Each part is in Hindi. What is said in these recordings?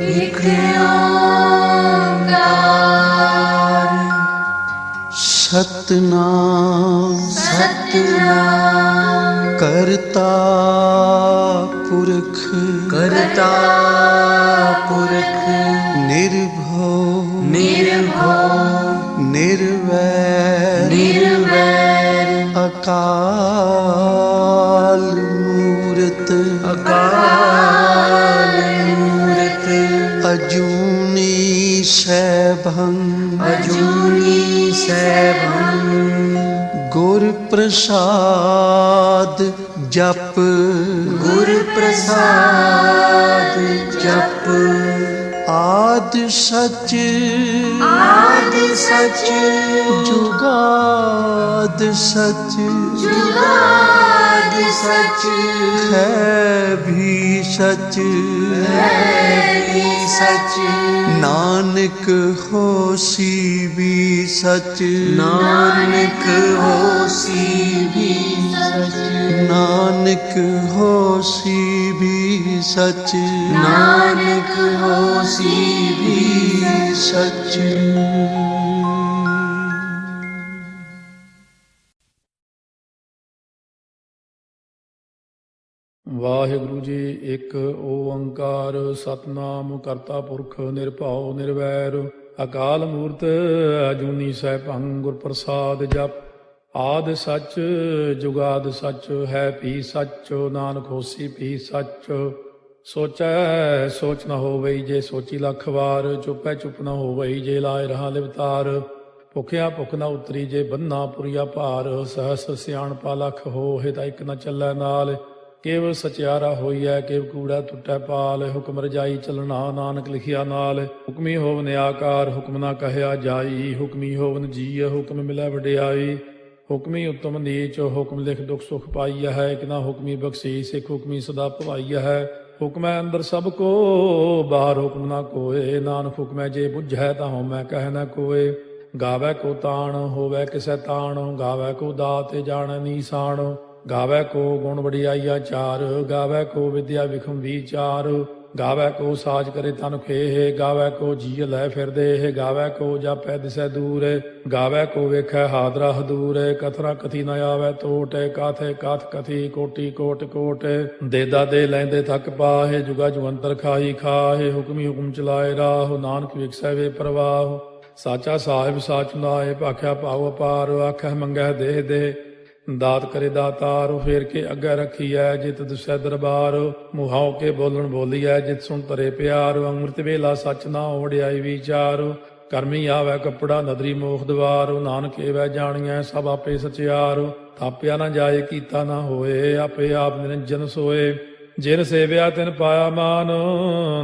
एक ओंकार सतनाम सतनाम करता पुरख करता पुरख निर्भव निर्भव निर्वैर निर्वैर अकाल मूरत अकाल मूरत अजूनी सैभं अजूनी सैभं गुर प्रसाद जप गुर प्रसाद जप आद सच आद सच जुगाद सच जुगाद सच है भी सच है भी सच नानक होसी भी सच नानक होसी भी सच नानक होसी भी सच नानक होसी भी सच। ਵਾਹਿਗੁਰੂ ਜੀ ਇੱਕ ਓੰਕਾਰ ਸਤਨਾਮ ਕਰਤਾ ਪੁਰਖ ਨਿਰਭਉ ਨਿਰਵੈਰ ਅਕਾਲ ਮੂਰਤ ਅਜੂਨੀ ਸੈਭੰ ਗੁਰ ਪ੍ਰਸਾਦ ਜਪ ਆਦ ਸੱਚ ਜੁਗਾਦ ਸੱਚ ਹੈ ਭੀ ਸੱਚ ਨਾਨਕ ਹੋਸੀ ਭੀ ਸੱਚ ਸੋਚੈ ਸੋਚ ਨ ਹੋਵਈ ਜੇ ਸੋਚੀ ਲੱਖ ਵਾਰ ਚੁੱਪੈ ਚੁੱਪ ਨ ਹੋਵਈ ਜੇ ਲਾਇ ਰਹਾ ਲਿਵਤਾਰ ਭੁਖਿਆ ਭੁਖ ਨ ਉਤਰੀ ਜੇ ਬੰਨਾ ਪੁਰੀਆ ਭਾਰ ਸਹਸ ਸਿਆਣਪਾ ਲਖ ਹੋਏ ਤਾਂ ਇੱਕ ਨ ਚੱਲੈ ਨਾਲ ਕੇਵ ਸਚਿਆਰਾ ਹੋਈਐ ਕੇਵ ਕੂੜਾ ਟੁੱਟੈ ਪਾਲ ਹੁਕਮ ਰਜਾਈ ਚੱਲਣਾ ਨਾਨਕ ਲਿਖਿਆ ਨਾਲ ਹੁਕਮੀ ਹੋਵਨ ਆਕਾਰ ਹੁਕਮ ਨਾ ਕਹਿਆ ਜਾਈ ਹੁਕਮੀ ਹੋਵਨ ਜੀਅ ਹੁਕਮ ਮਿਲੈ ਵਡਿਆਈ ਹੁਕਮੀ ਉਤਮ ਨੀਚ ਹੁਕਮ ਲਿਖ ਦੁਖ ਸੁਖ ਪਾਈਆ ਹੈ ਇੱਕ ਨਾ ਹੁਕਮੀ ਬਖਸ਼ੀ ਸਿੱਖ ਹੁਕਮੀ ਸਦਾ ਭਵਾਈਆ ਹੈ ਹੁਕਮੈ ਅੰਦਰ ਸਭ ਕੋ ਬਾਹਰ ਹੁਕਮ ਨਾ ਕੋਏ ਨਾਨਕ ਹੁਕਮੈ ਜੇ ਬੁੱਝੈ ਤਾਂ ਹਉਮੈ ਕਹਿ ਨਾ ਕੋਏ ਗਾਵੈ ਕੋ ਤਾਣ ਹੋਵੈ ਕਿਸੈ ਤਾਣ ਗਾਵੈ ਕੋ ਦਾਤ ਜਾਣੈ ਨੀਸਾਨ ਗਾਵੈ ਕੋ ਗੁਣ ਵਡਿਆਈਆ ਚਾਰ ਗਾਵੈ ਕੋ ਵਿਦਿਆ ਵਿਖਮ ਵਿਚਾਰ ਗਾਵੈ ਕੋ ਸਾਜ ਕਰੇ ਤਨ ਖੇਹ ਗਾਵੈ ਕੋ ਜੀਅ ਲੈ ਫਿਰਦੇ ਗਾਵੈ ਕੋ ਜਾਪੈ ਦਿਸੈ ਦੂਰ ਗਾਵੈ ਕੋ ਵੇਖੈ ਹਾਦਰਾ ਹਦੂਰ ਕਥਨਾ ਕਥੀ ਨ ਆਵੈ ਟੋਟ ਕਾਥੇ ਕਾਥ ਕਥੀ ਕੋਟੀ ਕੋਟ ਕੋਟ ਦੇਦਾ ਦੇ ਲੈਂਦੇ ਥੱਕ ਪਾਹੇ ਜੁਗਾ ਜੁਗੰਤਰ ਖਾਈ ਖਾਹੇ ਹੁਕਮੀ ਹੁਕਮ ਚਲਾਏ ਰਾਹ ਨਾਨਕ ਵਿਖਸੈ ਵੇ ਪ੍ਰਵਾਹ ਸਾਚਾ ਸਾਹਿਬ ਸਾਚ ਨਾਏ ਭਾਖਿਆ ਭਾਉ ਅਪਾਰ ਆਖੈ ਮੰਗੈ ਦੇਹ ਦੇ ਦਾਤ ਕਰੇ ਦਾਤਾਰ ਫੇਰ ਕੇ ਅੱਗੇ ਰੱਖੀਐ ਜਿਤ ਦੁਸੈ ਦਰਬਾਰ ਮੁਹਾਉ ਕੇ ਬੋਲਣ ਬੋਲੀਐ ਜਿਤ ਸੁਣ ਤਰੇ ਪਿਆਰ ਅੰਮ੍ਰਿਤ ਵੇਲਾ ਸੱਚ ਨਾ ਵਡਿਆਈ ਵਿਚਾਰ ਕਰਮੀ ਆਵੈ ਕੱਪੜਾ ਨਦਰੀ ਮੋਖ ਦਵਾਰ ਨਾਨਕ ਏਵੈ ਜਾਣੀਐ ਸਭ ਆਪੇ ਸਚਿਆਰ ਥਾਪਿਆ ਨਾ ਜਾਏ ਕੀਤਾ ਨਾ ਹੋਏ ਆਪੇ ਆਪ ਨਿਰੰਜਨ ਸੋਏ ਜਿਨ ਸੇਵਿਆ ਤਿਨ ਪਾਇਆ ਮਾਨ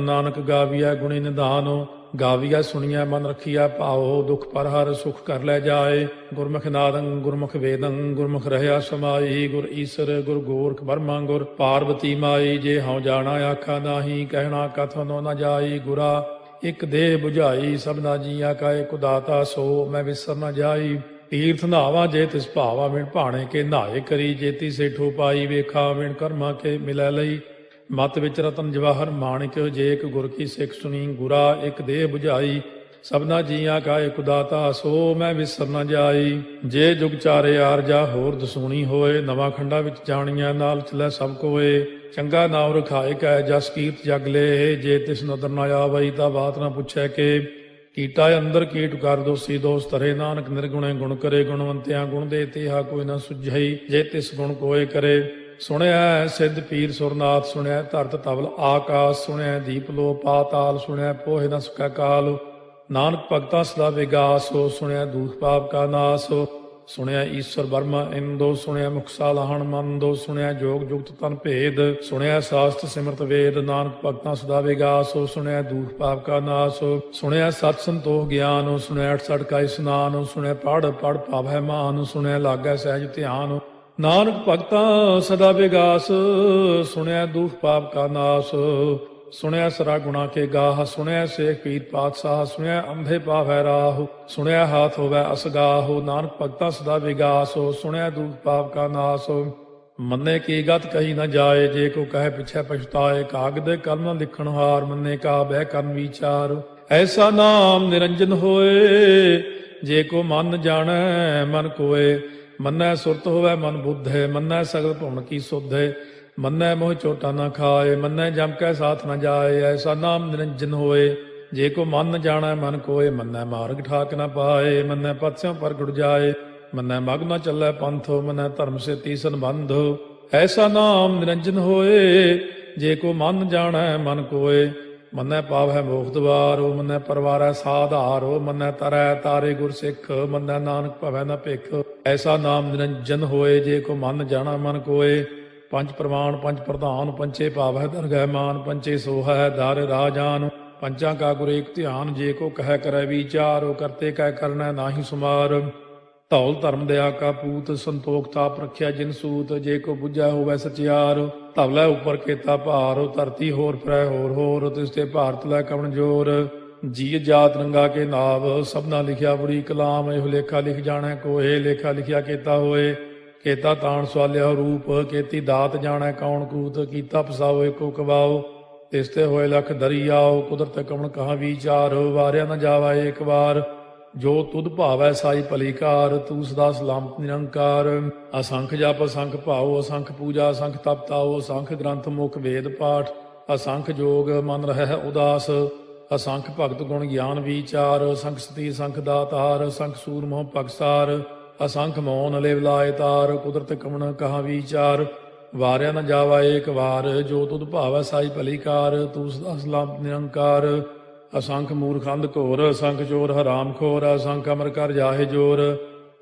ਨਾਨਕ ਗਾਵੀਐ ਗੁਣੀ ਨਿਧਾਨ ਗਾਵੀਆ ਸੁਣੀਐ ਮਨ ਰੱਖੀਐ ਭਾਉ ਦੁਖ ਪਰ ਹਰ ਸੁਖ ਕਰ ਲੈ ਜਾਏ ਗੁਰਮੁਖ ਨਾਦੰ ਗੁਰਮੁਖ ਵੇਦੰ ਗੁਰਮੁਖ ਰਹਿਆ ਸਮਾਈ ਗੁਰ ਈਸਰ ਗੁਰ ਗੋਰਖ ਬਰਮਾ ਗੁਰ ਪਾਰਵਤੀ ਮਾਈ ਜੇ ਹਉ ਜਾਣਾ ਆਖਾ ਨਾਹੀ ਕਹਿਣਾ ਕਥਨੋ ਨ ਜਾਈ ਗੁਰਾ ਇਕ ਦੇਹ 부ਝਾਈ ਸਭਨਾ ਜੀਆ ਕਾ ਇਕ ਦਾਤਾ ਸੋ ਮੈਂ ਵਿਸਰ ਨ ਜਾਈ ਤੀਰਥ ਨਾਵਾ ਜੇ ਤਿਸ ਭਾਵਾ ਵਿਣ ਭਾਣੇ ਕੇ ਨਹਾਏ ਕਰੀ ਜੇਤੀ ਸੇਠੋ ਪਾਈ ਵੇਖਾ ਵਿਣ ਕਰਮਾ ਕੇ ਮਿਲੈ ਲਈ ਮਤ ਵਿੱਚ ਰਤਨ ਜਵਾਹਰ ਮਾਣਿਕ ਜੇ ਇੱਕ ਗੁਰ ਕੀ ਸਿੱਖ ਸੁਣੀ ਗੁਰਾ ਇੱਕ ਦੇਹ 부ਝਾਈ ਸਭਨਾ ਜੀਆਂ ਕਾ ਇਕ ਦਾਤਾ ਸੋ ਮੈਂ ਵਿਸਰ ਨ ਜਾਈ ਜੇ ਜੁਗ ਚਾਰੇ ਆਰਜਾ ਹੋਰ ਦਸੂਣੀ ਹੋਏ ਨਵਾਂ ਖੰਡਾ ਵਿੱਚ ਜਾਣੀਆਂ ਨਾਲ ਚਲੈ ਸਭ ਕੋਏ ਚੰਗਾ ਨਾਮ ਰਖਾਏ ਕੈ ਜਸ ਕੀਰਤ ਜਗ ਲੈ ਜੇ ਤਿਸ ਨਦਰ ਨ ਆਵਈ ਤਾਂ ਬਾਤ ਨ ਪੁੱਛੈ ਕੇ ਕੀਟਾ ਅੰਦਰ ਕੀਟ ਕਰ ਦੋਸੀ ਦੋਸ ਧਰੇ ਨਾਨਕ ਨਿਰਗੁਣੇ ਗੁਣ ਕਰੇ ਗੁਣਵੰਤਿਆਂ ਗੁਣ ਦੇ ਤੇਹਾ ਕੋਈ ਨ ਸੁਝਈ ਜੇ ਤਿਸ ਗੁਣ ਕੋਏ ਕਰੇ ਸੁਣਿਆ ਸਿੱਧ ਪੀਰ ਸੁਰਨਾਥ ਸੁਣਿਆ ਧਰਤ ਤਵਲ ਆਕਾਸ਼ ਸੁਣਿਆ ਦੀਪ ਲੋ ਪਾਤਾਲ ਸੁਣਿਆ ਪੋਹਿ ਨ ਸਕੈ ਕਾਲ ਨਾਨਕ ਭਗਤਾਂ ਸਦਾ ਵਿਗਾਸ ਹੋ ਸੁਣਿਆ ਦੂਖ ਪਾਪ ਕਾ ਨਾਸ ਸੁਣਿਆ ਈਸ਼ਵਰ ਬਰਮਾ ਇੰਦੋ ਸੁਣਿਆ ਮੁਖ ਸਾਲਾਹਣ ਮੰਦੋ ਸੁਣਿਆ ਜੋਗ ਜੁਗਤ ਤਨ ਭੇਦ ਸੁਣਿਆ ਸਾਸਤ ਸਿਮਰਤ ਵੇਦ ਨਾਨਕ ਭਗਤਾਂ ਸਦਾ ਵਿਗਾਸ ਹੋ ਸੁਣਿਆ ਦੂਖ ਪਾਪ ਕਾ ਨਾਸ ਸੁਣਿਆ ਸਤ ਸੰਤੋਖ ਗਿਆਨ ਸੁਣਿਆ 68 ਕਾ ਇਸਨਾਨ ਸੁਣਿਆ ਪੜ ਪੜ ਭਾਵੈ ਮਾਨ ਸੁਣਿਆ ਲਾਗੈ ਸਹਿਜ ਧਿਆਨ ਨਾਨਕ ਭਗਤਾਂ ਸਦਾ ਵਿਗਾਸ ਸੁਣਿਆ ਦੁਖ ਪਾਪ ਕਾ ਨਾਸ ਸੁਣਿਆ ਸਰਾ ਗੁਣਾ ਕੇ ਗਾਹ ਸੁਣਿਆ ਸੇਖ ਪੀਰ ਪਾਤਸ਼ਾਹ ਸੁਣਿਆ ਅੰਧੇ ਪਾਵੈ ਰਾਹ ਸੁਣਿਆ ਹਾਥ ਹੋਵੈ ਅਸਗਾਹ ਨਾਨਕ ਭਗਤਾਂ ਸਦਾ ਵਿਗਾਸ ਸੁਣਿਆ ਦੁਖ ਪਾਪ ਕਾ ਨਾਸ ਮੰਨੇ ਕੀ ਗਤ ਕਹੀ ਨਾ ਜਾਏ, ਜੇ ਕੋ ਕਹੇ ਪਿਛੈ ਪਛਤਾਏ। ਕਾਗਦ ਕਲਮ ਨ ਲਿਖਣ ਹਾਰ, ਮੰਨੇ ਕਾ ਬਹਿ ਕਰਨ ਵਿਚਾਰ। ਐਸਾ ਨਾਮ ਨਿਰੰਜਨ ਹੋਏ, ਜੇ ਕੋ ਮਨ ਜਾਣੈ ਮਨ ਕੋਏ। ਮੰਨੈ ਸੁਰਤ ਹੋਵੈ ਮਨ ਬੁੱਧੇ, ਮੰਨੈ ਸਗਲ ਭਵਨ ਕੀ ਸੁਧੇ। ਮੰਨੈ ਮੋਹ ਚੋਟਾ ਨਾ ਖਾਏ, ਮੰਨੈ ਜਮ ਕੈ ਸਾਥ ਨ ਜਾਏ। ਐਸਾ ਨਾਮ ਨਿਰੰਜਨ ਹੋਏ, ਜੇ ਕੋ ਮਨ ਜਾਣੈ ਮਨ ਕੋਏ। ਮੰਨੈ ਮਾਰਗ ਠਾਕ ਨ ਪਾਏ, ਮੰਨੈ ਪਥ ਸਿਉ ਪ੍ਰਗਟ ਜਾਏ। ਮੰਨੈ ਮਗ ਨ ਚੱਲੈ ਪੰਥ, ਮੰਨੈ ਧਰਮ ਸੇ ਤੀਸਨ ਬੰਧ। ਐਸਾ ਨਾਮ ਨਿਰੰਜਨ ਹੋਏ, ਜੇ ਕੋ ਮਨ ਜਾਣੈ ਮਨ ਕੋਏ। ਮੰਨੈ ਪਾਵੈ ਮੋਖ ਦੁਆਰੋ, ਮੰਨੈ ਪਰਵਾਰੈ ਸਾਧਾਰੋ। ਮੰਨੈ ਤਰੈ ਤਾਰੇ ਗੁਰ ਸਿੱਖ, ਮੰਨੈ ਨਾਨਕ ਭਵੈ ਨ ਭਿਖ। ਐਸਾ ਨਾਮ ਨਿਰੰਜਨ ਹੋਏ, ਜੇ ਕੋ ਮਨ ਜਾਣੈ ਮਨ ਕੋਏ। ਪੰਜ ਪ੍ਰਮਾਣ ਪੰਜ ਪ੍ਰਧਾਨ, ਪੰਚੇ ਭਾਵੈ ਦਰਗਹਿ ਮਾਨ। ਪੰਚੇ ਸੋਹੈ ਦਰ ਰਾਜਾਨ, ਪੰਚਾਂ ਕਾ ਗੁਰ ਏਕ ਧਿਆਨ। ਜੇ ਕੋ ਕਹਿ ਕਰੈ ਵਿਚਾਰ, ਕਰਤੇ ਕਹਿ ਕਰਨੈ ਨਾਹੀ ਸੁਮਾਰ। ਧੌਲ ਧਰਮ ਦਇਆ ਕਾ ਪੂਤ, ਸੰਤੋਖ ਤਾਪ ਰੱਖਿਆ ਜਿਨ ਸੂਤ। ਜੇ ਕੋ ਬੁੱਝੈ ਹੋਵੈ ਸਚਿਆਰ, ਧਵਲੇ ਉੱਪਰ ਕੇਤਾ ਭਾਰ। ਧਰਤੀ ਹੋਰ ਫਿਰੈ ਹੋਰ ਹੋਰ, ਤਿਸ ਤੇ ਭਾਰਤ ਲੈ ਕਵਣ ਜੋਰ। ਜੀ ਜਾਤ ਰੰਗਾ ਕੇ ਨਾਵ, ਸਭਨਾ ਲਿਖਿਆ ਬੁਰੀ ਕਲਾਮ। ਇਹੋ ਲੇਖਾ ਲਿਖ ਜਾਣੈ ਕੋਏ, ਲੇਖਾ ਲਿਖਿਆ ਕੇਤਾ ਹੋਏ। ਕੇਤਾ ਤਾਣ ਸਵਾਲਿਆ ਰੂਪ, ਕੀਤੀ ਦਾਤ ਜਾਣੈ ਕੌਣ ਕੂਤ। ਕੀਤਾ ਪਸਾਓ ਏਕੋ ਕਵਾਓ, ਤਿਸ ਤੇ ਹੋਏ ਲਖ ਦਰਿਆਓ। ਕੁਦਰਤ ਕਵਣ ਕਹਾ ਵਿਚਾਰ, ਵਾਰਿਆ ਨ ਜਾਵਾ ਏਕ ਵਾਰ। ਜੋ ਤੁਧ ਭਾਵੈ ਸਾਈ ਭਲੀ ਕਾਰ, ਤੂੰ ਸਦਾ ਸਲਾਮਤ ਨਿਰੰਕਾਰ। ਅਸੰਖ ਜਪ ਅਸੰਖ ਭਾਉ, ਅਸੰਖ ਪੂਜਾ ਅਸੰਖ ਤਪ ਤਾਉ। ਅਸੰਖ ਗ੍ਰੰਥ ਮੁਖ ਵੇਦ ਪਾਠ, ਅਸੰਖ ਜੋਗ ਮਨ ਰਹਿ ਉਦਾਸ। ਅਸੰਖ ਭਗਤ ਗੁਣ ਗਿਆਨ ਵਿਚਾਰ, ਅਸੰਖ ਸਤੀ ਅਸੰਖ ਦਾਤਾਰ। ਅਸੰਖ ਸੂਰ ਮੋਹ ਪਗਸਾਰ, ਅਸੰਖ ਮੌਨ ਲਿਵ ਲਾਇ ਤਾਰ। ਕੁਦਰਤ ਕਵਣ ਕਹਾ ਵਿਚਾਰ, ਵਾਰਿਆ ਨ ਜਾਵਾ ਏਕ ਵਾਰ। ਜੋ ਤੁਧ ਭਾਵੈ ਸਾਈ ਭਲੀ ਕਾਰ, ਤੂੰ ਸਦਾ ਸਲਾਮਤ ਨਿਰੰਕਾਰ। ਅਸੰਖ ਮੂਰਖ ਅੰਧ ਘੋਰ, ਅਸੰਖ ਚੋਰ ਹਰਾਮ ਖੋਰ। ਅਸੰਖ ਅਮਰ ਕਰ ਜਾਹੇ ਜੋਰ,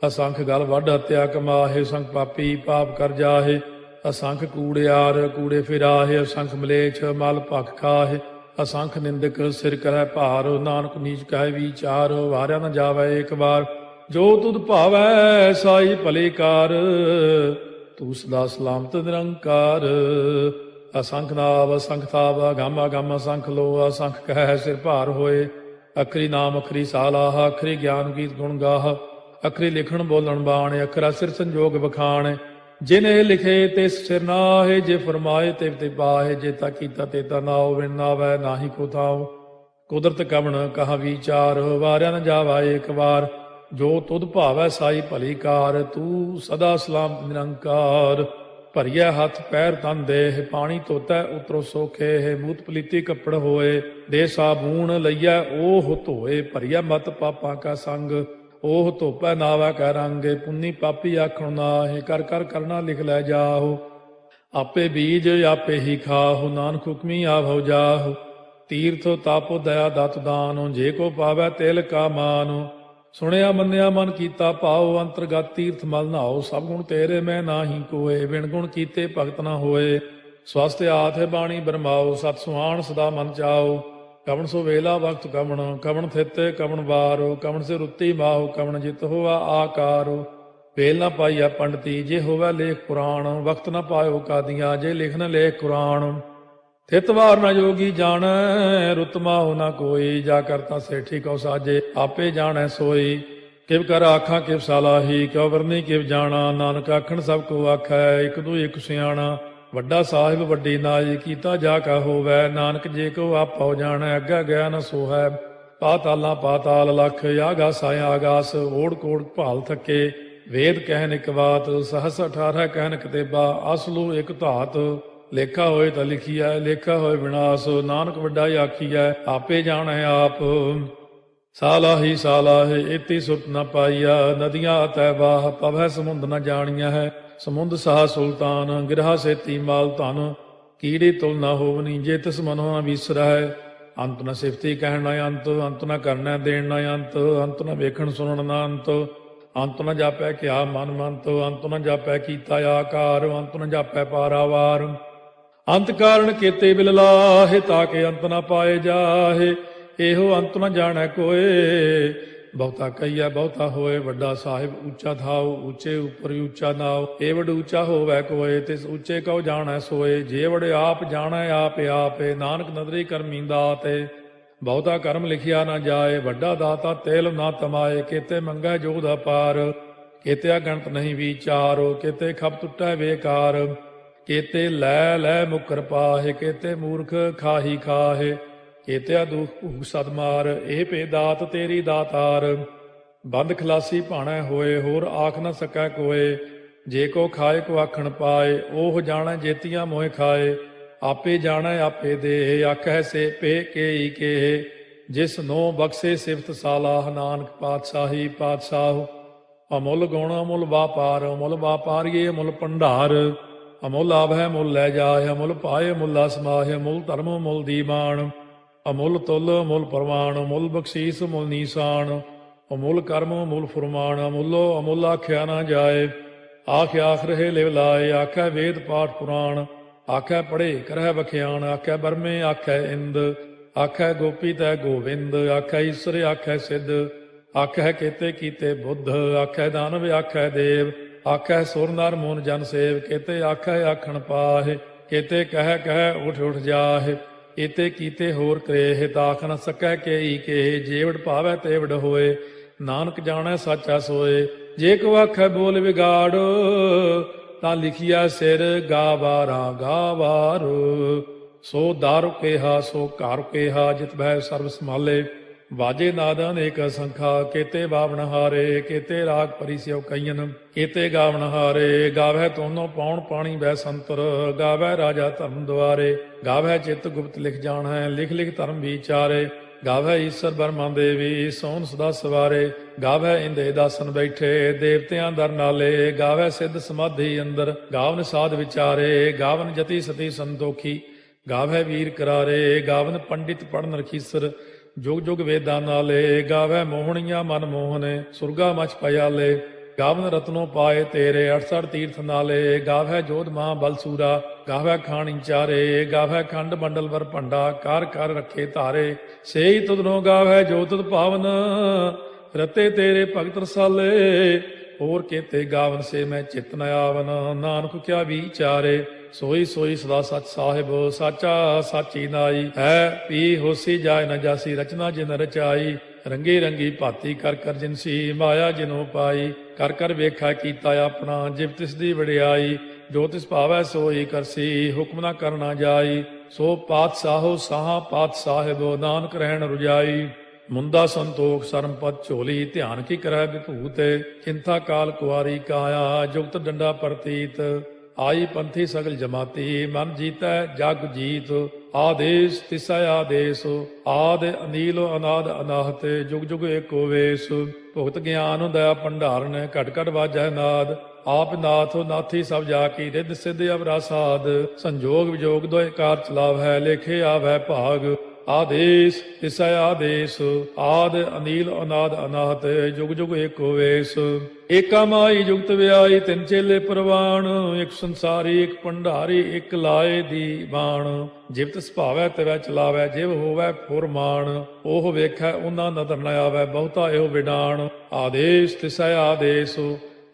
ਅਸੰਖ ਗਲ ਵੱਢ ਹੱਤਿਆ ਕਮਾਹੇ। ਅਸੰਖ ਪਾਪੀ ਪਾਪ ਕਰ ਜਾਹੇ, ਅਸੰਖ ਕੂੜਿਆਰ ਕੂੜੇ ਫਿਰਾਹੇ। ਅਸੰਖ ਮਲੇਛ ਮਲ ਭਖ ਖਾਹੇ, ਅਸੰਖ ਨਿੰਦਕ ਸਿਰ ਕਰੈ ਭਾਰ। ਨਾਨਕ ਨੀਚ ਕਹਿ ਵਿਚਾਰ, ਵਾਰਿਆ ਨ ਜਾਵੈ ਏਕ ਵਾਰ। ਜੋ ਤੁਧ ਭਾਵੈ ਸਾਈ ਭਲੀ ਕਾਰ, ਤੂੰ ਸਦਾ ਸਲਾਮਤ ਨਿਰੰਕਾਰ। ਅਸੰਖ ਨਾਵ ਅਸੰਖ ਤਾਵ, ਅਗੰਮ ਅਗੰਮ ਅਸੰਖ ਲੋ। ਅਸੰਖ ਕਹਿ ਸਿਰ ਭਾਰ ਹੋਏ, ਅਖਰੀ ਨਾਮ ਅਖਰੀ ਸਾਲਾਹ। ਅਖਰੀ ਗਿਆਨ ਗੀਤ ਗੁਣ ਗਾਹ, ਅਖਰੀ ਲਿਖਣ ਬੋਲਣ ਬਾਣ। ਅਖਰਾ ਸਿਰ ਸੰਜੋਗ ਬਖਾਣ, ਜਿਨੇ ਲਿਖੇ ਤਿਸ ਸਿਰ ਨਾਹੇ। ਜੇ ਫਰਮਾਏ ਤਿਵ ਤੇ ਪਾਹੇ, ਜੇ ਤਾ ਕੀਤਾ ਤੇ ਤਾ ਨਾਉ। ਵਿਣ ਨਾਵੈ ਨਾਹੀ ਕੋ ਥਾਉ, ਕੁਦਰਤ ਕਵਣ ਕਹਾ ਵਿਚਾਰ। ਵਾਰਿਆ ਨ ਜਾਵਾ ਏਕ ਵਾਰ, ਜੋ ਤੁਧ ਭਾਵੈ ਸਾਈ ਭਲੀ ਕਾਰ। ਤੂੰ ਸਦਾ ਸਲਾਮਤ ਨਿਰੰਕਾਰ। ਭਰੀਐ ਹੱਥ ਪੈਰ ਤਨ ਦੇਹ, ਪਾਣੀ ਧੋਤੈ ਉਤਰੋ ਸੋਖੇ। ਮੂਤ ਪਲੀਤੀ ਕੱਪੜ ਹੋਏ, ਦੇ ਸਾਬੂਣ ਲਈਐ ਓਹ ਧੋਏ। ਭਰੀਐ ਮਤ ਪਾਪਾਂ ਕਾ ਸੰਗ, ਓਹ ਧੋਪੈ ਨਾਵੈ ਕੈ ਰੰਗ। ਪੁੰਨੀ ਪਾਪੀ ਆਖਣ ਨਾਹਿ, ਕਰ ਕਰ ਕਰਨਾ ਲਿਖ ਲੈ ਜਾਹੋ। ਆਪੇ ਬੀਜ ਆਪੇ ਹੀ ਖਾਹੋ, ਨਾਨਕ ਹੁਕਮੀ ਆਭਉ ਜਾਹੋ। ਤੀਰਥ ਤਾਪੋ ਦਇਆ ਦਤ ਦਾਨੋ, ਜੇ ਕੋ ਪਾਵੈ ਤਿਲ ਕਾ ਮਾਨੋ। ਸੁਣਿਆ ਮੰਨਿਆ ਮਨ ਕੀਤਾ ਭਾਉ, ਅੰਤਰਗਤ ਤੀਰਥ ਮਲ ਨਹਾਉ। ਸਭ ਗੁਣ ਤੇਰੇ ਮੈਂ ਨਾਹੀ ਕੋਏ, ਬਿਨ ਗੁਣ ਕੀਤੇ ਭਗਤ ਨਾ ਹੋਏ। ਸਵਸਤ ਆਥ ਬਾਣੀ ਬਰਮਾਓ, ਸਤ ਸੁਹਾਣ ਸਦਾ ਮਨ ਚਾਓ। ਕਵਣ ਸੋ ਵੇਲਾ ਵਕਤ ਕਵਣ, ਕਵਣ ਥਿਤੇ ਕਵਣ ਵਾਰੋ। ਕਵਣ ਸੇ ਰੁੱਤੀ ਮਾਹੋ, ਕਵਣ ਜਿਤ ਹੋਆ ਆਕਾਰੋ। ਵੇਲ ਨਾ ਪਾਈਆ ਪੰਡਤੀ, ਜੇ ਹੋਵੈ ਲੇਖ ਪੁਰਾਣ। ਵਕਤ ਨਾ ਪਾਇਓ ਕਾਦੀਆਂ, ਜੇ ਲਿਖਨ ਲੇਖ ਕੁਰਾਨ। ਥਿਤ ਵਾਰ ਨਾ ਜੋਗੀ ਜਾਣੈ, ਰੁੱਤ ਮਾਹੁ ਨਾ ਕੋਈ। ਜਾ ਕਰਤਾ ਸੇਠੀ ਕਉ ਸਾਜੇ, ਆਪੇ ਜਾਣੈ ਸੋਈ। ਕਿਵ ਕਰ ਆਖਾਂ ਕਿਵ ਸਾਲਾਹੀ, ਕਿਉ ਵਰਨੀ ਕਿਵ ਜਾਣਾ। ਨਾਨਕ ਆਖਣ ਸਭ ਕੋ ਆਖੈ, ਇਕ ਦੂ ਇਕ ਸਿਆਣਾ। ਵੱਡਾ ਸਾਹਿਬ ਵੱਡੀ ਨਾਈ, ਕੀਤਾ ਜਾ ਕਾ ਹੋਵੈ। ਨਾਨਕ ਜੇ ਕੋ ਆਪਉ ਜਾਣੈ, ਅੱਗਾ ਗਿਆ ਨ ਸੋਹੈ। ਪਾਤਾਲਾਂ ਪਾਤਾਲ ਲਖ, ਆਗਾਸ ਆਗਾਸ। ਓੜ ਕੋੜ ਭਾਲ ਥੱਕੇ, ਵੇਦ ਕਹਿਨ ਇਕ ਬਾਤ। ਸਹਸ 18 ਕਹਿਨ ਕਤੇਬਾ, ਅਸਲੂ ਇਕ ਧਾਤ। ਲੇਖਾ ਹੋਏ ਤਾਂ ਲਿਖੀਐ, ਲੇਖਾ ਹੋਏ ਵਿਨਾਸ਼। ਨਾਨਕ ਵੱਡਾ ਆਖੀਐ, ਆਪੇ ਜਾਣੈ ਆਪ। ਸਾਲਾਹੀ ਸਾਲਾਹੇ, ਇਤੀ ਸੁਰਤ ਨ ਪਾਈਆ। ਨਦੀਆਂ ਅਤੈ ਬਾਹ, ਪਵੈ ਸਮੁੰਦ ਨ ਜਾਣੀਆ ਹੈ। ਸਮੁੰਦ ਸਾਹ ਸੁਲਤਾਨ, ਗਿਰਹਾ ਸੇਤੀ ਮਾਲ ਧਨ। ਕੀੜੀ ਤੁਲ ਨ ਹੋਵਨੀ, ਜੇ ਤਿਸ ਮਨੋ ਨ ਵਿਸਰੈ। ਅੰਤ ਨ ਸਿਫਤੀ ਕਹਿਣ ਨ ਅੰਤ, ਅੰਤ ਨ ਕਰਨੈ ਦੇਣ ਨ ਅੰਤ। ਅੰਤ ਨ ਵੇਖਣ ਸੁਣਨ ਨ ਅੰਤ, ਅੰਤ ਨ ਜਾਪੈ ਕਿਆ ਮਨ ਮੰਤ। ਅੰਤ ਨ ਜਾਪੈ ਕੀਤਾ ਆਕਾਰ, ਅੰਤ ਨ ਜਾਪੈ ਪਾਰਾਵਾਰ। ਅੰਤ ਕਾਰਨ ਕੀਤੇ ਬਿਲ ਲਾਹੇ, ਤਾਕੇ ਅੰਤ ਨ ਪਾਏ ਜਾਹੇ। ਇਹੋ ਅੰਤ ਨ ਜਾਣੈ ਕੋਏ, ਬਹੁਤਾ ਕਹੀਐ ਬਹੁਤਾ ਹੋਏ। ਵੱਡਾ ਸਾਹਿਬ ਉੱਚਾ ਥਾਉ, ਉੱਚੇ ਉੱਪਰ ਉੱਚਾ ਨਾਉ। ਏ ਵਡ ਉੱਚਾ ਹੋਵੈ ਕੋਏ, ਤਿਸ ਉੱਚੇ ਕਉ ਜਾਣੈ ਸੋਏ। ਜੇ ਵਡ ਆਪ ਜਾਣੈ ਆਪੇ ਆਪੇ, ਨਾਨਕ ਨਦਰੀ ਕਰਮੀ ਦਾਤੇ। ਬਹੁਤਾ ਕਰਮ ਲਿਖਿਆ ਨਾ ਜਾਏ, ਵੱਡਾ ਦਾਤਾ ਤੇਲ ਨਾ ਤਮਾਏ। ਕੀਤੇ ਮੰਗੈ ਜੋਧ ਅਪਾਰ, ਕੇਤੇ ਅਗਣਤ ਨਹੀਂ ਵਿਚਾਰੋ, ਕੇਤੇ ਖਪ ਟੁੱਟੈ ਬੇਕਾਰ, ਕੇਤੇ ਲੈ ਲੈ ਮੁਕਰ ਪਾਹੇ, ਕੇਤੇ ਮੂਰਖ ਖਾਹੀ ਖਾਹੇ, ਕੇਤੇ ਦੁਖ ਭੂਖ ਸਦ ਮਾਰ, ਇਹ ਭੇ ਦਾਤ ਤੇਰੀ ਦਾਤਾਰ। ਬੰਦ ਖਲਾਸੀ ਭਾਣੈ ਹੋਏ, ਹੋਰ ਆਖ ਨ ਸਕੈ ਕੋਏ, ਜੇ ਕੋ ਖਾਏ ਕੋ ਆਖਣ ਪਾਏ, ਉਹ ਜਾਣੈ ਜੇਤੀਆਂ ਮੋਹਿ ਖਾਏ, ਆਪੇ ਜਾਣੈ ਆਪੇ ਦੇ, ਆਖੈ ਸੇ ਪੇ ਕੇਈ ਕੇ, ਜਿਸ ਨੋ ਬਖਸ਼ੇ ਸਿਫਤ ਸਾਲਾਹ, ਨਾਨਕ ਪਾਤਸ਼ਾਹੀ ਪਾਤਸ਼ਾਹ। ਅਮੁੱਲ ਗੁਣ ਅਮੁੱਲ ਵਾਪਾਰ, ਅਮੁੱਲ ਵਾਪਾਰੀਏ ਅਮੁੱਲ ਭੰਡਾਰ, ਅਮੁੱਲ ਆਭੈ ਮੁੱਲ ਲੈ ਜਾਏ, ਅਮੁੱਲ ਪਾਏ ਮੁੱਲਾ ਸਮਾਹਿ, ਅਮੁੱਲ ਧਰਮ ਮੁੱਲ ਦੀਵਾਨ, ਅਮੁੱਲ ਤੁਲ ਅਮੁੱਲ ਪ੍ਰਮਾਣ, ਅਮੁੱਲ ਬਖਸ਼ੀਸ ਮੁੱਲ ਨੀਸਾਨ, ਅਮੁੱਲ ਕਰਮ ਅਮੁੱਲ ਫੁਰਮਾਨ, ਅਮੁੱਲੋ ਅਮੁੱਲ ਆਖਿਆ ਨਾ ਜਾਏ, ਆਖ ਆਖ ਰਹੇ ਲਿਵ ਲਾਏ, ਆਖੈ ਵੇਦ ਪਾਠ ਪੁਰਾਣ, ਆਖੈ ਪੜ੍ਹੇ ਕਰਹਿ ਬਖਿਆਣ, ਆਖੈ ਬਰਮੇ ਆਖੈ ਇੰਦ, ਆਖੈ ਗੋਪੀ ਤੈ ਗੋਵਿੰਦ, ਆਖੈ ਈਸਰ ਆਖੈ ਸਿੱਧ, ਆਖੈ ਕੇਤੇ ਕੀਤੇ ਬੁੱਧ, ਆਖੈ ਦਾਨਵ ਆਖੈ ਦੇਵ, ਆਖੈ ਸੁਰ ਨਰ ਮੂਨ ਜਨ ਸੇਵ, ਕੇਤੇ ਆਖੈ ਆਖਣ ਪਾਹੇ, ਕੇਤੇ ਕਹਿ ਕਹਿ ਉਠ ਉਠ ਜਾਹੇ, ਏਤੇ ਕੀਤੇ ਹੋਰ ਕਰੇਹ, ਤਾਖ ਨ ਸਕੈ ਕੇਈ ਕੇ, ਜੇਵੜ ਭਾਵੈ ਤੇਵੜ ਹੋਏ, ਨਾਨਕ ਜਾਣੈ ਸਾਚਾ ਸੋਏ। ਜੇ ਕੋ ਆਖੈ ਬੋਲ ਵਿਗਾੜ, ਤਾਂ ਲਿਖਿਆ ਸਿਰ ਗਾਵਾਰਾ ਗਾਵਾਰ, ਸੋ ਦਾਰੂ ਕੇਹਾ ਸੋ ਘਰ ਕੇਹਾ, ਜਿਤ ਬਹਿ ਸਰਬ ਸੰਭਾਲੇ, ਵਾਜੇ ਨਾਦ ਅਨੇਕ ਸੰਖਾ, ਕੇਤੇ ਬਾਵਣ ਹਾਰੇ, ਕੇਤੇ ਰਾਗ ਪਰਿਸਿਓ ਕਈਨ, ਕੇਤੇ ਗਾਵਣ ਹਾਰੇ, ਗਾਵੈ ਤੋਨੋ ਪਾਉਣ ਪਾਣੀ ਬੈ ਸੰਤਰ, ਗਾਵੈ ਰਾਜਾ ਧਰਮ ਦੁਆਰੇ, ਗਾਵੈ ਚਿਤ ਗੁਪਤ ਲਿਖ ਜਾਣੈ, ਲਿਖ ਲਿਖ ਧਰਮ ਵਿਚਾਰੇ, ਗਾਵੈ ਈਸਰ ਬਰਮਾ ਦੇਵੀ, ਸੋਨ ਸਦਾ ਸਵਾਰੇ, ਗਾਵੈ ਇੰਦੇ ਦਾਸਨ ਬੈਠੇ, ਦੇਵਤਿਆਂ ਦਰ ਨਾਲੇ, ਗਾਵੈ ਸਿੱਧ ਸਮਾਧੀ ਅੰਦਰ, ਗਾਵਨ ਸਾਧ ਵਿਚਾਰੇ, ਗਾਵਨ ਜਤੀ ਸਤੀ ਸੰਤੋਖੀ, ਗਾਵੈ ਵੀਰ ਕਰਾਰੇ, ਗਾਵਨ ਪੰਡਿਤ ਪੜਨ ਰਖੀਸਰ, ਜੁਗ ਜੁਗ ਵੇਦਾਂ ਨਾਲੇ, ਗਾਵੈ ਮੋਹਣੀਆਂ ਮਨ ਮੋਹਨੇ, ਸੁਰਗਾ ਮਚ ਪਿਆਲੇ, ਗਾਵਨ ਰਤਨੋ ਪਾਏ ਤੇਰੇ, 68 ਤੀਰਥ ਨਾਲੇ, ਗਾਵੈ ਜੋਧ ਮਾਂ ਬਲਸੂਰਾ, ਗਾਵੈ ਖਾਣੀ ਚਾਰੇ, ਗਾਵੈ ਖੰਡ ਮੰਡਲ ਵਰ ਭੰਡਾ, ਕਰ ਕਰ ਰੱਖੇ ਧਾਰੇ, ਸੇਈ ਤੁਧਨੋ ਗਾਵੈ ਜੋ ਤੁਧ ਭਾਵਨ, ਰਤੇ ਤੇਰੇ ਭਗਤ ਰਸਾਲੇ, ਹੋਰ ਕੇਤੇ ਗਾਵਨ ਸੇ ਮੈਂ ਚਿਤ ਨ ਆਵਨ, ਨਾਨਕ ਕਿਆ ਵਿਚਾਰੇ, ਸੋਈ ਸੋਈ ਸਦਾ ਸਚ ਸਾਹਿਬ, ਸਾਚਾ ਸਾਚੀ ਨਾਈ, ਹੈ ਪੀ ਹੋਸੀ ਜਾਏ ਨ ਜਾਸੀ, ਰਚਨਾ ਜਿਨ ਰਚਾਈ, ਰੰਗੀ ਰੰਗੀ ਭਾਤੀ ਕਰ ਕਰ ਜਿਨਸੀ, ਮਾਇਆ ਜਿਨੋ ਪਾਈ, ਕਰ ਕਰ ਵੇਖਾ ਕੀਤਾ ਆਪਣਾ, ਜਿਵ ਤਿਸ ਦੀ ਵਡਿਆਈ, ਜੋ ਤਿਸ ਭਾਵੈ ਸੋਈ ਕਰਸੀ, ਹੁਕਮ ਨਾ ਕਰਨਾ ਜਾਈ, ਸੋ ਪਾਤਸ਼ਾਹੋ ਸਾਹਾ ਪਾਤਸ਼ਾਹਿਬ, ਨਾਨਕ ਰਹਿਣ ਰੁਜਾਈ, ਮੁੰਦਾ ਸੰਤੋਖ ਸਰਮ ਪਦ ਝੋਲੀ, ਧਿਆਨ ਕੀ ਕਰੈ ਵਿਭੂਤ, ਚਿੰਤਾ ਕਾਲ ਕੁਆਰੀ ਕਾਇਆ, ਜੁਗਤ ਡੰਡਾ ਪ੍ਰਤੀਤ, ਆਈ ਪੰਥੀ ਸਗਲ ਜਮਾਤੀ, ਮਨ ਜੀਤੈ ਜਗ ਜੀਤ, ਆਦੇਸ ਤਿਸੈ ਆਦੇਸ, ਆਦ ਅਨੀਲ ਅਨਾਦ ਅਨਾਹਤ, ਜੁਗ ਜੁਗ ਏਕੋ ਵੇਸ, ਭੁਗਤ ਗਿਆਨ ਦਇਆ ਭੰਡਾਰਨ, ਘਟ ਘਟ ਵਾਜੈ ਨਾਦ, ਆਪ ਨਾਥ ਨਾਥੀ ਸਭ ਜਾ ਕੀ, ਰਿੱਧ ਸਿੱਧ ਅਵਰਾ ਸਾਧ, ਸੰਜੋਗ ਵਿਜੋਗ ਦੋਇ ਕਾਰ ਚਲਾਵੈ, ਲੇਖੇ ਆਵੈ ਭਾਗ, ਆਦੇਸ ਤਿਸੈ ਆਦੇਸ, ਆਦ ਅਨੀਲ ਅਨਾਦ ਅਨਾਹਤ, ਜੁਗ ਜੁਗ ਏਕੋ ਵੇਸ, ਏਕਾ ਮਾਈ ਜੁਗਤ ਵਿਆਈ, ਤਿੰਨ ਚੇਲੇ ਪ੍ਰਵਾਣ, ਇੱਕ ਸੰਸਾਰੀ ਇੱਕ ਭੰਡਾਰੀ, ਇੱਕ ਲਾਏ ਦੀ ਬਾਣ, ਜਿਵ ਤਿਸ ਭਾਵੈ ਤਿਵੈ ਚਲਾਵੈ, ਜਿਵ ਹੋਵੈ ਫੁਰਮਾਨ, ਉਹ ਵੇਖੈ ਉਹਨਾਂ ਨਦਰ ਨ ਆਵੈ, ਬਹੁਤਾ ਇਹੋ ਵਿਡਾਣ, ਆਦੇਸ ਤਿਸੈ ਆਦੇਸ,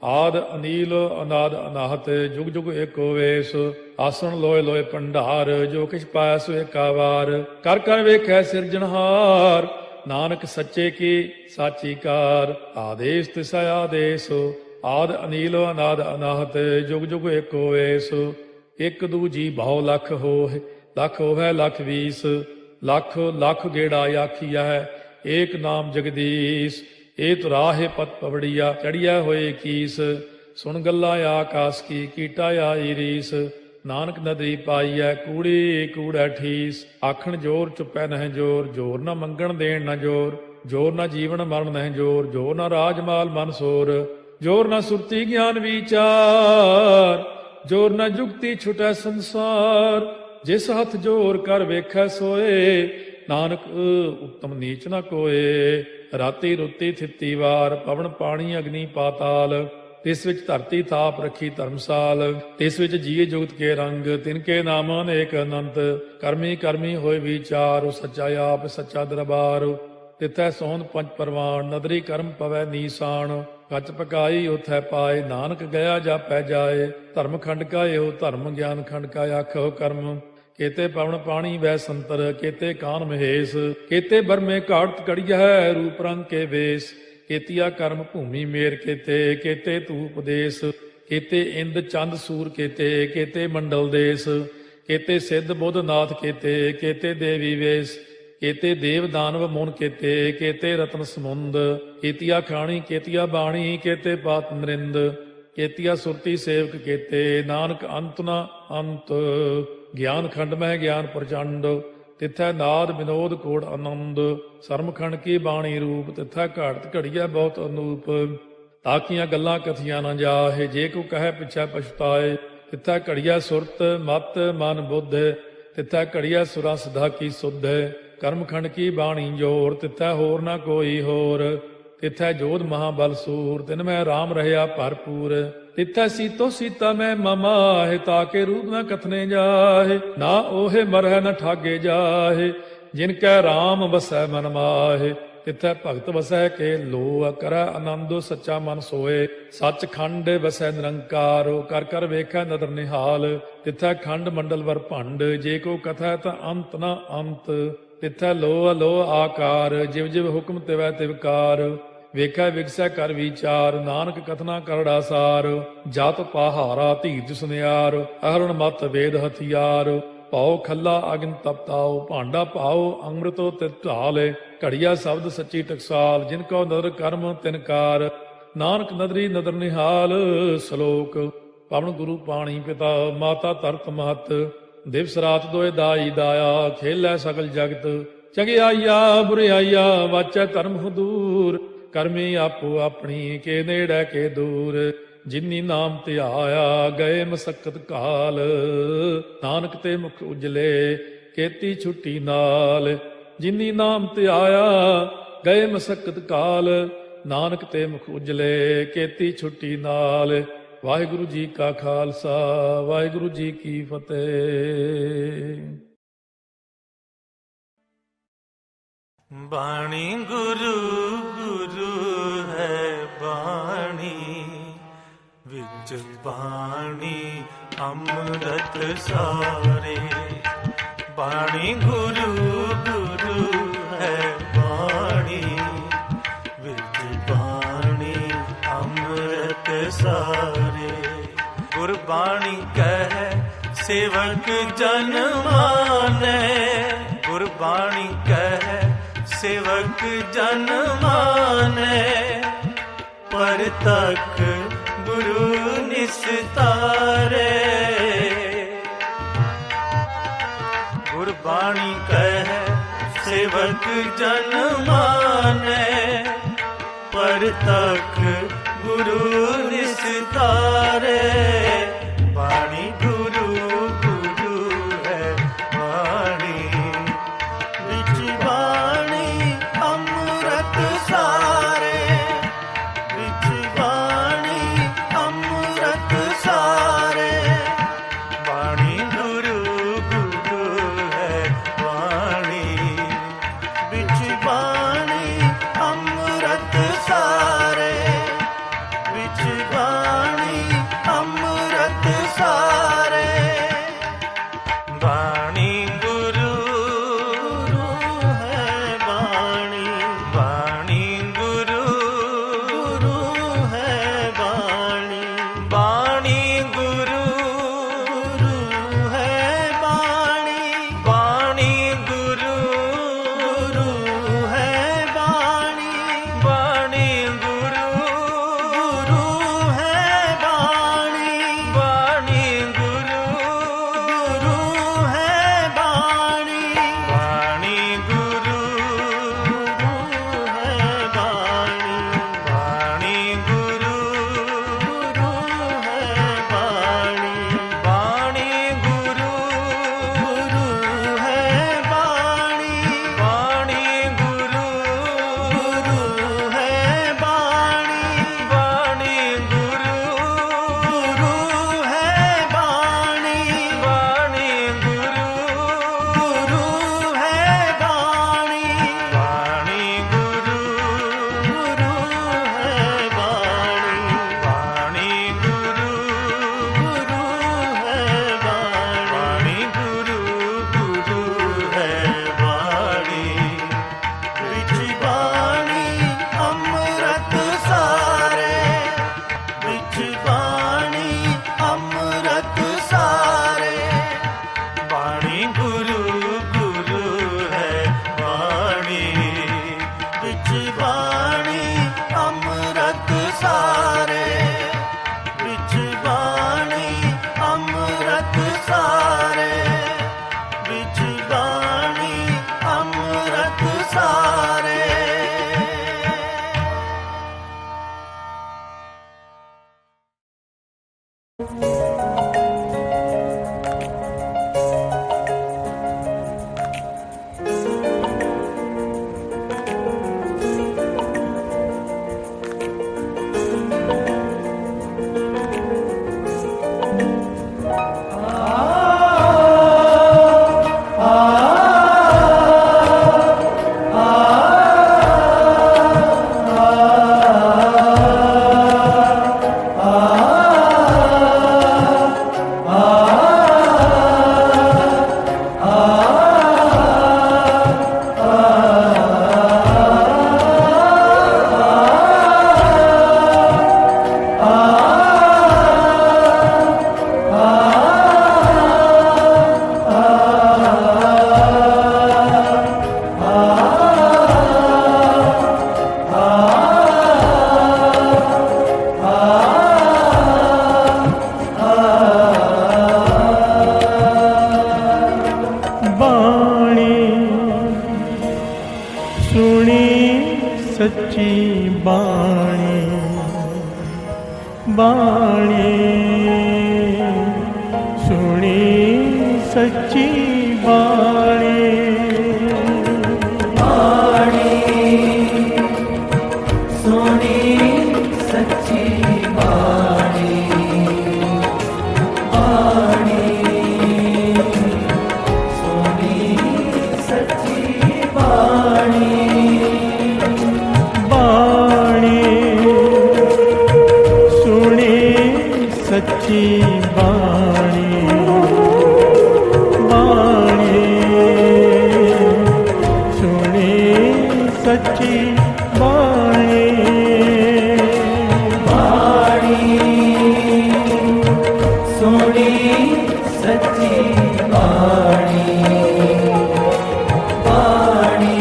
ਆਦ ਅਨੀਲ ਅਨਾਦ ਅਨਾਹਤ, ਜੁਗ ਜੁਗ ਏਕੋ ਵੇਸ, ਆਸਣ ਲੋਏ ਲੋਏ ਭੰਡਾਰ, ਜੋ ਕਿਛ ਪਾਇਆ ਸੋ ਏਕਾ ਵਾਰ, ਕਰ ਕਰ ਵੇਖੈ ਸਿਰਜਣਹਾਰ, ਨਾਨਕ ਸੱਚੇ ਕੀ ਸਾਚੀ ਕਾਰ, ਆਦੇਸ ਤਿਸੈ ਆਦੇਸ, ਆਦ ਅਨੀਲ ਅਨਾਦ ਅਨਾਹਤ, ਜੁਗ ਜੁਗ ਏਕੋ ਵੇਸ, ਇੱਕ ਦੂਜੀ ਬਹੁ ਲਖ ਹੋਏ, ਲਖ ਹੋਵੈ ਲਖ ਵੀਸ, ਲਖ ਲਖ ਗੇੜਾ ਆਖੀਐ, ਏਕ ਨਾਮ ਜਗਦੀਸ਼, ਇਹ ਤੁਰਾਹੇ ਪਤ ਪਵੜੀਆ, ਚੜੀਆ ਹੋਏ ਕੀਸ, ਸੁਣ ਗੱਲਾਂ ਆਕਾਸ ਕੀ, ਕੀਟਾ ਆਈ ਰੀਸ, ਨਾਨਕ ਨਦਰੀ ਪਾਈਐ, ਕੂੜੀ ਕੂੜੈ ਠੀਸ, ਆਖਣ ਜੋਰ ਚੁੱਪੈ ਨਹਿ ਜੋਰ, ਜੋਰ ਨਾ ਮੰਗਣ ਦੇਣ ਨਾ ਜੋਰ, ਜੋਰ ਨਾ ਜੀਵਨ ਮਰਨ ਨਹਿ ਜੋਰ, ਜੋਰ ਨਾ ਰਾਜ ਮਾਲ ਮਨ ਸੋਰ, ਜੋਰ ਨਾ ਸੁਰਤੀ ਗਿਆਨ ਵਿਚਾਰ, ਜੋਰ ਨਾ ਜੁਗਤੀ ਛੁਟੈ ਸੰਸਾਰ, ਜਿਸ ਹੱਥ ਜੋਰ ਕਰ ਵੇਖੈ ਸੋਏ, ਨਾਨਕ ਉੱਤਮ ਨੀਚ ਨਾ ਕੋਏ, ਰਾਤੀ ਰੁੱਤੀ ਥਿੱਤੀ ਵਾਰ, ਪਵਨ ਪਾਣੀ ਅਗਨੀ ਪਾਤਾਲ, ਤਿਸ ਵਿੱਚ ਧਰਤੀ ਥਾਪ ਰੱਖੀ ਧਰਮਸਾਲ, ਤਿਸ ਵਿੱਚ ਜੀਏ ਜੁਗਤ ਕੇ ਰੰਗ, ਤਿਨਕੇ ਨਾਮ ਅਨੇਕ ਅਨੰਤ, ਕਰਮੀ ਕਰਮੀ ਹੋਏ ਵਿਚਾਰ, ਉਹ ਸੱਚਾ ਆਪ ਸੱਚਾ ਦਰਬਾਰ, ਤਿਥੈ ਸੋਹਣ ਪੰਜ ਪਰਵਾਨ, ਨਦਰੀ ਕਰਮ ਪਵੈ ਨੀਸਾਨ, ਕੱਚ ਪਕਾਈ ਉਥੈ ਪਾਏ, ਨਾਨਕ ਗਿਆ ਜਾਪੈ ਜਾਏ, ਧਰਮ ਖੰਡ ਕਾ ਇਹੋ ਧਰਮ, ਗਿਆਨ ਖੰਡ ਕਾ ਆਖੋ ਕਰਮ, ਕੇਤੇ ਪਵਨ ਪਾਣੀ ਵੈ ਸੰਤਰ, ਕੇਤੇ ਕਾਨ ਮਹੇਸ਼, ਕੇਤੇ ਬਰਮੇ ਘਾਟ ਕੜੀਐ, ਰੂਪ ਰੰਗ ਕੇ ਵੇਸ, केतिया कर्म भूमि मेर केते केते धूप देश केते इंद चंद सूर केते केते मंडल देश केते सिद्ध बुद्ध नाथ केते केते देवी वेश केते देव दानव मुन केते केते रत्न समुंद केतिया खाणी केतिया बाणी केते पात नरिंद केतिया सुरती सेवक केते नानक अंत न अंत ज्ञान खंड में ज्ञान प्रचंड तिथै नाद विनोद कोड़ आनंद सरमखंड की बाणी रूप तिथै घाड़त घड़िया बहुत अनूप ताकियां गल्लां कथियां न जाहे जे को कहे पिछै पछताए तिथै घड़िया सुरत मत मन बुद्ध तिथै घड़िया सुरा सिधा की सुध कर्मखंड की बाणी जोर तिथै होर न कोई होर तिथै जोध महाबल सूर तिन में राम रहया भरपूर तिथै सीतो सीता में ममाहे ताके रूप न कथने जाहे ना ओहे मरह न ठागे जाहे जिनकै राम बसै मन माहे तिथै भगत वसै के लो करੈ आनंद सच्चा मन सोए सच खंड वसै निरंकार कर कर वेखै नदर निहाल तिथै खंड मंडल वर भंड जे को कथै ता अंत न अंत तिथै लो अलो आकार जिव जिव हुक्म तिवै तिवकार ਵੇਖੈ ਵਿਗਸੈ ਕਰ ਵਿਚਾਰ ਨਾਨਕ ਕਥਨਾ ਕਰੜਾ ਸਾਰ ਜਤ ਪਹਾਰਾ ਧੀਰਜ ਸੁਨਿਆਰ ਅਹਰਣ ਮਤ ਵੇਦ ਹਥਿਆਰ ਭਾਉ ਖੱਲਾ ਅਗਨ ਤਪਤਾਉ ਭਾਂਡਾ ਭਾਉ ਅੰਮ੍ਰਿਤੋ ਤਿਤ ਢਾਲੇ ਘੜੀਆ ਸ਼ਬਦ ਸੱਚੀ ਟਕਸਾਲ ਜਿਨ ਕੋ ਨਦਰ ਕਰਮ ਤਿਨਕਾਰ ਨਾਨਕ ਨਦਰੀ ਨਦਰ ਨਿਹਾਲ ਸ਼ਲੋਕ ਪਵਨ ਗੁਰੂ ਪਾਣੀ ਪਿਤਾ ਮਾਤਾ ਧਰਤ ਮਹਤ ਦਿਵਸ ਰਾਤ ਦੋਇ ਦਾਈ ਦਾਇਆ ਖੇਲੈ ਸਗਲ ਜਗਤ ਚੰਗਿਆਈਆ ਬੁਰਿਆਈਆ ਵਾਚੈ ਧਰਮ ਹਦੂਰ ਕਰਮੀ ਆਪੋ ਆਪਣੀ ਕੇ ਨੇੜੇ ਕੇ ਦੂਰ ਜਿਨੀ ਨਾਮ ਧਿਆਇਆ ਗਏ ਮਸਕਤ ਕਾਲ ਨਾਨਕ ਤੇ ਮੁਖ ਉਜਲੇ ਕੀਤੀ ਛੁੱਟੀ ਨਾਲ ਜਿਨੀ ਨਾਮ ਧਿਆਇਆ ਗਏ ਮਸਕਤ ਕਾਲ ਨਾਨਕ ਤੇ ਮੁਖ ਉਜਲੇ ਕੀਤੀ ਛੁੱਟੀ ਨਾਲ ਵਾਹਿਗੁਰੂ ਜੀ ਕਾ ਖਾਲਸਾ ਵਾਹਿਗੁਰੂ ਜੀ ਕੀ ਫਤਿਹ। बाणी गुरु गुरु है बाणी विच बाणी अमृत सारे बाणी गुरु गुरु है बाणी विच बाणी अमृत सारे गुरबाणी कह सेवक जन माने गुरबाणी कह सेवक जन माने पर तक गुरु निस्तारे गुरबाणी कह सेवक जन माने पर तक गुरु निस्तारे बाणी गुरु गुरु है बाणी विच बाणी अमृत सारे विच बाणी अमृत सारे बाणी गुरु गुरु है बाणी विच बाणी अमृत सारे विच बाणी अमृत सारे बाणी गुरु है बाणी बाणी गुरु है बाणी बाणी गुरु है बाणी बाणी गुरु है बाणी बाणी गुरु है सच्ची बाणी बाणी सुनी सच्ची बाणी बाणी सुनी सच्ची बाणी बाणी सुनी सच्ची बाणी सच्ची बाणी बाणी सुनी सच्ची बाणी बाणी सुनी सच्ची बाणी बाणी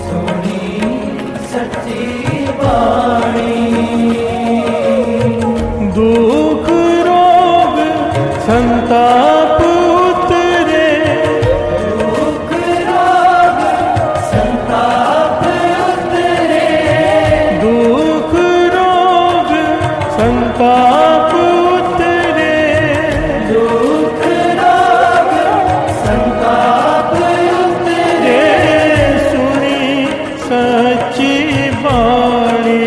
सुनी सच्ची बाणी दुख रोग संताप उतरे दुख रोग संताप उतरे दुख रोग संताप उतरे दुख रोग संताप उतरे सुनी सच्ची बाणी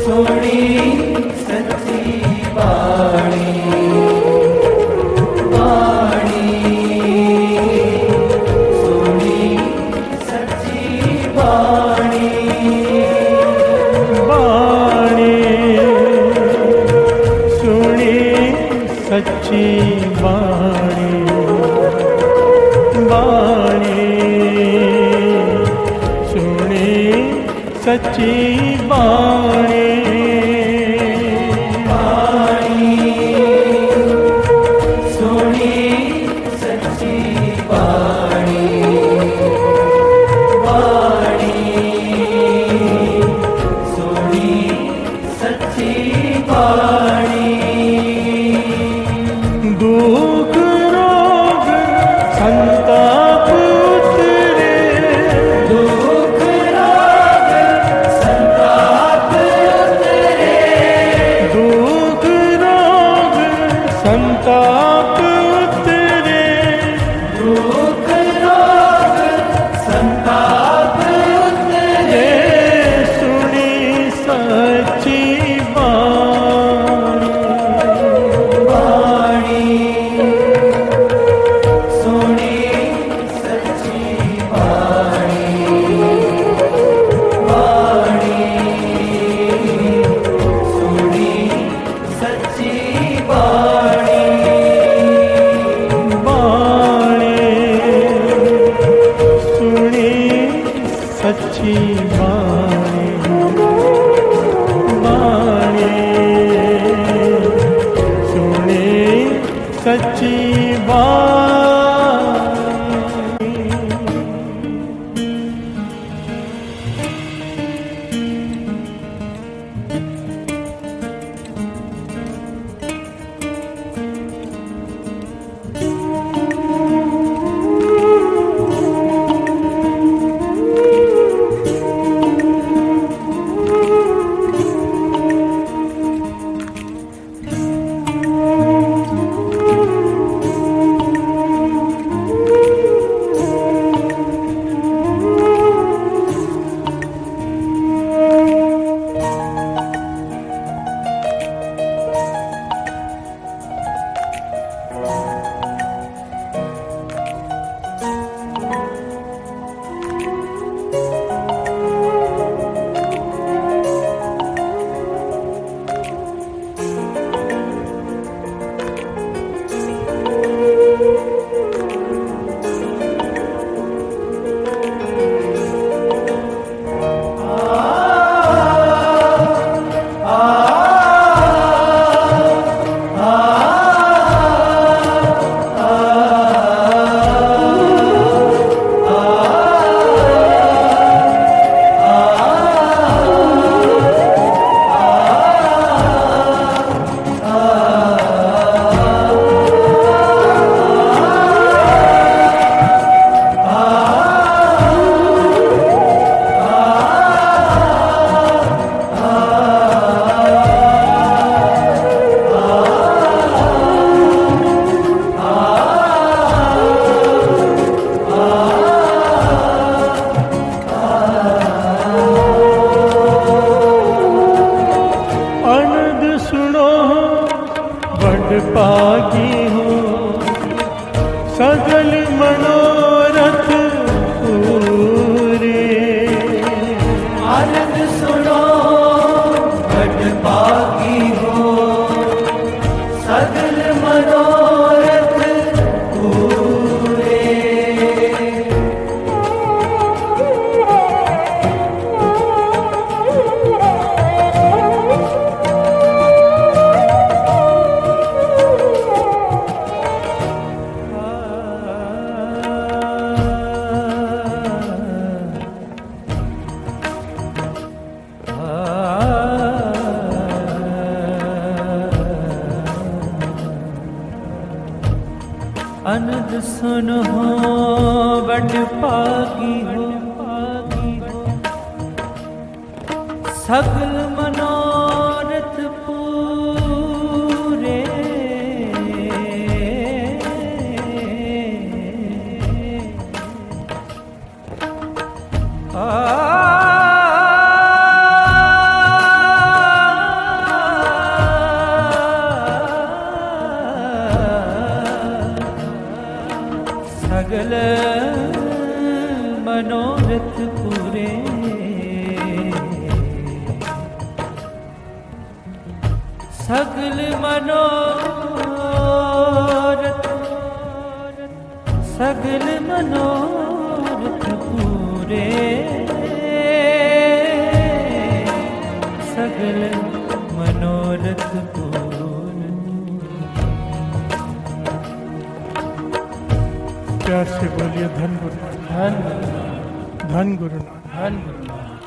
सुनी सच्ची बाणी बाणी सुनी सच्ची बाणी बाणी सुनी सच्ची बाणी बाणी सुनी सच्ची बाणी सुनी सच्ची बाणी बाणी सुनी सच्ची बाणी दुख रोग संताप उतरे दुख रोग संताप उतरे दुख रोग संताप उतरे दुख रोग संताप उतरे सुनी सच्ची बाणी बाणी सुनी सच्ची बाणी बाणी सुनी सच्ची बाणी बाणी सुनी सच्ची बाणी बाणी सुनी सच्ची बाणी अनद सुन हो बड़ पागी हो सगल मनोरथ पूरे सगल मनोरथ पूरे सगल मनोरथ सगल मनोरथ पूरे सगल मनोरथ पूरे। प्यार से बोलिए धन गुरु नानक, धन गुरु नानक। धन गुरु नानक।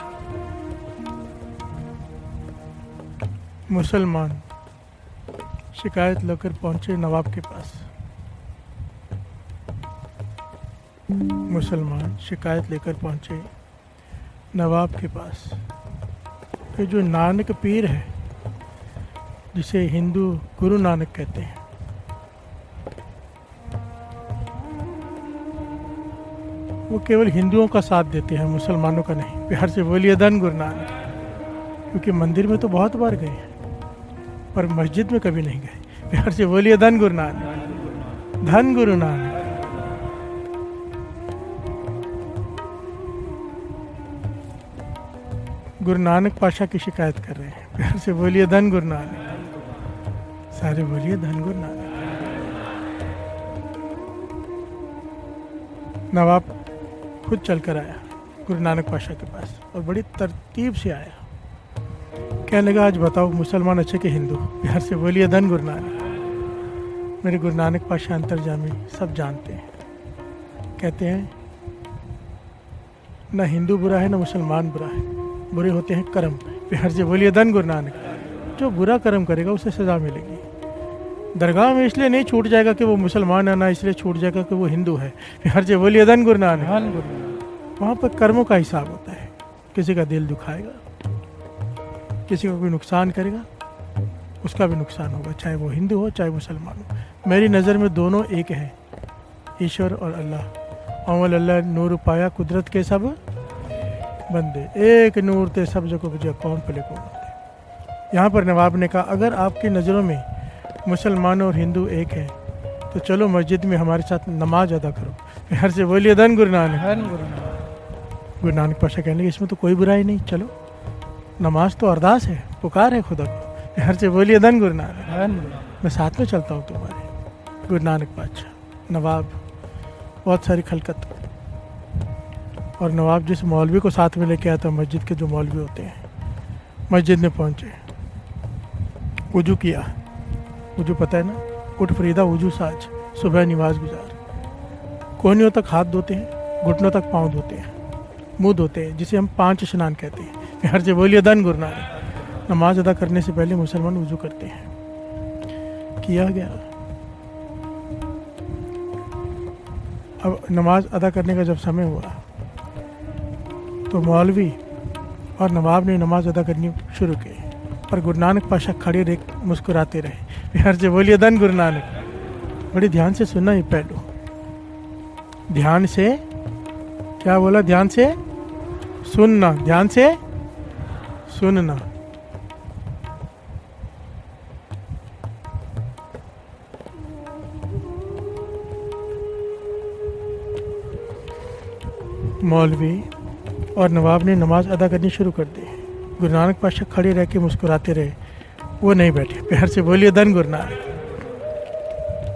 मुसलमान शिकायत लेकर पहुंचे नवाब के पास। मुसलमान शिकायत लेकर पहुंचे नवाब के पास कि जो नानक पीर है, जिसे हिंदू गुरु नानक कहते हैं, वो केवल हिंदुओं का साथ देते हैं, मुसलमानों का नहीं। प्यार से बोलिए धन गुरु नानक। क्योंकि मंदिर में तो बहुत बार गए हैं पर मस्जिद में कभी नहीं गए। प्यार से बोलिए धन गुरु नानक, धन गुरु नानक। गुरु नानक पाशा की शिकायत कर रहे हैं। प्यार से बोलिए धन गुरु नानक, सारे बोलिए धन गुरु नानक। नवाब खुद चलकर आया गुरु नानक पाशा के पास और बड़ी तरतीब से आया। कहने लगा, आज बताओ मुसलमान अच्छे के हिंदू? प्यार से बोलिए धन गुरु नानक। मेरे गुरु नानक पाशा अंतर्जामी सब जानते हैं। कहते हैं ना हिंदू बुरा है ना मुसलमान बुरा है, बुरे होते हैं कर्म। प्यार से बोलिए धन गुरु नानक। जो बुरा कर्म करेगा उसे सजा मिलेगी। दरगाह में इसलिए नहीं छूट जाएगा कि वो मुसलमान है, ना इसलिए छूट जाएगा कि वो हिंदू है। प्यार से बोलिए धन गुरु नानक। वहाँ पर कर्मों का हिसाब होता है। किसी का दिल दुखाएगा, किसी को कोई नुकसान करेगा, उसका भी नुकसान होगा, चाहे वो हिंदू हो चाहे मुसलमान हो। मेरी नज़र में दोनों एक हैं, ईश्वर और अल्लाह। अमल अल्लाह नूर पाया कुदरत के सब बंदे, एक नूर ते सब जगह बुझे कौन पले कौन बंदे। यहाँ पर नवाब ने कहा, अगर आपकी नज़रों में मुसलमान और हिंदू एक हैं तो चलो मस्जिद में हमारे साथ नमाज अदा करो। प्यार से बोलिए धन गुरु नानक। गुरु नानक पाशा कहने लगे, इसमें तो कोई बुराई नहीं, चलो नमाज तो अरदास है, पुकार है खुदा को। प्यार से बोलिए धन गुरु नानक। मैं साथ में चलता हूँ तुम्हारे। गुरु नानक पाशा, नवाब, बहुत सारी खलकत। और नवाब जिस मौलवी को साथ में लेके आया था, मस्जिद के जो मौलवी होते हैं, मस्जिद में पहुँचे, वुजू किया। वुजू पता है ना, उठ फरीदा वुजू साज, सुबह नमाज गुजार। कोहनियों तक हाथ धोते हैं, घुटनों तक पाँव धोते हैं, मुँह धोते हैं, जिसे हम 5 स्नान कहते हैं। प्यार से बोलिए धन गुरु नानक। नमाज अदा करने से पहले मुसलमान वुजू करते हैं। किया गया। अब नमाज अदा करने का जब समय हुआ तो मौलवी और नवाब ने नमाज अदा करनी शुरू की, पर गुरु नानक पाशा खड़े रह मुस्कुराते रहे। प्यार से बोलिए धन गुरु नानक। बड़ी ध्यान से सुनना ये पहलू, ध्यान से, क्या बोला? ध्यान से सुनना, ध्यान से सुनना। मौलवी और नवाब ने नमाज अदा करनी शुरू कर दी। गुरु नानक पाशा खड़े रह के मुस्कुराते रहे, वो नहीं बैठे। प्यार से बोलिए धन गुरु नानक।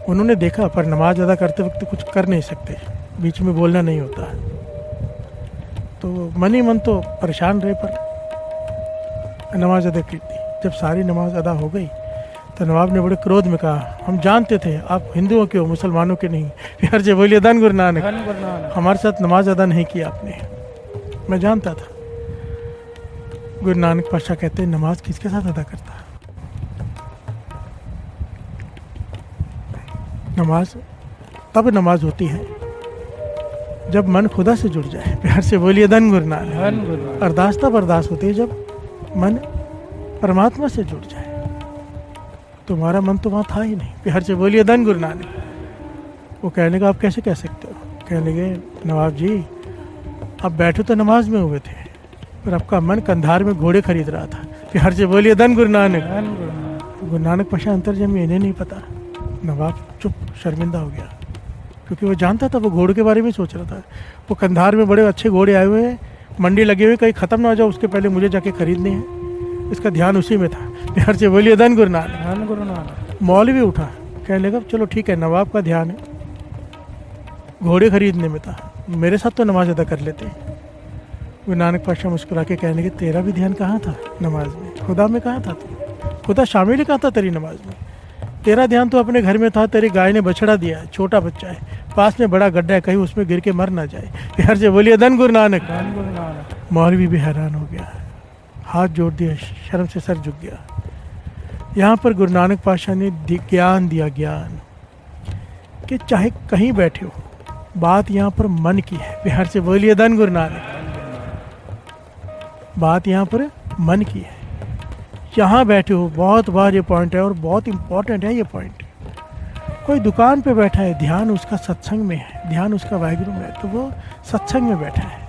उन्होंने देखा, पर नमाज अदा करते वक्त कुछ कर नहीं सकते, बीच में बोलना नहीं होता। तो मन ही मन तो परेशान रहे, पर नमाज अदा की थी। जब सारी नमाज अदा हो गई तो नवाब ने बड़े क्रोध में कहा, हम जानते थे आप हिंदुओं के हो, मुसलमानों के नहीं। प्यार से बोलिए धन गुरु नानक। हमारे साथ नमाज अदा नहीं किया आपने, मैं जानता था। गुरु नानक पाशा कहते हैं, नमाज किसके साथ अदा करता है? नमाज तब नमाज होती है जब मन खुदा से जुड़ जाए। प्यार से बोलिए धन गुरु नानक। धन गुरु नानक। अरदास तब अरदास होती है जब मन परमात्मा से जुड़ जाए। तुम्हारा मन तो वहाँ था ही नहीं। प्यार से बोलिए धन गुरु नानक। वो कहने का आप कैसे कह सकते हो? कहने लगे नवाब जी आप बैठे तो नमाज में हुए थे पर आपका मन कंधार में घोड़े खरीद रहा था। प्यार से बोलिए धन गुरु नानक। धन गुरु नानक। गुरु नानक पाशा अंतर्जामी इन्हें नहीं पता। नवाब चुप शर्मिंदा हो गया क्योंकि वो जानता था, वो घोड़े के बारे में सोच रहा था। वो कंधार में बड़े अच्छे घोड़े आए हुए हैं, मंडी लगे हुए, कहीं ख़त्म ना हो जाए उसके पहले मुझे जाके खरीदने हैं। इसका ध्यान उसी में था। प्यार से बोलिए धन गुरु नानक। धन गुरु नानक। मौलवी उठा, कहने लगा चलो ठीक है, नवाब का ध्यान है घोड़े खरीदने में था, मेरे साथ तो नमाज अदा कर लेते। गुरु नानक पाशा मुस्कुरा के कहने लगे तेरा भी ध्यान कहाँ था नमाज में? खुदा में कहाँ था तू? खुदा शामिल ही कहाँ था तेरी नमाज में? तेरा ध्यान तो अपने घर में था। तेरी गाय ने बछड़ा दिया है, छोटा बच्चा है, पास में बड़ा गड्ढा है, कहीं उसमें गिर के मर ना जाए। प्यार से बोलिए धन गुरु नानक। धन गुरु नानक। मौलवी भी हैरान हो गया, हाथ जोड़ दिया, शर्म से सर झुक गया। यहाँ पर गुरु नानक पाशा ने ज्ञान दिया, ज्ञान कि चाहे कहीं बैठे हो, बात यहाँ पर मन की है। प्यार से बोलिए धन गुरु नानक। बात यहाँ पर मन की है। यहाँ बैठे हो, बहुत बार ये पॉइंट है और बहुत इम्पोर्टेंट है ये पॉइंट। कोई दुकान पे बैठा है, ध्यान उसका सत्संग में है, ध्यान उसका वाहिगुरु में है, तो वो सत्संग में बैठा है।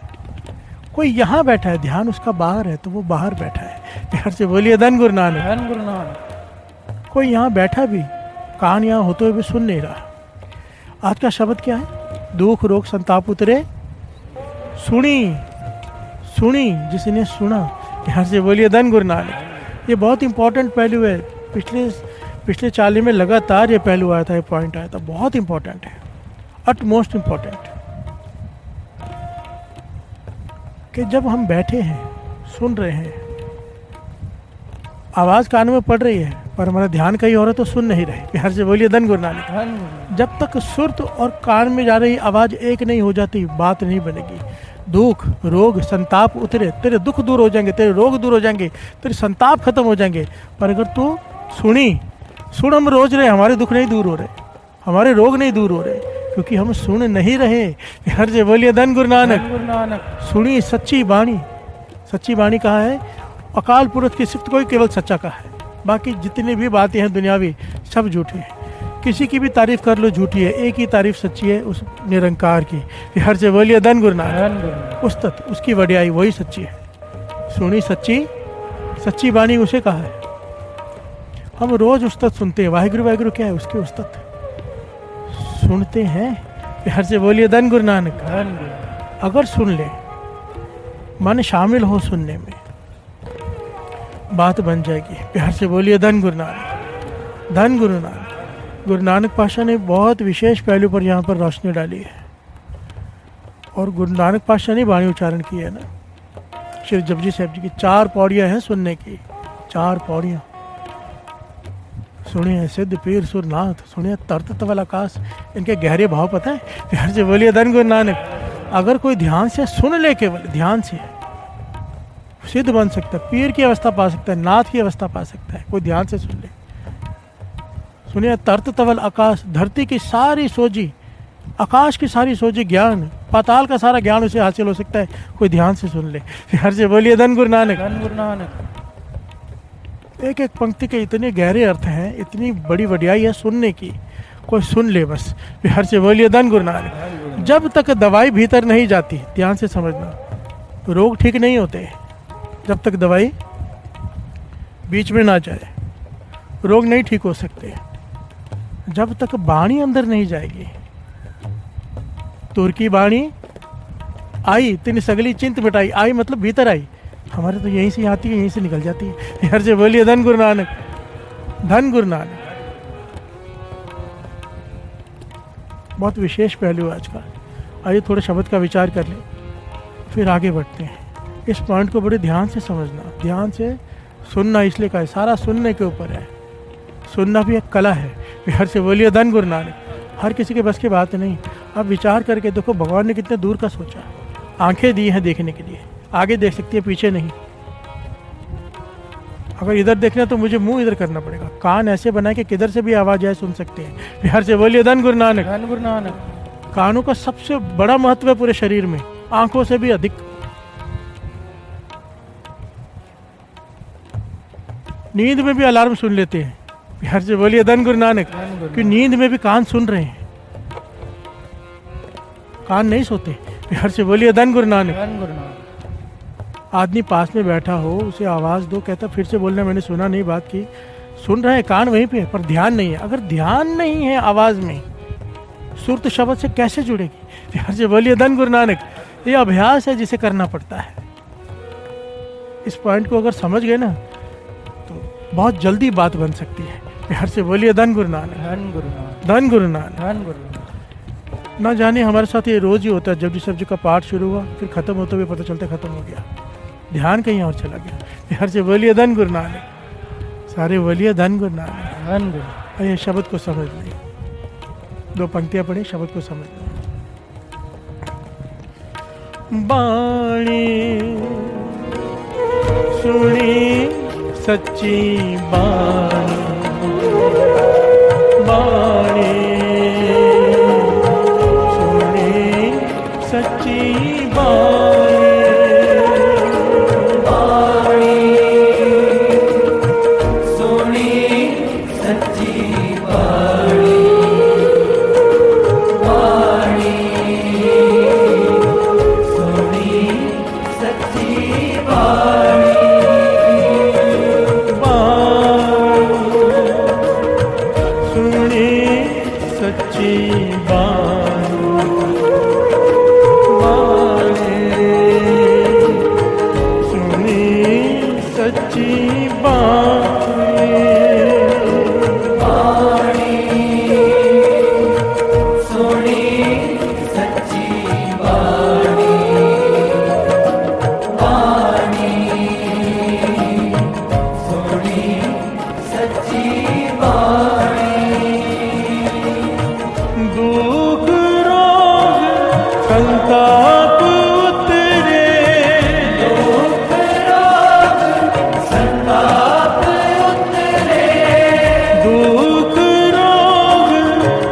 कोई यहाँ बैठा है, ध्यान उसका बाहर है, तो वो बाहर बैठा है। प्यार से बोलिए धन गुरु नानक। धन गुरु नानक। कोई यहाँ बैठा भी, कान यहाँ होते हुए भी सुन नहीं रहा। आज का शब्द क्या है? दुख रोग संताप उतरे सुनी, सुनी जिसने सुना। प्यार से बोलिए धन गुरु नानक। ये बहुत इंपॉर्टेंट पहलू है। पिछले चाली में लगातार ये पहलू आया था, ये पॉइंट आया था, बहुत इंपॉर्टेंट है, अटमोस्ट इंपॉर्टेंट। कि जब हम बैठे हैं, सुन रहे हैं, आवाज़ कान में पड़ रही है पर हमारा ध्यान कहीं और है तो सुन नहीं रहे। प्यार से बोलिए धन गुरु नानक। धन गुरु। जब तक सुर्त और कान में जा रही आवाज़ एक नहीं हो जाती, बात नहीं बनेगी। दुख रोग संताप उतरे, तेरे दुख दूर हो जाएंगे, तेरे रोग दूर हो जाएंगे, तेरे संताप खत्म हो जाएंगे। पर अगर तू सुन हम रोज रहे, हमारे दुख नहीं दूर हो रहे, हमारे रोग नहीं दूर हो रहे, क्योंकि हम सुन नहीं रहे। हर से बोलिए धन गुरु नानक। गुरु नानक। सुनी सच्ची बाणी। सच्ची बाणी कहा है? अकाल पुरख की सिफ्त को ही केवल सच्चा कहा है, बाकी जितनी भी बातें हैं दुनियावी सब झूठी है। किसी की भी तारीफ कर लो झूठी है, एक ही तारीफ सच्ची है, उस निरंकार की। हर से बोलिए धन गुरु नानक। धन गुरु नानक। उस्तत उसकी वड्याई वही सच्ची है। सुनी सच्ची बाणी उसे कहा है। हम रोज उस्तत सुनते हैं, वाहिगुरु वाहिगुरु क्या है? उसके उस्तत सुनते हैं। हर से बोलिए धन गुरु नानक। धन गुरु। अगर सुन ले, मन शामिल हो सुनने में, बात बन जाएगी। प्यार से बोलिए धन गुरु नानक। धन गुरु नानक। गुरु नानक पाशा ने बहुत विशेष पहलू पर यहाँ पर रोशनी डाली है। और गुरु नानक पाशा ने वाणी उच्चारण की है ना, श्री जपजी साहब जी की 4 पौड़ियाँ हैं सुनने की, 4 पौड़ियाँ। सुनिए सिद्ध पीर सुरनाथ, सुनिए तरत तवल आकाश। इनके गहरे भाव पता है? प्यार से बोलिए धन गुरु नानक। अगर कोई ध्यान से सुन ले, केवल ध्यान से सिद्ध बन सकता है, पीर की अवस्था पा सकता है, नाथ की अवस्था पा सकता है, कोई ध्यान से सुन ले। सुनिए तरत तवल आकाश, धरती की सारी सोजी, आकाश की सारी सोजी ज्ञान, पाताल का सारा ज्ञान उसे हासिल हो सकता है, कोई ध्यान से सुन ले। प्यार से बोलिए धन गुरु नानक। धन गुरु नानक। एक एक पंक्ति के इतने गहरे अर्थ हैं, इतनी बड़ी वड्याई है सुनने की, कोई सुन ले बस। प्यार से बोलिए धन गुरु नानक। जब तक दवाई भीतर नहीं जाती, ध्यान से समझना, रोग ठीक नहीं होते। जब तक दवाई बीच में ना जाए, रोग नहीं ठीक हो सकते। जब तक बाणी अंदर नहीं जाएगी। तुर की बाणी आई, तिन सगली चिंत मिटाई। आई मतलब भीतर आई, हमारे तो यहीं से आती है, यहीं से निकल जाती है। हर से बोलिए धन गुरु नानक। धन गुरु नानक। बहुत विशेष पहलू है आज का। आइए थोड़े शब्द का विचार कर लें, फिर आगे बढ़ते हैं। इस पॉइंट को बड़े ध्यान से समझना, ध्यान से सुनना। इसलिए का है, सारा सुनने के ऊपर है। सुनना भी एक कला है। हर से बोलिए धन गुरु नानक। हर किसी के बस की बात नहीं। अब विचार करके देखो, भगवान ने कितने दूर का सोचा। आंखें दी हैं देखने के लिए, आगे देख सकती है, पीछे नहीं। अगर इधर देखना तो मुझे मुंह इधर करना पड़ेगा। कान ऐसे बनाए कि किधर से भी आवाज आए सुन सकते हैं। बिहार से बोलिए धन गुरु नानक। धन गुरु नानक। कानों का सबसे बड़ा महत्व है पूरे शरीर में, आंखों से भी अधिक। नींद में भी अलार्म सुन लेते हैं। बिहार से बोलिए धन गुरु नानक। कि नींद में भी कान सुन रहे हैं, कान नहीं सोते। बिहार से बोलिए धन गुरु नानक। धन गुरु नानक। आदमी पास में बैठा हो, उसे आवाज दो, कहता फिर से बोलना, मैंने सुना नहीं बात की। सुन रहे हैं, कान वहीं पे, पर ध्यान नहीं है। अगर ध्यान नहीं है आवाज में, सुरत शब्द से कैसे जुड़ेगी? बिहार से बोलिए धन गुरु नानक। ये अभ्यास है जिसे करना पड़ता है। इस पॉइंट को अगर समझ गए ना तो बहुत जल्दी बात बन सकती है। बिहार से बोलिए धन गुरु नानक। धन गुरु नानक। धन गुरु नानक। धन गुरु नानक। ना जाने हमारे साथ ये रोज ही होता है। जब जिस सब्जी का पाठ शुरू हुआ, फिर खत्म होते हुए पता चलता खत्म हो गया, ध्यान कहीं और चला गया। बिहार से बोलिए धन गुरु नानक। सारे बोलिए धन गुरु नानक। धन गुरु। ये शब्द को समझ लें। 2 पंक्तियां पढ़ी, शब्द को समझ लें। बाणी सुनी सच्ची बाणी, बाणी सुनी सच्ची बाणी,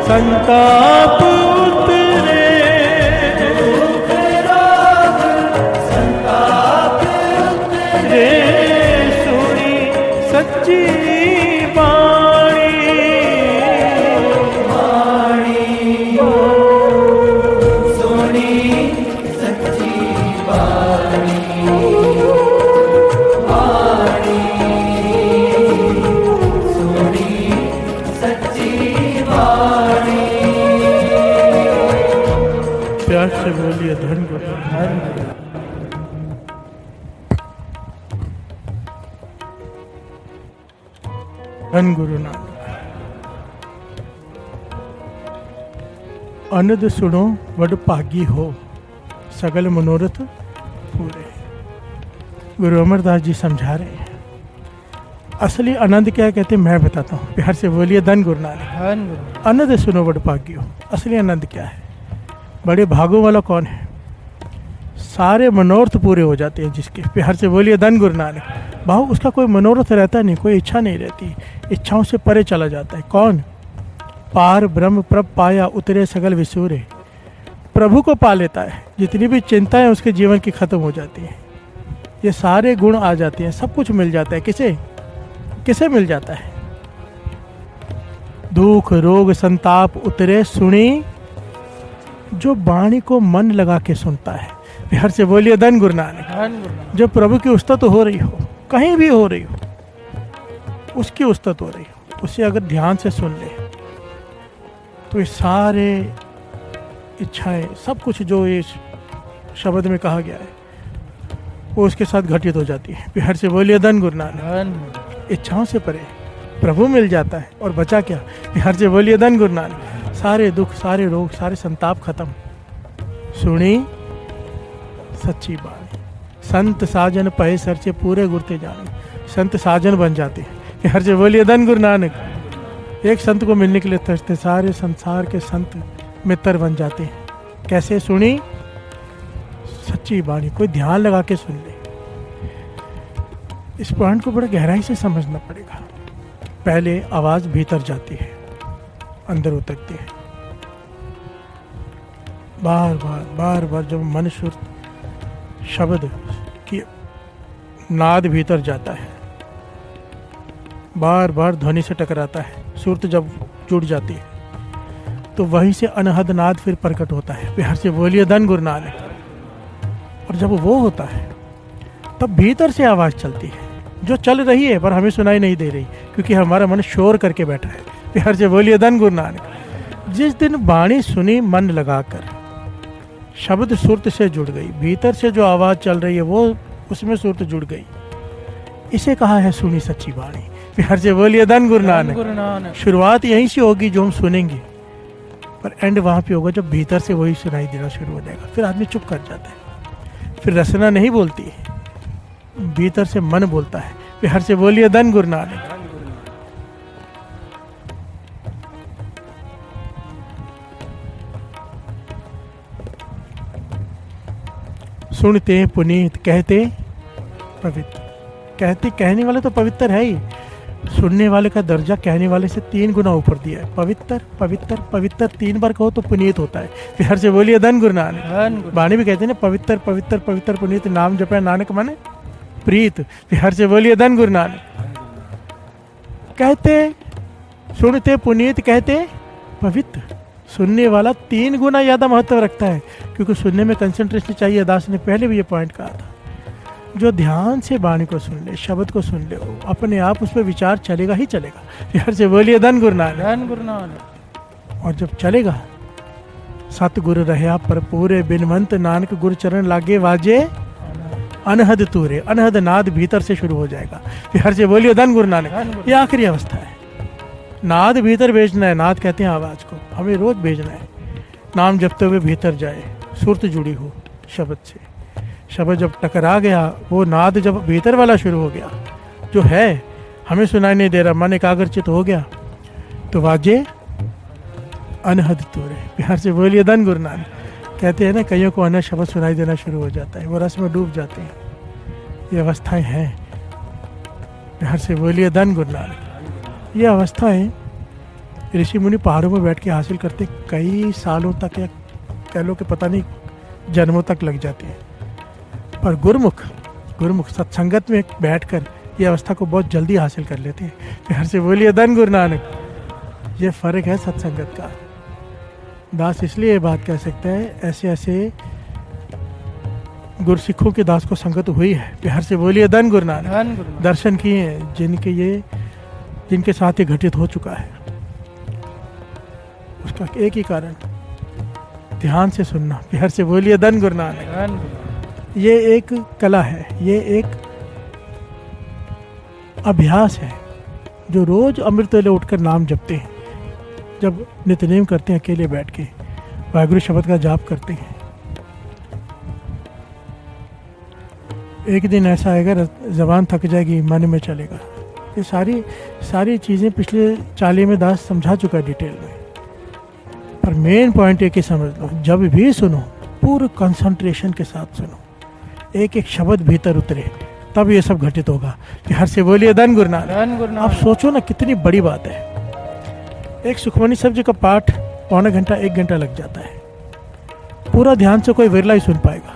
संताप उतरे, संताप उतरे, सुनी सच्ची बाणी, सुनी सच्ची बाणी, सुनी सच्ची बाणी। प्यार से बोलिए धन गुरु। धन गुरु नानक। अनद सुनो वड भागी हो, सगल मनोरथ पूरे। गुरु अमरदास जी समझा रहे हैं असली आनंद क्या है। कहते हैं मैं बताता हूँ। प्यार से बोलिए धन गुरु नानक। धन गुरु। आनंद सुनो बड़ भागी हो। असली आनंद क्या है? बड़े भागों वाला कौन है? सारे मनोरथ पूरे हो जाते हैं जिसके। प्यार से बोलिए धन गुरु नानक। भाव उसका कोई मनोरथ रहता नहीं, कोई इच्छा नहीं रहती, इच्छाओं से परे चला जाता है। कौन? पार ब्रह्म प्रभ पाया उतरे सगल विसूरे। प्रभु को पा लेता है, जितनी भी चिंताएं उसके जीवन की खत्म हो जाती हैं। ये सारे गुण आ जाते हैं, सब कुछ मिल जाता है। किसे किसे मिल जाता है? दुख रोग संताप उतरे सुनी, जो वाणी को मन लगा के सुनता है। प्यार से बोलिए धन गुरु नानक। जो प्रभु की उस्तत हो रही हो, कहीं भी हो रही हो, उसकी उस्तत हो रही हो, उसे अगर ध्यान से सुन ले तो ये सारे इच्छाएं, सब कुछ जो इस शब्द में कहा गया है वो उसके साथ घटित हो जाती है। प्यार से बोलिए धन गुरु नानक। इच्छाओं से परे प्रभु मिल जाता है और बचा क्या? प्यार से बोलिए धन गुरु नानक। सारे दुख, सारे रोग, सारे संताप खत्म। सुनी सच्ची बात। संत साजन पहे सर से पूरे गुरते जाने। संत साजन बन जाते हैं। प्यार से बोलिए धन गुरु नानक। एक संत को मिलने के लिए तरसते, सारे संसार के संत मित्र बन जाते हैं। कैसे? सुनी सच्ची बाणी। कोई ध्यान लगा के सुन ले। इस पॉइंट को बड़े गहराई से समझना पड़ेगा। पहले आवाज भीतर जाती है, अंदर उतरती है, बार बार बार बार जब मन सुर शब्द की नाद भीतर जाता है, बार बार ध्वनि से टकराता है, सुरत जब जुड़ जाती है तो वहीं से अनहद नाद फिर प्रकट होता है। बिहार से बोलिए धन गुरु नानक। और जब वो होता है तब भीतर से आवाज चलती है जो चल रही है पर हमें सुनाई नहीं दे रही, क्योंकि हमारा मन शोर करके बैठा है। बिहार से बोलिए धन गुरु नानक। जिस दिन वाणी सुनी मन लगाकर, शब्द सुरत से जुड़ गई, भीतर से जो आवाज चल रही है वो उसमें सुरत जुड़ गई, इसे कहा है सुनी सच्ची वाणी। बिहार से बोलिए धन गुरु नानक। शुरुआत यहीं से होगी जो हम सुनेंगे, पर एंड वहां पे होगा जब भीतर से वही सुनाई देना शुरू हो जाएगा। फिर आदमी चुप कर जाता है, फिर रचना नहीं बोलती है, भीतर से मन बोलता है। बिहार से बोलिए धन गुरु नानक। सुनते पुनीत, कहते पवित्र। कहते कहने वाले तो पवित्र है ही, सुनने वाले का दर्जा कहने वाले से 3 गुना ऊपर दिया है। पवित्र पवित्र पवित्र 3 बार कहो तो पुनीत होता है। बिहार से बोलिए धन गुरु नानक। वाणी भी कहते हैं ना, पवित्र पवित्र पवित्र पुनीत, नाम जपे नानक माने प्रीत। बिहार से बोलिए धन गुरु नानक। कहते सुनते पुनीत, कहते पवित्र। सुनने वाला 3 गुना ज्यादा महत्व रखता है, क्योंकि सुनने में कंसंट्रेशन चाहिए। दास ने पहले भी ये पॉइंट कहा था, जो ध्यान से वाणी को सुन ले, शब्द को सुन ले, अपने आप उस पर विचार चलेगा ही चलेगा। बिहार से बोलिए धन गुरु नानक। धन गुरु नानक। और जब चलेगा, सतगुरु रहा पर पूरे बिनवंत, नानक गुरु चरण लागे वाजे अनहद तूरे। अनहद नाद भीतर से शुरू हो जाएगा। बिहार से बोलिए धन गुरु नानक। ये आखिरी अवस्था है। नाद भीतर भेजना है, नाद कहते हैं आवाज को, हमें रोज भेजना है। नाम जपते हुए भीतर जाए, सुरत जुड़ी हो शब्द से, शब्द जब टकरा गया, वो नाद जब भीतर वाला शुरू हो गया, जो है हमें सुनाई नहीं दे रहा, मन एकाग्रचित हो गया, तो वाजे अनहद तूरे। बिहार से बोलिए धन गुरु नानक। कहते हैं ना, कईयों को अनहद शब्द सुनाई देना शुरू हो जाता है, वो रस में डूब जाते हैं। ये अवस्थाएं हैं। बिहार से बोलिए धन गुरु नानक। ये अवस्थाएं ऋषि मुनि पहाड़ों में बैठ के हासिल करते कई सालों तक, या कह लो कि पता नहीं जन्मों तक लग जाती है। पर गुरुमुख सत्संगत में बैठकर ये अवस्था को बहुत जल्दी हासिल कर लेते हैं। बिहार से बोलिए धन गुरु नानक। ये फर्क है सत्संगत का। दास इसलिए ये बात कह सकता है, ऐसे ऐसे गुरसिखों के दास को संगत हुई है। बिहार से बोलिए धन गुरु नानक। दर्शन किए हैं जिनके साथ ये घटित हो चुका है। उसका एक ही कारण, ध्यान से सुनना। बिहार से बोलिए धन गुरु नानक। ये एक कला है, ये एक अभ्यास है, जो रोज अमृत वेले उठकर नाम जपते हैं, जब नित्यनेम करते हैं, अकेले बैठ के वाहिगुरु शब्द का जाप करते हैं। एक दिन ऐसा आएगा, जबान थक जाएगी, मन में चलेगा। ये सारी चीज़ें पिछले 40 में दास समझा चुका है डिटेल में। पर मेन पॉइंट एक ही समझ लो, जब भी सुनो पूरे कंसंट्रेशन के साथ सुनो, एक एक शब्द भीतर उतरे, तब ये सब घटित होगा। बिहार से बोलिए धन गुरु नानक। आप सोचो ना, कितनी बड़ी बात है। एक सुखमनी साहब जी का पाठ पौना घंटा 1 घंटा लग जाता है। पूरा ध्यान से कोई विरला ही सुन पाएगा,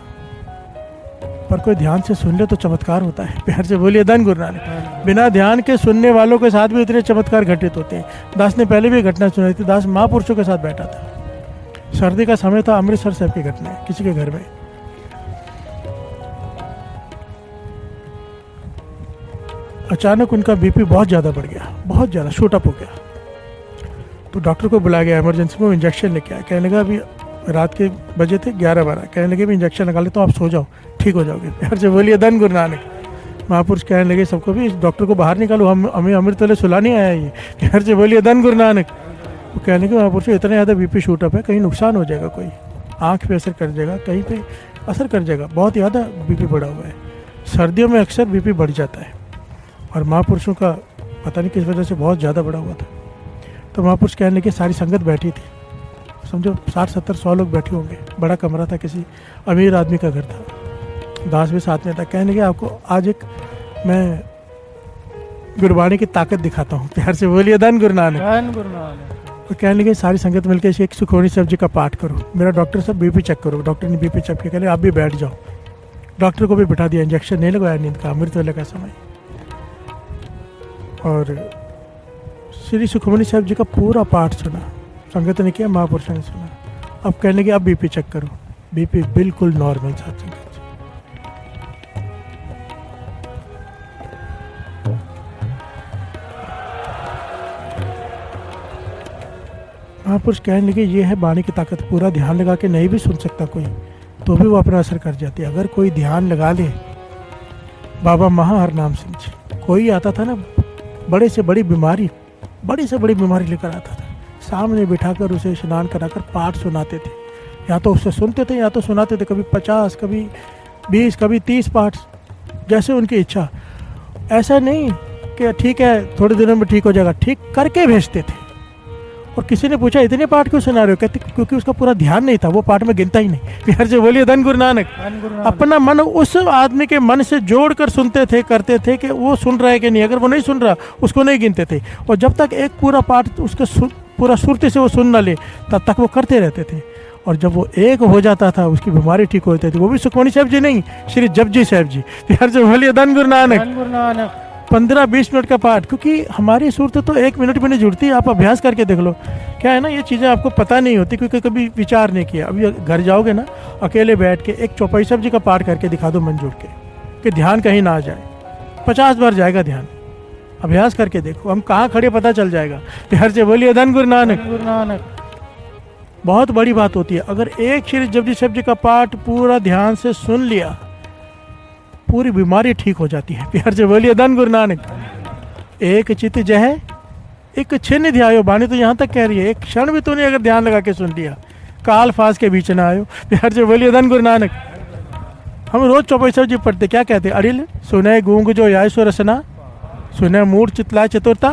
पर कोई ध्यान से सुन ले तो चमत्कार होता है। बिहार से बोलिए धन गुरु नानक। बिना ध्यान के सुनने वालों के साथ भी इतने चमत्कार घटित होते हैं। दास ने पहले भी घटना सुनाई थी। दास महापुरुषों के साथ बैठा था, सर्दी का समय था, अमृतसर साहब की घटना है, किसी के घर में। अचानक उनका बीपी बहुत ज़्यादा बढ़ गया, बहुत ज़्यादा शूट अप हो गया। तो डॉक्टर को बुलाया गया, इमरजेंसी में इंजेक्शन लेके आया। कहने लगा अभी रात के बजे थे 11-12, कहने लगे भी इंजेक्शन लगा ले तो आप सो जाओ, ठीक हो जाओगे। बिहार से बोलिए धन गुरु नानक। महापुरुष कहने लगे सबको भी, इस डॉक्टर को बाहर निकालो, हमें अमृत वाले सुला नहीं आया ये। बिहार से बोलिए धन गुरु नानक। वो कहने लगे महापुरुष इतना ज़्यादा बीपी शूट अप है, कहीं नुकसान हो जाएगा, कोई आँख पे असर कर जाएगा, कहीं पे असर कर जाएगा, बहुत ज़्यादा बीपी बढ़ा हुआ है। सर्दियों में अक्सर बीपी बढ़ जाता है, और महापुरुषों का पता नहीं किस वजह से बहुत ज़्यादा बढ़ा हुआ था। तो महापुरुष कहने लगे, सारी संगत बैठी थी, समझो 60-70-100 लोग बैठे होंगे, बड़ा कमरा था, किसी अमीर आदमी का घर था, दास भी साथ में था। कहने लगे आपको आज एक मैं गुरबाणी की ताकत दिखाता हूँ। प्यार से बोलिए धन गुरु नानक। धन गुरु नानक। और कहने लगे सारी संगत मिलकर एक सुखमनी साहब जी का पाठ करो। मेरा डॉक्टर साहब बीपी चेक करो। डॉक्टर ने बीपी चेक किया, कहले आप भी बैठ जाओ। डॉक्टर को भी बिठा दिया, इंजेक्शन नहीं लगवाया नींद का, अमृत वेले का समय। और श्री सुखमनी साहब जी का पूरा पाठ सुना, संगत ने किया, महापुरुषों ने सुना। अब कहने लगे अब बीपी चेक करो, बीपी बिल्कुल नॉर्मल साथ संगत। महापुरुष कहने लगे ये है वाणी की ताकत। पूरा ध्यान लगा के नहीं भी सुन सकता कोई, तो भी वो अपना असर कर जाती है। अगर कोई ध्यान लगा ले, बाबा महाहर नाम सिंह जी, कोई आता था ना बड़ी से बड़ी बीमारी लेकर आता था, सामने बिठाकर उसे स्नान कराकर पाठ सुनाते थे। या तो उससे सुनते थे या तो सुनाते थे, कभी 50, कभी 20, कभी 30 पाठ, जैसे उनकी इच्छा। ऐसा नहीं कि ठीक है थोड़े दिनों में ठीक हो जाएगा, ठीक करके भेजते थे। और किसी ने पूछा इतने पाठ क्यों सुना रहे हो? कहते क्योंकि उसका पूरा ध्यान नहीं था, वो पाठ में गिनता ही नहीं। प्यार से बोलिए धन गुरु नानक। अपना मन उस आदमी के मन से जोड़कर सुनते थे, करते थे कि वो सुन रहा है कि नहीं। अगर वो नहीं सुन रहा उसको नहीं गिनते थे। और जब तक एक पूरा पाठ उसके पूरा सुरती से वो सुन न ले तब तक वो करते रहते थे। और जब वो एक हो जाता था उसकी बीमारी ठीक हो जाती थी। वो भी सुखमनी साहब जी नहीं, श्री जपजी साहब जी। प्यार से बोलिए धन गुरु नानक। 15-20 मिनट का पाठ, क्योंकि हमारी सूरत तो 1 मिनट में नहीं जुड़ती। आप अभ्यास करके देख लो। क्या है ना, ये चीज़ें आपको पता नहीं होती क्योंकि कभी विचार नहीं किया। अभी घर जाओगे ना, अकेले बैठ के एक चौपाई साहब जी का पाठ करके दिखा दो मन जोड़ के, कि ध्यान कहीं ना आ जाए। 50 बार जाएगा ध्यान। अभ्यास करके देखो, हम कहाँ खड़े पता चल जाएगा। प्यार से बोलिए धन गुरु नानक। बहुत बड़ी बात होती है। अगर एक श्री जपजी साहब जी का पाठ पूरा ध्यान से सुन लिया, पूरी बीमारी ठीक हो जाती है। प्यार से बोलिए धन गुरु नानक। एक चित जह एक छिन्न ध्यायो, वाणी तो यहाँ तक कह रही है, एक क्षण भी तूने अगर ध्यान लगा के सुन लिया, काल फास के बीच ना आयो। प्यार से बोलिए धन गुरु नानक। हम रोज चौपाई साहब जी पढ़ते, क्या कहते? अड़िल सुने गूंग जो याय सो रसना, सुने मूड चितलाय चतुरता,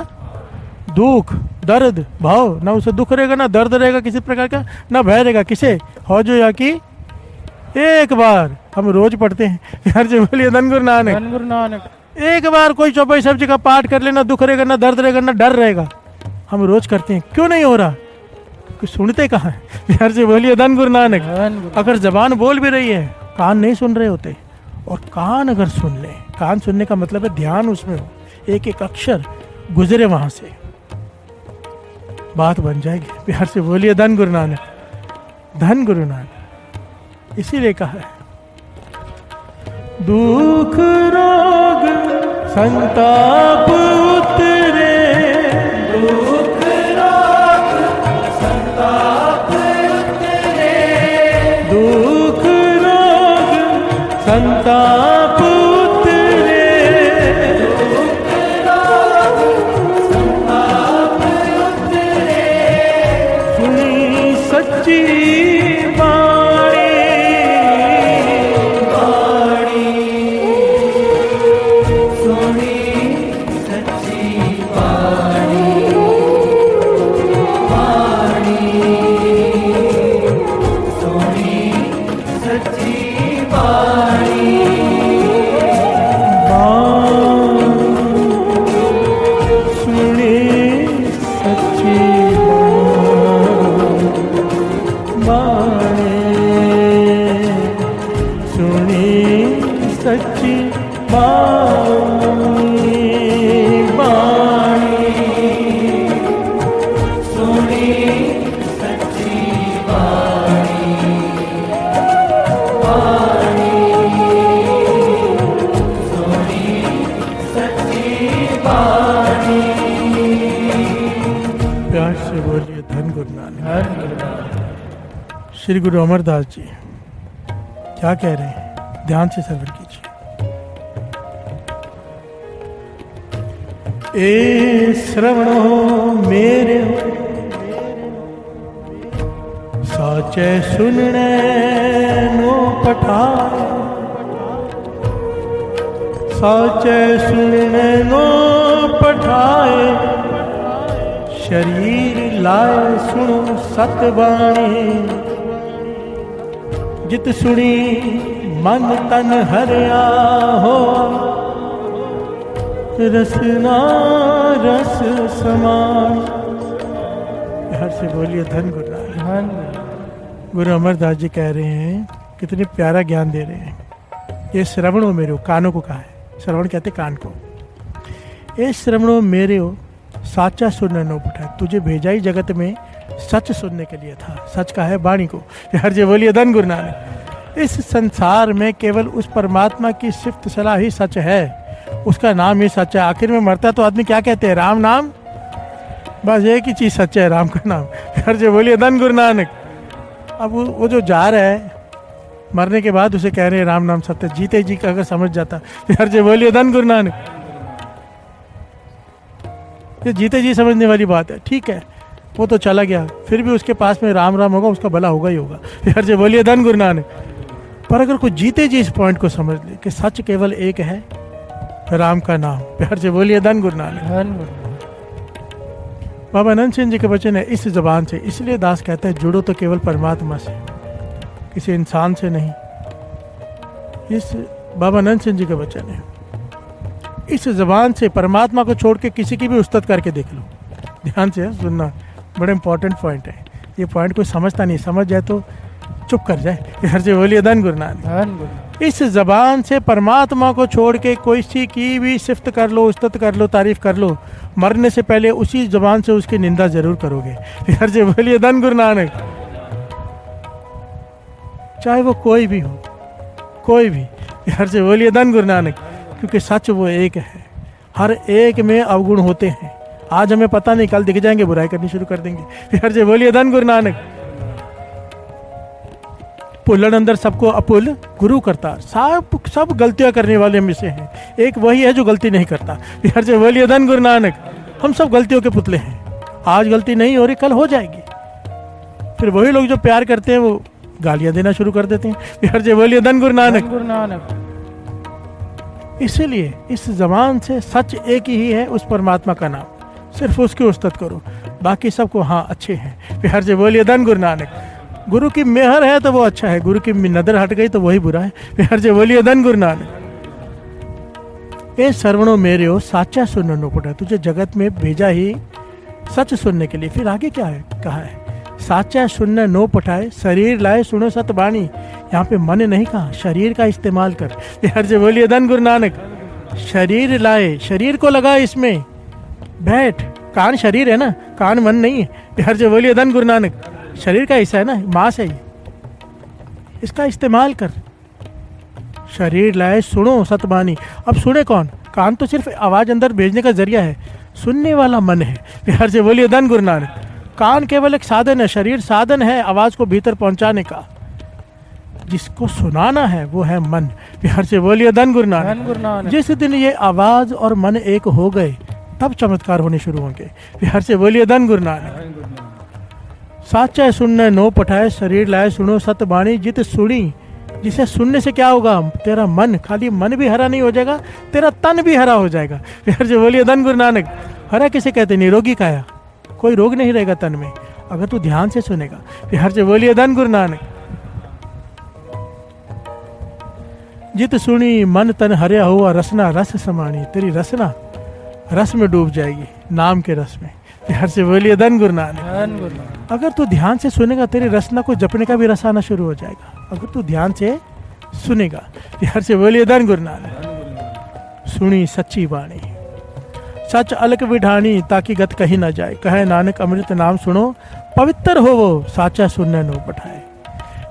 दुख दर्द भाव, ना उसे दुख रहेगा ना दर्द रहेगा किसी प्रकार का, ना भय रहेगा किसे हो जो या की एक बार। हम रोज पढ़ते हैं। प्यार से बोलिए धन गुरु नानक। एक बार कोई चौपाई साहब जी का पाठ कर लेना, दुख रहेगा ना दर्द रहेगा ना डर रहेगा। हम रोज करते हैं, क्यों नहीं हो रहा? क्योंकि सुनते कहाँ है। प्यार से बोलिए धन गुरु नानक। अगर जबान बोल भी रही है, कान नहीं सुन रहे होते। और कान अगर सुन ले, कान सुनने का मतलब है ध्यान उसमें हो, एक एक अक्षर गुजरे वहां से, बात बन जाएगी। प्यार से बोलिए धन गुरु नानक। इसीलिए कहा है दुख रोग संताप उतरे, दुख रोग संताप उतरे, दुख रोग संताप उतरे, दुख रोग संताप उतरे। सुनी सच्ची श्री गुरु अमरदास जी क्या कह रहे हैं, ध्यान से श्रवण कीजिए। ए श्रवणो मेरे साचे सुनने नो पठाए, साचे सुनने नो पठाए, शरीर लाए सुनो सतबाणी, जित सुनी मन तन हरिया हो, रसना रस समान। हर से बोलिए धन गुरु नानक। गुरु अमरदास जी कह रहे हैं, कितने प्यारा ज्ञान दे रहे हैं। ये श्रवणों मेरे कानों को कहा है, श्रवण कहते कान को। ये श्रवणों मेरे हो साचा सुनने नो पठाए, तुझे भेजा ही जगत में सच सुनने के लिए था। सच का है वाणी को। हर जी बोलिए धन गुरु नानक। इस संसार में केवल उस परमात्मा की सिफ्त सलाह ही सच है, उसका नाम ही सच है। आखिर में मरता तो आदमी क्या कहते हैं? राम नाम। बस एक ही चीज सच है, राम का नाम। हर जी बोलिए धन गुरु नानक। अब वो जो जा रहा है मरने के बाद उसे कह रहे हैं राम नाम सत्य। जीते जी का अगर समझ जाता, हर जी बोलिए धन गुरु नानक। ये जीते जी समझने वाली बात है। ठीक है, वो तो चला गया, फिर भी उसके पास में राम राम होगा, उसका भला होगा ही होगा। हर जी बोलिए धन गुरु नानक। पर अगर कोई जीते जी इस पॉइंट को समझ ले कि सच केवल एक है, राम का नाम। हर जी बोलिए धन गुरु नानक। बाबा अनंत सिंह जी के वचन है इस जबान से, इसलिए दास कहते हैं जुड़ो तो केवल परमात्मा से, किसी इंसान से नहीं। इस बाबा अनंत सिंह जी का वचन है, इस जबान से परमात्मा को छोड़ के किसी की भी उस्तत करके देख लो। ध्यान से सुनना, बड़ा इंपॉर्टेंट पॉइंट है ये। पॉइंट कोई समझता नहीं, समझ जाए तो चुप कर जाए। हर जी बोलिए धन गुरु नानक। इस जबान से परमात्मा को छोड़ के कोई सी की भी सिफ्त कर लो, उस्तत कर लो, तारीफ कर लो, मरने से पहले उसी जबान से उसकी निंदा जरूर करोगे। हर जी बोलिए धन गुरु नानक। चाहे वो कोई भी हो, कोई भी। हर जी बोलिए धन गुरु नानक। क्योंकि सच वो एक है, हर एक में अवगुण होते हैं। आज हमें पता नहीं, कल दिख जाएंगे, बुराई करनी शुरू कर देंगे। हर जी बोलिए धन गुरु नानक। पुल्लन अंदर सबको अपुल गुरु करता। सब गलतियां करने वाले में से हैं, एक वही है जो गलती नहीं करता। हर जी बोलिए धन गुरु नानक। हम सब गलतियों के पुतले हैं, आज गलती नहीं हो रही, कल हो जाएगी। फिर वही लोग जो प्यार करते हैं वो गालियां देना शुरू कर देते हैं। हर जी बोलिए धन गुरु नानक। इसीलिए इस जबान से सच एक ही है, उस परमात्मा का नाम, सिर्फ उसकी उस्तत करो, बाकी सबको हाँ अच्छे हैं। हर जी बोलिए धन गुरु नानक। गुरु की मेहर है तो वो अच्छा है, गुरु की नजर हट गई तो वही बुरा है। हर जी बोलिए धन गुरु नानक। ए श्रवणों मेरे हो साचा सुनने नो पड़ा, तुझे जगत में भेजा ही सच सुनने के लिए। फिर आगे क्या है कहा है? साचा सुनने नो पठाए, शरीर लाए सुनो सत बाणी। यहाँ पे मन नहीं कहा, शरीर का इस्तेमाल कर। हर जी बोलिए धन गुरु नानक। शरीर लाए, शरीर को लगा इसमें, बैठ। कान शरीर है ना, कान मन नहीं है। हर जी बोलिए धन गुरु नानक। शरीर का हिस्सा है ना, मांस है ये, इसका इस्तेमाल कर। शरीर लाए सुनो सतबानी। अब सुने कौन? कान तो सिर्फ आवाज अंदर भेजने का जरिया है, सुनने वाला मन है। हर जी बोलिए धन गुरु नानक। कान केवल एक साधन है, शरीर साधन है आवाज को भीतर पहुंचाने का। जिसको सुनाना है वो है मन। हर से बोलिए धन गुरु नानक। जिस दिन ये आवाज और मन एक हो गए तब चमत्कार होने शुरू होंगे। हर से बोलिए धन गुरु नानक। साचा सुनने नो पठाए, शरीर लाए सुनो सत बाणी। जित सुनी, जिसे सुनने से क्या होगा? तेरा मन, खाली मन भी हरा नहीं हो जाएगा, तेरा तन भी हरा हो जाएगा। हर से बोलिए धन गुरु नानक। हरा किसे कहते? निरोगी काया, कोई रोग नहीं रहेगा तन में अगर तू ध्यान से सुनेगा। हर से बोलिए धन गुरु नानक। जित सुनी मन तन हरिया हुआ, रसना रस समानी। तेरी रसना रस में डूब जाएगी, नाम के रस में। हर से बोलिए धन गुरु नानक। अगर तू ध्यान से सुनेगा तेरी रसना को जपने का भी रस आना शुरू हो जाएगा, अगर तू ध्यान से सुनेगा। हर से बोलिए धन गुरु नानक। सुनी सच्ची वाणी, सच अलग विठानी, ताकि गत कहीं ना जाए। कहे नानक अमृत नाम सुनो, पवित्र हो वो साचा सुनने नो पठाए।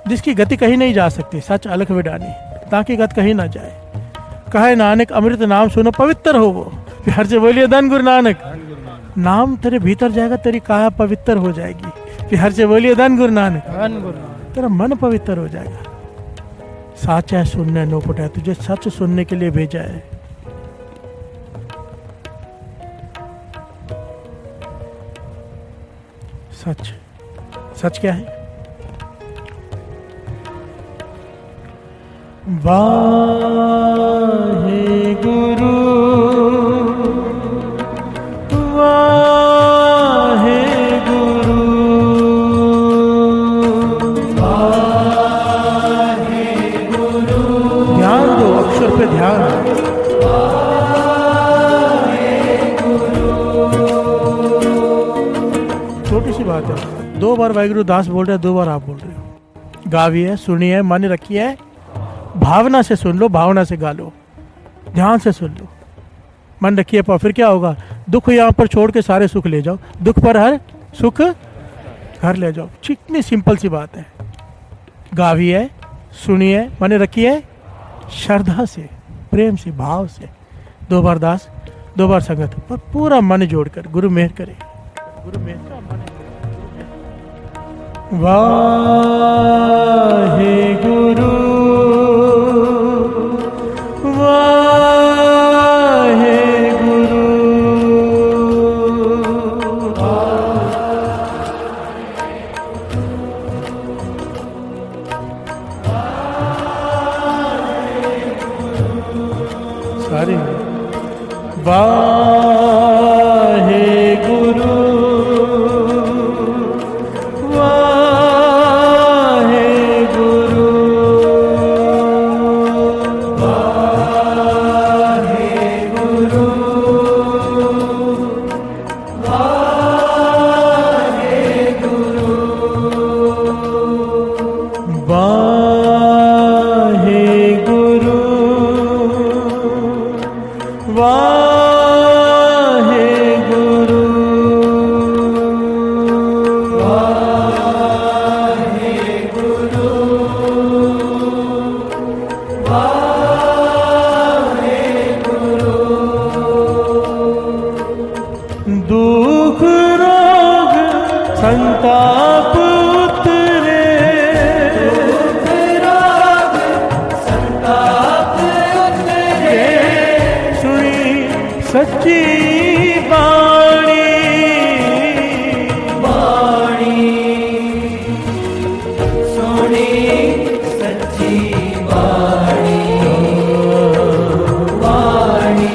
जिसकी गति कहीं नहीं जा सकती, सच अलग विठानी, ताकि गत कहीं ना जाए। कहे नानक अमृत नाम सुनो, पवित्र हो वो। हर से बोलिए धन गुरु नानक। नाम तेरे भीतर जाएगा, तेरी काया पवित्र हो जाएगी। हर से बोलिए धन गुरु नानक। तेरा मन पवित्र हो जाएगा। साचा सुनने नो पठाए, तुझे सच सुनने के लिए भेजा है। सच, सच क्या है? वाहे गुरु वाहे गुरु वाहे गुरु। ध्यान दो, अक्षर पे ध्यान। वाहे बात है। 2 बार वाहिगुरु दास बोल रहे हैं, 2 बार आप बोल रहे हो। गाविए, सुनिए, मन रखिए, भावना से सुन लो, भावना से गा लो, ध्यान से सुन लो, मन रखिए। पर फिर क्या होगा? दुख यहाँ पर छोड़ के सारे सुख ले जाओ, दुख पर हर सुख घर ले जाओ। कितनी सिंपल सी बात है। गाविए, सुनिए, मन रखिए, श्रद्धा से, प्रेम से, भाव से। 2 बार दास, 2 बार संगत, पर पूरा मन जोड़कर गुरु मेहर करे। गुरु मेहर का मन। वाहे गुरु, वाहे गुरु, सारे वाहे गुरु, वाहे गुरु, वाहे गुरु, वाहे गुरु, वाहे गुरु, वाहे गुरु, वाहे गुरु, वाहे गुरु। दुख रोग संताप उतरे, दुख रोग संताप उतरे, सुनी सच्ची बाणी, बाणी, सुनी सच्ची बाणी, बाणी,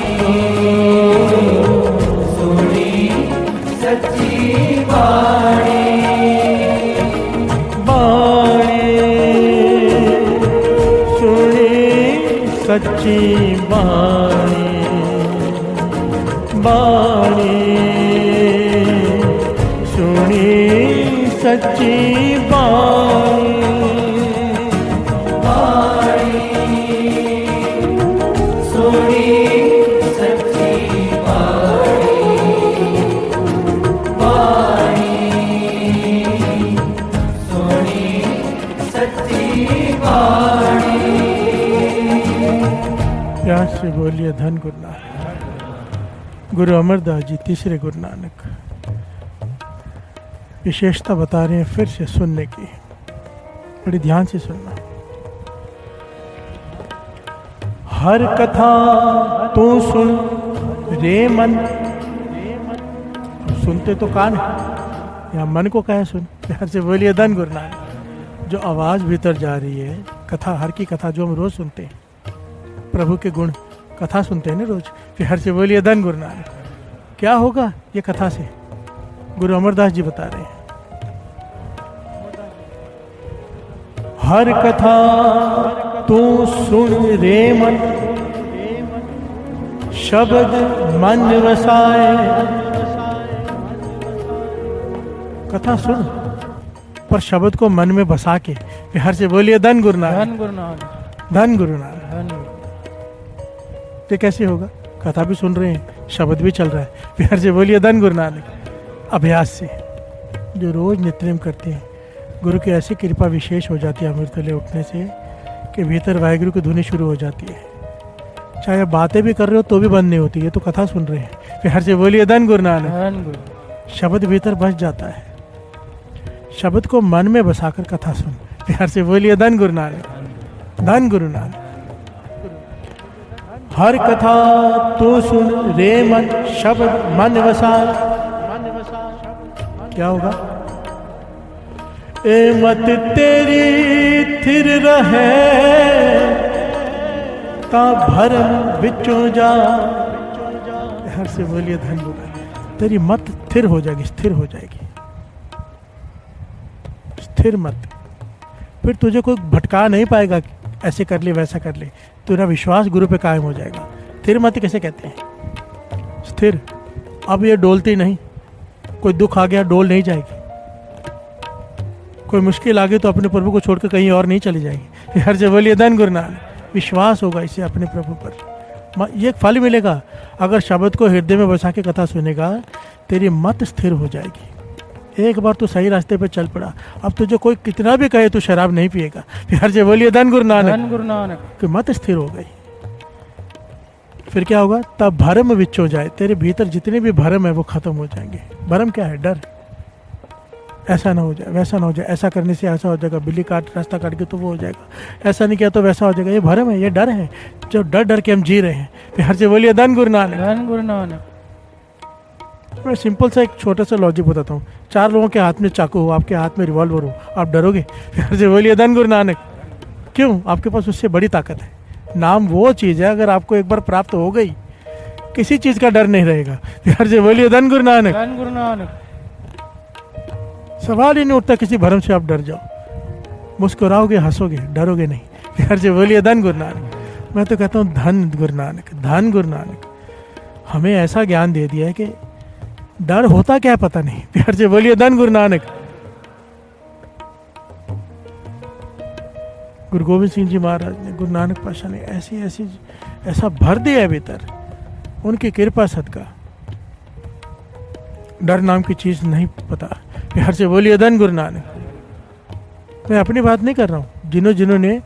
सुनी सच्ची बाणी, बाणी, सुनी सच्ची बाणी, बाणी, सुनी सच्ची बाणी, बाणी, सुनी सच्ची बाणी, बाणी, सुनी सच्ची बाणी। प्यार से बोलिए धन गुरु नानक। गुरु अमरदास जी तीसरे गुरु नानक विशेषता बता रहे हैं फिर से सुनने की, बड़ी ध्यान से सुनना। हर कथा तू सुन रे मन, सुनते तो कान है, यहाँ मन को कहे सुन। प्यार से बोलिए धन गुरु नानक। जो आवाज़ भीतर जा रही है, कथा, हर की कथा जो हम रोज़ सुनते हैं, प्रभु के गुण कथा सुनते हैं ना रोज, प्यार से बोलिए धन गुरु नानक। क्या होगा ये कथा से? गुरु अमरदास जी बता रहे हैं। हर कथा तू सुन रे मन, शब्द मन वसाए। कथा सुन, पर शब्द को मन में बसा के, प्यार से बोलिए धन गुरु नानक, धन गुरु नानक, धन गुरु नानक। ये कैसे होगा? कथा भी सुन रहे हैं, शब्द भी चल रहा है, प्यार से बोलिए धन गुरु नानक। अभ्यास से जो रोज नित्यनेम करते हैं, गुरु की ऐसी कृपा विशेष हो जाती है अमृतले उठने से कि भीतर वाहिगुरु की धुनी शुरू हो जाती है। चाहे आप बातें भी कर रहे हो तो भी बंद नहीं होती, ये तो कथा सुन रहे हैं, प्यार से बोलिए धन गुरु नानक, धन गुरु। शब्द भीतर बस जाता है, शब्द को मन में बसाकर कथा सुन, प्यार से बोलिए धन गुरु नानक, धन गुरु नानक। हर कथा तू सुन रे मन, शब्द मन वसा। क्या होगा? ए मत तेरी थिर रहे ता भरम विचों जा। हर से बोलिए धन गुरु, तेरी मत स्थिर हो जाएगी, स्थिर हो जाएगी, स्थिर मत। फिर तुझे कोई भटका नहीं पाएगा, ऐसे कर ले वैसा कर ले, तेरा विश्वास गुरु पे कायम हो जाएगा। स्थिर मत कैसे कहते हैं? स्थिर। अब ये डोलती नहीं, कोई दुख आ गया डोल नहीं जाएगी, कोई मुश्किल आ गई तो अपने प्रभु को छोड़कर कहीं और नहीं चली जाएगी। हर जगह बोलिए धन गुरु नानक। विश्वास होगा इसे अपने प्रभु पर, ये फल मिलेगा। अगर शब्द को हृदय में बसा के कथा सुनेगा, तेरी मत स्थिर हो जाएगी। एक बार तू सही रास्ते पे चल पड़ा, अब तुझे कोई कितना भी कहे तू शराब नहीं पिएगा। हर जगह बोलिए धन गुरु नानक। धन गुरु नानक। कि मत स्थिर हो गई। फिर क्या होगा? तब भरम विच हो जाए, तेरे भीतर जितने भी भरम है वो खत्म हो जाएंगे। भरम क्या है? डर। ऐसा ना हो जाए, वैसा ना हो जाए, ऐसा करने से ऐसा हो जाएगा, बिल्ली काट रास्ता काट के तो वो हो जाएगा, ऐसा नहीं किया तो वैसा हो जाएगा। ये भरम है, ये डर है, जो डर डर के हम जी रहे हैं। फिर हर से बोलिए धन गुरु नानक। धन गुरु नानक। मैं सिंपल सा एक छोटा सा लॉजिक बताता हूँ। 4 लोगों के हाथ में चाकू हो, आपके हाथ में रिवॉल्वर हो, आप डरोगे? हर से बोलिए धन गुरु नानक। क्यों? आपके पास उससे बड़ी ताकत है। नाम वो चीज़ है, अगर आपको एक बार प्राप्त हो गई, किसी चीज़ का डर नहीं रहेगा। हर से बोलिए धन गुरु नानक। धन गुरु नानक। सवाल ही नहीं उठता किसी भरम से आप डर जाओ। मुस्कुराओगे, हंसोगे, डरोगे नहीं। हर से बोलिए धन गुरु नानक। मैं तो कहता हूँ धन गुरु नानक, धन गुरु नानक। हमें ऐसा ज्ञान दे दिया है कि डर होता क्या है पता नहीं। प्यार से बोलिए धन गुरु नानक। गुरु गोविंद सिंह जी महाराज ने, गुरु नानक पातशाह ने ऐसा भर दिया है भीतर, उनकी कृपा सदका। डर नाम की चीज नहीं पता। प्यार से बोलिए धन गुरु नानक। मैं अपनी बात नहीं कर रहा हूँ, जिन्होंने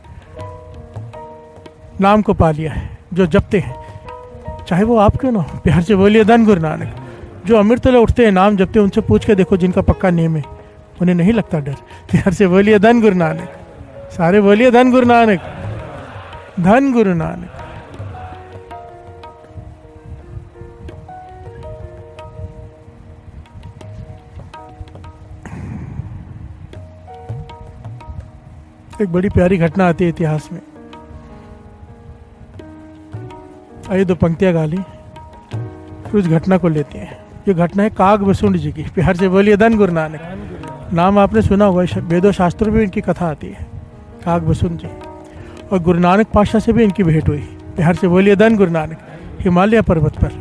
नाम को पा लिया है, जो जपते हैं, चाहे वो आप क्यों ना हो। प्यार से बोलिए धन गुरु नानक। जो अमृत तले उठते हैं, नाम जपते हैं, उनसे पूछ के देखो जिनका पक्का नेम है, उन्हें नहीं लगता डर। प्यार से बोलिए धन गुरु नानक। सारे बोलिए धन गुरु नानक। धन गुरु नानक। एक बड़ी प्यारी घटना आती है इतिहास में। आइए 2 पंक्तियां गा ली, फिर उस घटना को लेते हैं। ये घटना है काग बसुंड जी की। प्यार से बोलिए धन गुरु नानक। नाम आपने सुना होगा, वेदों शास्त्रों में इनकी कथा आती है, काग बसुंड जी। और गुरु नानक पातशाह से भी इनकी भेंट हुई। प्यार से बोलिए धन गुरु नानक। हिमालय पर्वत पर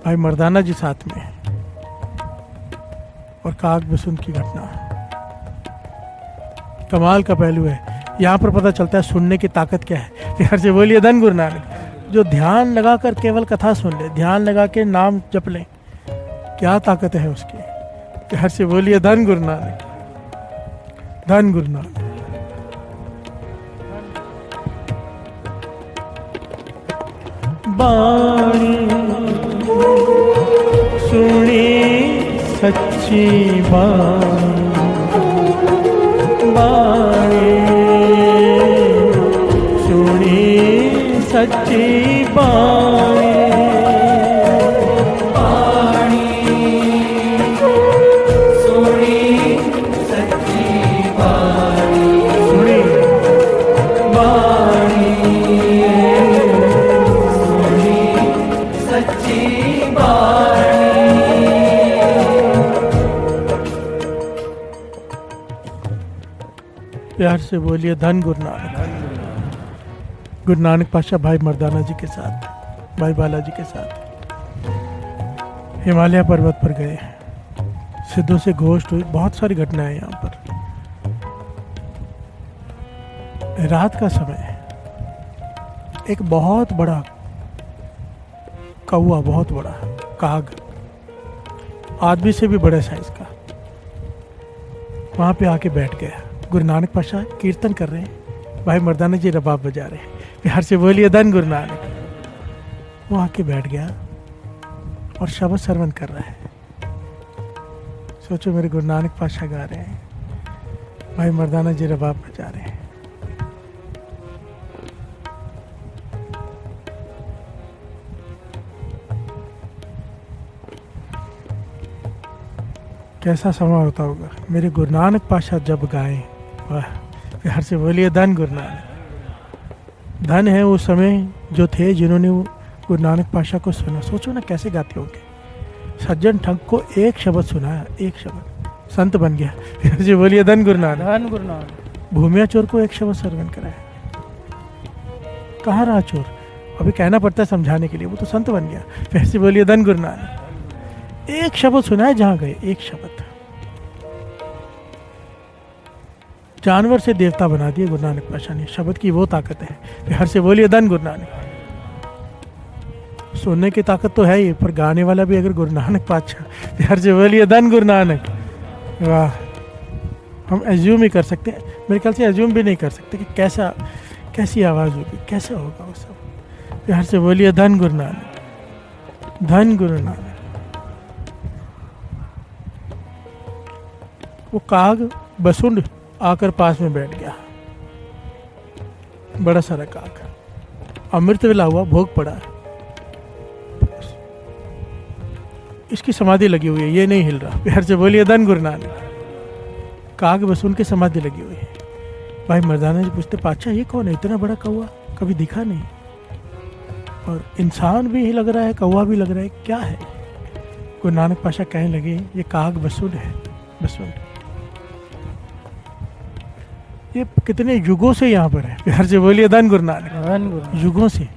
भाई मर्दाना जी साथ में, और काग बसुंड की घटना कमाल का पहलू है। यहाँ पर पता चलता है सुनने की ताकत क्या है। प्यार से बोलिए धन गुरु नानक। जो ध्यान लगाकर केवल कथा सुन ले, ध्यान लगा के नाम जप ले, क्या ताकत है उसकी। प्यार से बोलिए धन गुरु नानक। धन गुरु नानक। बाणी सुनी सच्ची बाणी, बाणी सुनी सच्ची बाणी, बाणी सुनी सच्ची बाणी, सुनी बाणी सुनी सच्ची बाणी। प्यार से बोलिए धन गुरु नानक। गुरु नानक पातशाह भाई मर्दाना जी के साथ, भाई बालाजी के साथ हिमालय पर्वत पर गए। सिद्धों से घोष्ट हुई, बहुत सारी घटनाएं यहाँ पर। रात का समय, एक बहुत बड़ा कौवा, बहुत बड़ा काग, आदमी से भी बड़े साइज का, वहां पे आके बैठ गया। गुरु नानक पातशाह कीर्तन कर रहे हैं, भाई मर्दाना जी रबाब बजा रहे हैं। प्यार से बोलिए धन गुरु नानक। वो आके बैठ गया और शब्द श्रवण कर रहा है। सोचो मेरे गुरु नानक पातशाह गा रहे हैं, भाई मर्दाना जी रबाब बजा रहे हैं। कैसा समय होता होगा। मेरे गुरु नानक पातशाह जब गाएं, वाह। प्यार से बोलिए धन गुरु नानक। धन है वो समय जो थे जिन्होंने वो गुरु नानक पातशाह को सुना। सोचो ना कैसे गाते होंगे। सज्जन ठग को एक शब्द सुनाया, एक शब्द, संत बन गया। प्यार से बोलिए धन गुरु नानक। धन गुरु नानक। भूमिया चोर को एक शब्द श्रवण कराया, कहाँ रहा चोर, अभी कहना पड़ता है समझाने के लिए, वो तो संत बन गया। प्यार से बोलिए धन गुरु नानक। एक शब्द सुना है जहाँ गए, एक शब्द। जानवर से देवता बना दिए गुरु नानक पातशाह ने। शब्द की वो ताकत है। बिहार से बोलिए धन गुरु नानक। सुनने की ताकत तो है ही, पर गाने वाला भी अगर गुरु नानक पातशाह, बिहार से बोलिए धन गुरु नानक। वाह, हम एज्यूम ही कर सकते हैं, मेरे ख्याल से एज्यूम भी नहीं कर सकते कि कैसी आवाज़ होगी, कैसा होगा वो सब। बिहार से बोलिए धन गुरु नानक, धन गुरु नानक। वो काग बसुंड आकर पास में बैठ गया, बड़ा सारा काग, अमृत मिला हुआ, भोग पड़ा, इसकी समाधि लगी हुई है, ये नहीं हिल रहा। बिहार से बोलिए धन गुरु नानक। काग बसुंड की समाधि लगी हुई है। भाई मर्दाना जी पूछते, पातशाह ये कौन है, इतना बड़ा कौवा कभी दिखा नहीं, और इंसान भी लग रहा है, कौवा भी लग रहा है, क्या है? गुरु नानक पातशाह कहने लगे, ये काग बसुंड है, बसुंड। ये कितने युगों से यहाँ पर है। बिहार से बोलिए धन गुरु नानक। युगों से।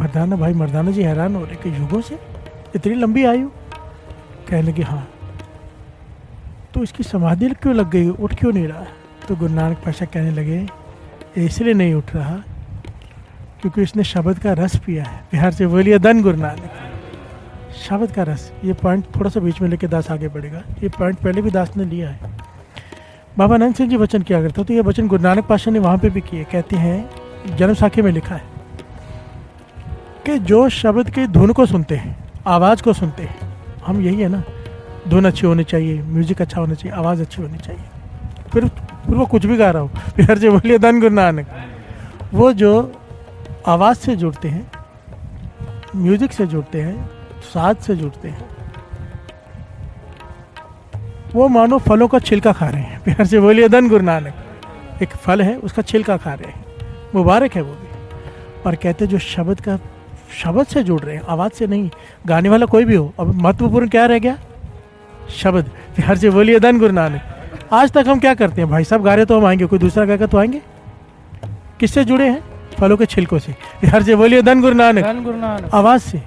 मर्दाना, भाई मर्दाना जी हैरान हो रहे कि युगों से, इतनी लंबी आयु? कहने लगे हाँ। तो इसकी समाधि क्यों लग गई, उठ क्यों नहीं रहा? तो गुरु नानक पातशाह कहने लगे, इसलिए नहीं उठ रहा क्योंकि इसने शब्द का रस पिया है। बिहार से बोलिए धन गुरु नानक। शब्द का रस, ये पॉइंट थोड़ा सा बीच में लेके दास आगे बढ़ेगा। ये पॉइंट पहले भी दास ने लिया है। बाबा आनंद सिंह जी वचन किया करते, तो ये वचन गुरु नानक पातशाह ने वहाँ पे भी किए। कहते हैं, जन्म साखी में लिखा है कि जो शब्द की धुन को सुनते हैं, आवाज़ को सुनते हैं, हम यही है ना, धुन अच्छी होनी चाहिए, म्यूजिक अच्छा होना चाहिए, आवाज़ अच्छी होनी चाहिए, फिर वो कुछ भी गा रहा हो। फिर से बोलिए धन गुरु नानक। वो जो आवाज़ से जुड़ते हैं, म्यूजिक से जुड़ते हैं, साज से जुड़ते हैं, वो मानो फलों का छिलका खा रहे हैं। प्यार से बोलिए धन गुरु नानक। एक फल है, उसका छिलका खा रहे हैं, मुबारक है वो भी। और कहते जो शब्द से जुड़ रहे हैं, आवाज़ से नहीं। गाने वाला कोई भी हो, अब महत्वपूर्ण क्या रह गया? शब्द। प्यार से बोलिए धन गुरु नानक। आज तक हम क्या करते हैं, भाई साहब गा रहे तो हम आएंगे, कोई दूसरा गाएगा तो आएंगे। किससे जुड़े हैं? फलों के छिलकों से। प्यार से बोलिए धन गुरु नानक। धन गुरु नानक। आवाज़ से।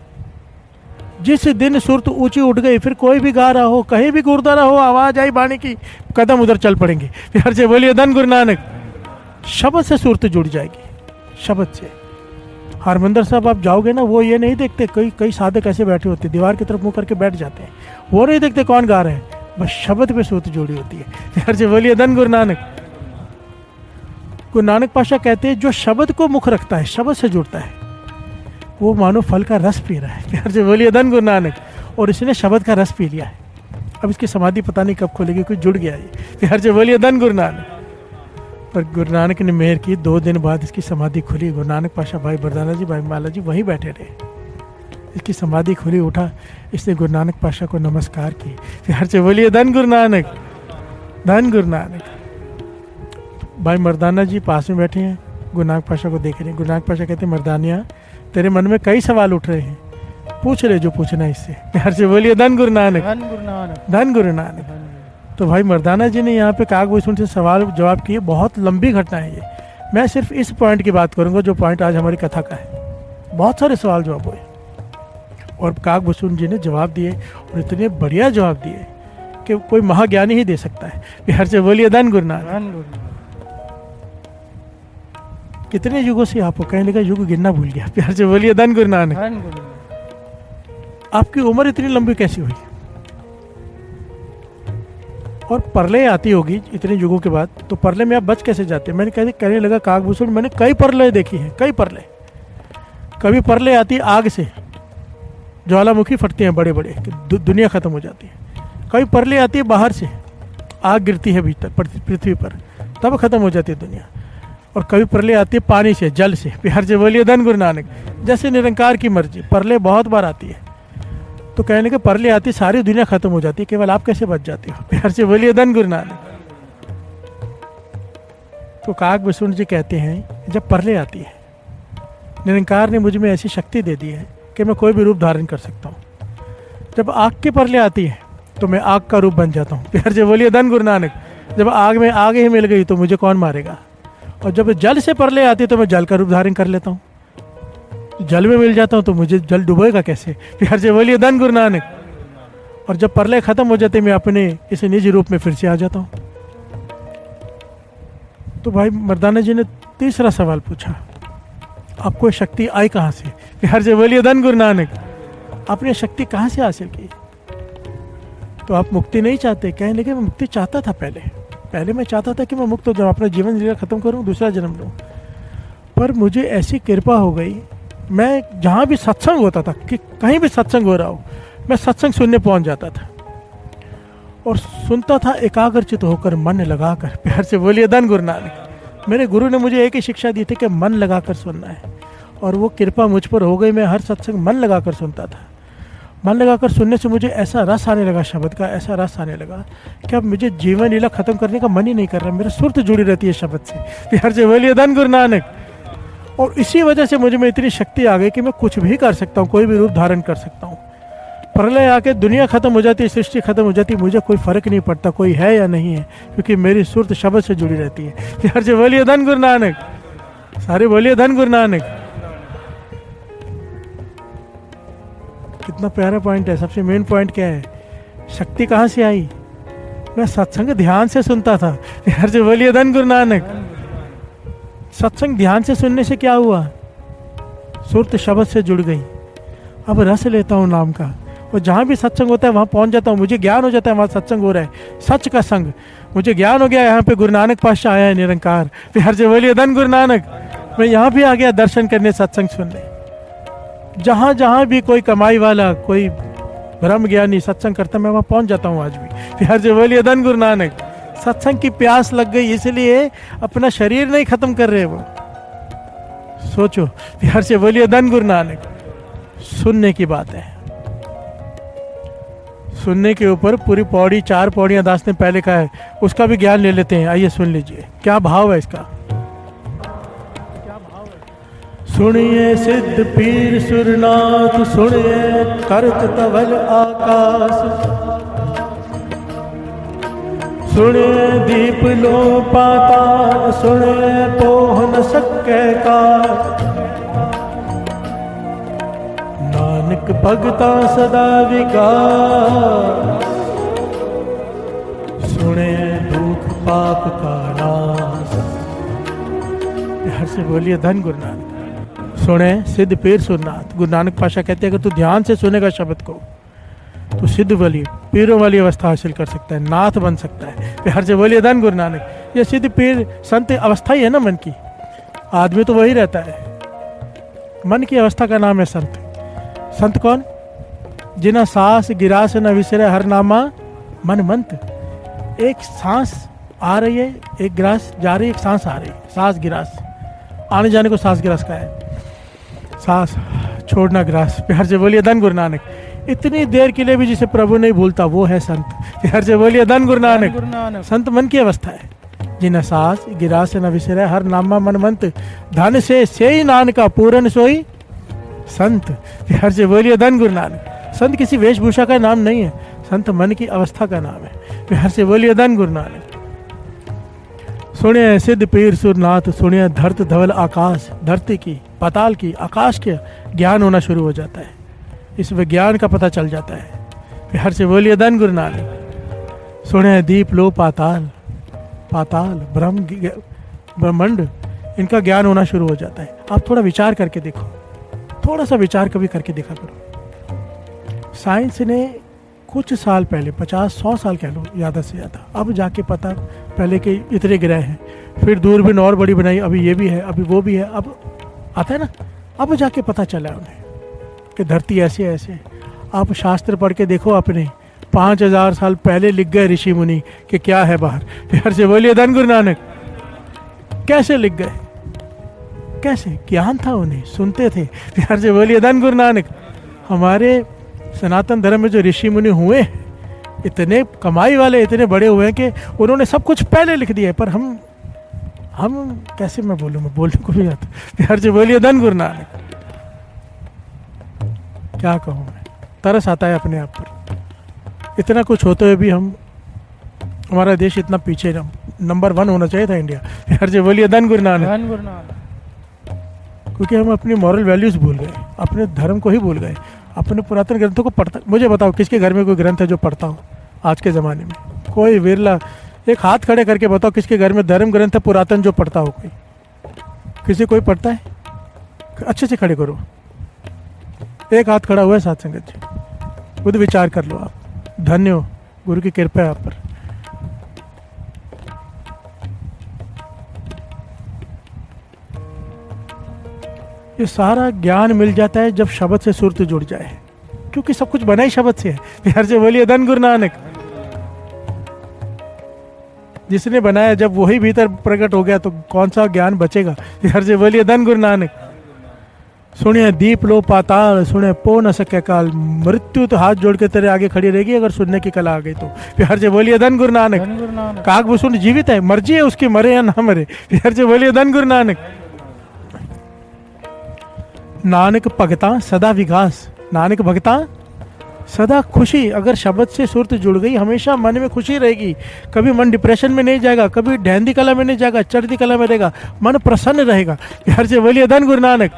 जिस दिन सुरत ऊंची उठ गई, फिर कोई भी गा रहा हो, कहीं भी गुरुद्वारा हो, आवाज़ आई बाणी की, कदम उधर चल पड़ेंगे। प्यार से बोलिए धन गुरु नानक। शब्द से सुरत जुड़ जाएगी, शब्द से। हरमंदिर साहब आप जाओगे ना, वो ये नहीं देखते, कई साधक ऐसे बैठे होते, दीवार की तरफ मुंह करके बैठ जाते हैं, वो नहीं देखते कौन गा रहे हैं, बस शब्द पे सुरत जुड़ी होती है। प्यार से बोलिए धन गुरु नानक। गुरु नानक पातशाह कहते हैं, जो शब्द को मुख रखता है, शब्द से जुड़ता है, वो मानो फल का रस पी रहा है। प्यार से बोलिए धन गुरु नानक। और इसने शब्द का रस पी लिया है। अब इसकी समाधि पता नहीं कब खोलेगी, कोई जुड़ गया है। प्यार से बोलिए धन गुरु नानक। पर गुरु नानक ने मेहर की, 2 दिन बाद इसकी समाधि खुली। गुरु नानक पातशाह, भाई बरदाना जी, भाई माला जी वहीं बैठे रहे। इसकी समाधि खुली, उठा, इसने गुरु नानक पातशाह को नमस्कार की। प्यार से बोलिए धन गुरु नानक, धन गुरु नानक। भाई मर्दाना जी पास में बैठे हैं, गुरु नानक पातशाह को देख रहे हैं। गुरु नानक पातशाह कहते हैं, मर्दानिया तेरे मन में कई सवाल उठ रहे हैं, पूछ ले जो पूछना है इससे। प्यार से बोलिए धन गुरु नानक, धन गुरु नानक, धन गुरु नानक। तो भाई मर्दाना जी ने यहाँ पे कागभूषण से सवाल जवाब किए। बहुत लंबी घटना है ये। मैं सिर्फ इस पॉइंट की बात करूँगा जो पॉइंट आज हमारी कथा का है। बहुत सारे सवाल जवाब हुए और कागभूषण जी ने जवाब दिए, और इतने बढ़िया जवाब दिए कि कोई महाज्ञानी ही दे सकता है। प्यार से बोलिए धन गुरु नानक। धन गुरु नानक। कितने युगों से आपको कहने लगा, युग गिनना भूल गया। प्यार से बोलिए धन गुरु नानक। धन गुरु नानक। आपकी उम्र इतनी लंबी कैसी हुई? और परलय आती होगी इतने युगों के बाद, तो परलय में आप बच कैसे जाते हैं? मैंने कहने लगा कागभूषण, मैंने कई परलय देखी हैं, कई परलय। कभी परलय आती है आग से, ज्वालामुखी फटते हैं बड़े बड़े, दुनिया खत्म हो जाती है। कभी परलय आती है बाहर से, आग गिरती है भीतर पृथ्वी पर, तब खत्म हो जाती है दुनिया। और कभी प्रलय आती है पानी से, जल से। प्यार से बोलिए धन गुरु नानक। जैसे निरंकार की मर्जी, प्रलय बहुत बार आती है। तो कहने के प्रलय आती, सारी दुनिया खत्म हो जाती है, केवल आप कैसे बच जाते हो? प्यार से बोलिए धन गुरु नानक। तो कागभूषण जी कहते हैं, जब प्रलय आती है, निरंकार ने मुझ में ऐसी शक्ति दे दी है कि मैं कोई भी रूप धारण कर सकता हूँ। जब आग की प्रलय आती है तो मैं आग का रूप बन जाता हूँ। प्यार से बोलिए धन गुरु नानक। जब आग में आग ही मिल गई तो मुझे कौन मारेगा? और जब जल से प्रलय आती है तो मैं जल का रूप धारण कर लेता हूँ। जल में मिल जाता हूँ तो मुझे जल डुबोएगा कैसे? प्यार से बोलिए धन गुरु नानक। और जब प्रलय खत्म हो जाती है, मैं अपने इस निज रूप में फिर से आ जाता हूँ। तो भाई मर्दाना जी ने तीसरा सवाल पूछा, आपको ये शक्ति आई कहाँ से? बिहार से बोलिए धन गुरु नानक, आपने शक्ति कहाँ से हासिल की? तो आप मुक्ति नहीं चाहते? कहने लगे मैं मुक्ति चाहता था पहले मैं चाहता था कि मैं मुक्त हो जाऊँ, अपना जीवन लीला खत्म करूँ, दूसरा जन्म लूँ। पर मुझे ऐसी कृपा हो गई, मैं जहाँ भी सत्संग होता था, कि कहीं भी सत्संग हो रहा हो, मैं सत्संग सुनने पहुँच जाता था और सुनता था एकाग्रचित होकर, मन लगाकर। प्यार से बोलिए धन गुरु नानक। मेरे गुरु ने मुझे एक ही शिक्षा दी थी कि मन लगाकर सुनना है, और वो कृपा मुझ पर हो गई। मैं हर सत्संग मन लगाकर सुनता था। मन लगाकर सुनने से मुझे ऐसा रस आने लगा, शब्द का ऐसा रस आने लगा कि अब मुझे जीवन लीला खत्म करने का मन ही नहीं कर रहा। मेरी सुरत जुड़ी रहती है शब्द से। प्यार से बोलिए धन गुरु नानक। और इसी वजह से मुझे में इतनी शक्ति आ गई कि मैं कुछ भी कर सकता हूँ, कोई भी रूप धारण कर सकता हूँ। प्रलय आके दुनिया खत्म हो जाती है, सृष्टि खत्म हो जाती है, मुझे कोई फर्क नहीं पड़ता कोई है या नहीं है, क्योंकि मेरी सुरत शब्द से जुड़ी रहती है। प्यार से बोलिए धन गुरु नानक। सारे बोलिए धन गुरु नानक। कितना प्यारा पॉइंट है। सबसे मेन पॉइंट क्या है? शक्ति कहाँ से आई? मैं सत्संग ध्यान से सुनता था। प्यार से बोलिए धन गुरु नानक। सत्संग ध्यान से सुनने से क्या हुआ? सुरत शब्द से जुड़ गई। अब रस लेता हूँ नाम का, और जहाँ भी सत्संग होता है वहाँ पहुँच जाता हूँ। मुझे ज्ञान हो जाता है वहाँ सत्संग हो रहा है, सच का संग। मुझे ज्ञान हो गया यहाँ पे गुरु नानक पातशाह आया है निरंकार। प्यार से बोलिए धन गुरु नानक। मैं यहाँ भी आ गया दर्शन करने, सत्संग सुनने। जहाँ जहाँ भी कोई कमाई वाला, कोई ब्रह्म ज्ञानी सत्संग करता, मैं वहाँ पहुँच जाता हूँ आज भी। प्यार से बोलिए धन गुरु नानक। सत्संग की प्यास लग गई, इसलिए अपना शरीर नहीं खत्म कर रहे वो। सोचो। प्यार से बोलिए धन गुरु नानक। सुनने की बात है। सुनने के ऊपर पूरी पौड़ी, 4 पौड़ियां दास ने पहले कहा है, उसका भी ज्ञान ले लेते हैं। आइए सुन लीजिए क्या भाव है इसका। सुनिए सिद्ध पीर सुरनाथ, सुनिए करत तवल आकाश, सुनिए दीप लो पाताल, सुनिए पोह न सके का। नानक भगता सदा विकास, सुने दुख पाप का नाश। प्यार से बोलिए धन गुरु नानक। सुने सिद्ध पीर सुरनाथ। गुरु नानक पातशाह कहते हैं अगर तू ध्यान से सुनेगा शब्द को, तो सिद्ध वाली, पीरों वाली अवस्था हासिल कर सकता है, नाथ बन सकता है। प्यार से बोलिए धन गुरु नानक। ये सिद्ध पीर संत अवस्था ही है ना मन की। आदमी तो वही रहता है, मन की अवस्था का नाम है संत। संत कौन? जिना सांस गिरास न विसरे, हर नामा मन मंत। एक सांस आ रही है, एक गिरास जा रही है, एक सांस आ रही है, सांस गिरास। आने जाने को सांस गिरास का है, सांस छोड़ना गिरास। प्यार से बोलिए धन गुरु नानक। इतनी देर के लिए भी जिसे प्रभु नहीं भूलता वो है संत। प्यार से बोलिए धन गुरु नानक। संत मन की अवस्था है। जिन सांस गिरास न विसरे, हर नामा मन मंत। धन से ही नानका पूरन सोई संत। प्यार से बोलिए धन गुरु नानक। संत किसी वेशभूषा का नाम नहीं है, संत मन की अवस्था का नाम है। प्यार से बोलिए धन गुरु नानक। सुनिए सिद्ध पीर सुरनाथ, सुनिए धरत धवल आकाश। धरती की, पाताल की, आकाश के ज्ञान होना शुरू हो जाता है। इस विज्ञान का पता चल जाता है। प्यार से बोलिए धन गुरु नानक। सुनिए दीप लो पाताल, पाताल ब्रह्म ब्रह्मांड, इनका ज्ञान होना शुरू हो जाता है। आप थोड़ा विचार करके देखो, थोड़ा सा विचार कभी करके देखा करो। साइंस ने कुछ साल पहले, 50-100 साल कह लो ज़्यादा से ज़्यादा, अब जाके पता, पहले के इतने ग्रह हैं, फिर दूरबीन और बड़ी बनाई, अभी ये भी है, अभी वो भी है, अब आता है ना, अब जाके पता चला उन्हें कि धरती ऐसे ऐसे। आप शास्त्र पढ़ के देखो अपने, 5000 साल पहले लिख गए ऋषि मुनि कि क्या है बाहर। प्यार से बोलिए धन गुरु नानक। कैसे लिख गए, कैसे ज्ञान था उन्हें, सुनते थे। प्यार से बोलिए धन गुरु नानक। हमारे सनातन धर्म में जो ऋषि मुनि हुए इतने कमाई वाले, इतने बड़े हुए हैं कि उन्होंने सब कुछ पहले लिख दिया है, पर हम कैसे, मैं बोलने को भी आता। प्यार से बोलिए धन गुरु नानक। क्या कहूँ मैं, तरस आता है अपने आप पर। इतना कुछ होते हुए भी हमारा देश इतना पीछे, नंबर 1 होना चाहिए था इंडिया। प्यार से बोलिए धन गुरु नानक। धन गुरु नानक। क्योंकि हम अपनी मॉरल वैल्यूज भूल गए, अपने धर्म को ही भूल गए, अपने पुरातन ग्रंथों को पढ़ता। मुझे बताओ किसके घर में कोई ग्रंथ है जो पढ़ता हो आज के ज़माने में? कोई विरला, एक हाथ खड़े करके बताओ किसके घर में धर्म ग्रंथ है पुरातन जो पढ़ता हो कोई? किसी कोई पढ़ता है? अच्छे से खड़े करो। एक हाथ खड़ा हुआ है साथ संगत जी, खुद विचार कर लो आप। धन्य हो, गुरु की कृपा है आप पर। ये सारा ज्ञान मिल जाता है जब शब्द से सुरत जुड़ जाए, क्योंकि सब कुछ बना ही शब्द से है। प्यार से बोलिए धन गुरु नानक। जिसने बनाया जब वही भीतर प्रकट हो गया तो कौन सा ज्ञान बचेगा? प्यार से बोलिए धन गुरु नानक। सुनिए दीप लो पाताल, सुने पो न सके काल, मृत्यु तो हाथ जोड़ के तेरे आगे खड़ी रहेगी अगर सुनने की कला आ गई तो। प्यार से बोलिए धन गुरु नानक। काग भूषण जीवित है, मर्जी है उसकी मरे या ना मरे। प्यार से बोलिए धन गुरु नानक। नानक भगता सदा विकास, नानक भगता सदा खुशी। अगर शब्द से सुरत जुड़ गई हमेशा मन में खुशी रहेगी। कभी मन डिप्रेशन में नहीं जाएगा, कभी ढहंदी कला में नहीं जाएगा, चढ़ती कला में रहेगा, मन प्रसन्न रहेगा। प्यार से बोलिए धन गुरु नानक।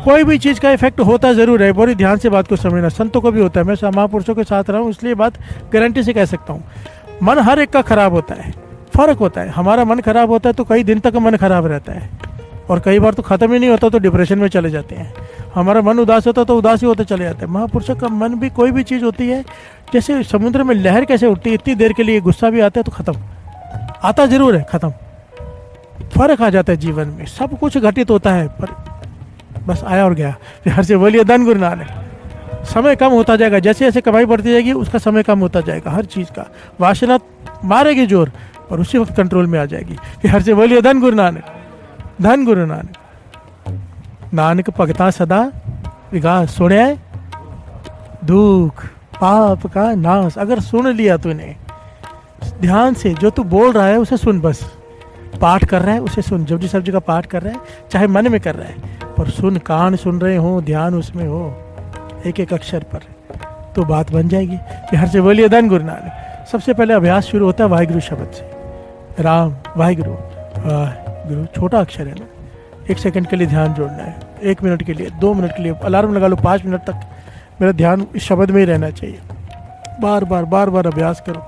कोई भी चीज़ का इफेक्ट होता ज़रूर है, बड़ी ध्यान से बात को समझना। संतों को भी होता है, मैं महापुरुषों के साथ रहा हूँ इसलिए बात गारंटी से कह सकता हूँ। मन हर एक का खराब होता है, फर्क होता है। हमारा मन खराब होता है तो कई दिन तक मन खराब रहता है, और कई बार तो ख़त्म ही नहीं होता तो डिप्रेशन में चले जाते हैं। हमारा मन उदास होता तो उदास ही होते चले जाते हैं। महापुरुषों का मन भी कोई भी चीज़ होती है, जैसे समुद्र में लहर कैसे उठती है, इतनी देर के लिए गुस्सा भी आता है तो ख़त्म, आता ज़रूर है, ख़त्म। फर्क आ जाता है जीवन में, सब कुछ घटित होता है पर बस आया और गया। प्यार से बोलिए धन गुरु नानक। समय कम होता जाएगा, जैसे जैसे कमाई बढ़ती जाएगी उसका समय कम होता जाएगा। हर चीज़ का वासना मारेगी जोर और उसी वक्त कंट्रोल में आ जाएगी। प्यार से बोलिए धन गुरु नानक। धन गुरु नानक। नानक भगता सदा विकास, सुने दुख पाप का नाश। अगर सुन लिया तूने ध्यान से, जो तू बोल रहा है उसे सुन, बस पाठ कर रहा है उसे सुन, जपजी साहब जी का पाठ कर रहा है चाहे मन में कर रहा है पर सुन, कान सुन रहे हो, ध्यान उसमें हो एक एक अक्षर पर, तो बात बन जाएगी। प्यार से बोलिए धन गुरु नानक। सबसे पहले अभ्यास शुरू होता है वाहिगुरु शब्द से। राम वाहिगुरु वाहिगुरु, छोटा अक्षर है ना, 1 सेकंड के लिए ध्यान जोड़ना है, 1 मिनट के लिए, 2 मिनट के लिए, अलार्म लगा लो 5 मिनट तक मेरा ध्यान इस शब्द में ही रहना चाहिए। बार बार अभ्यास करो,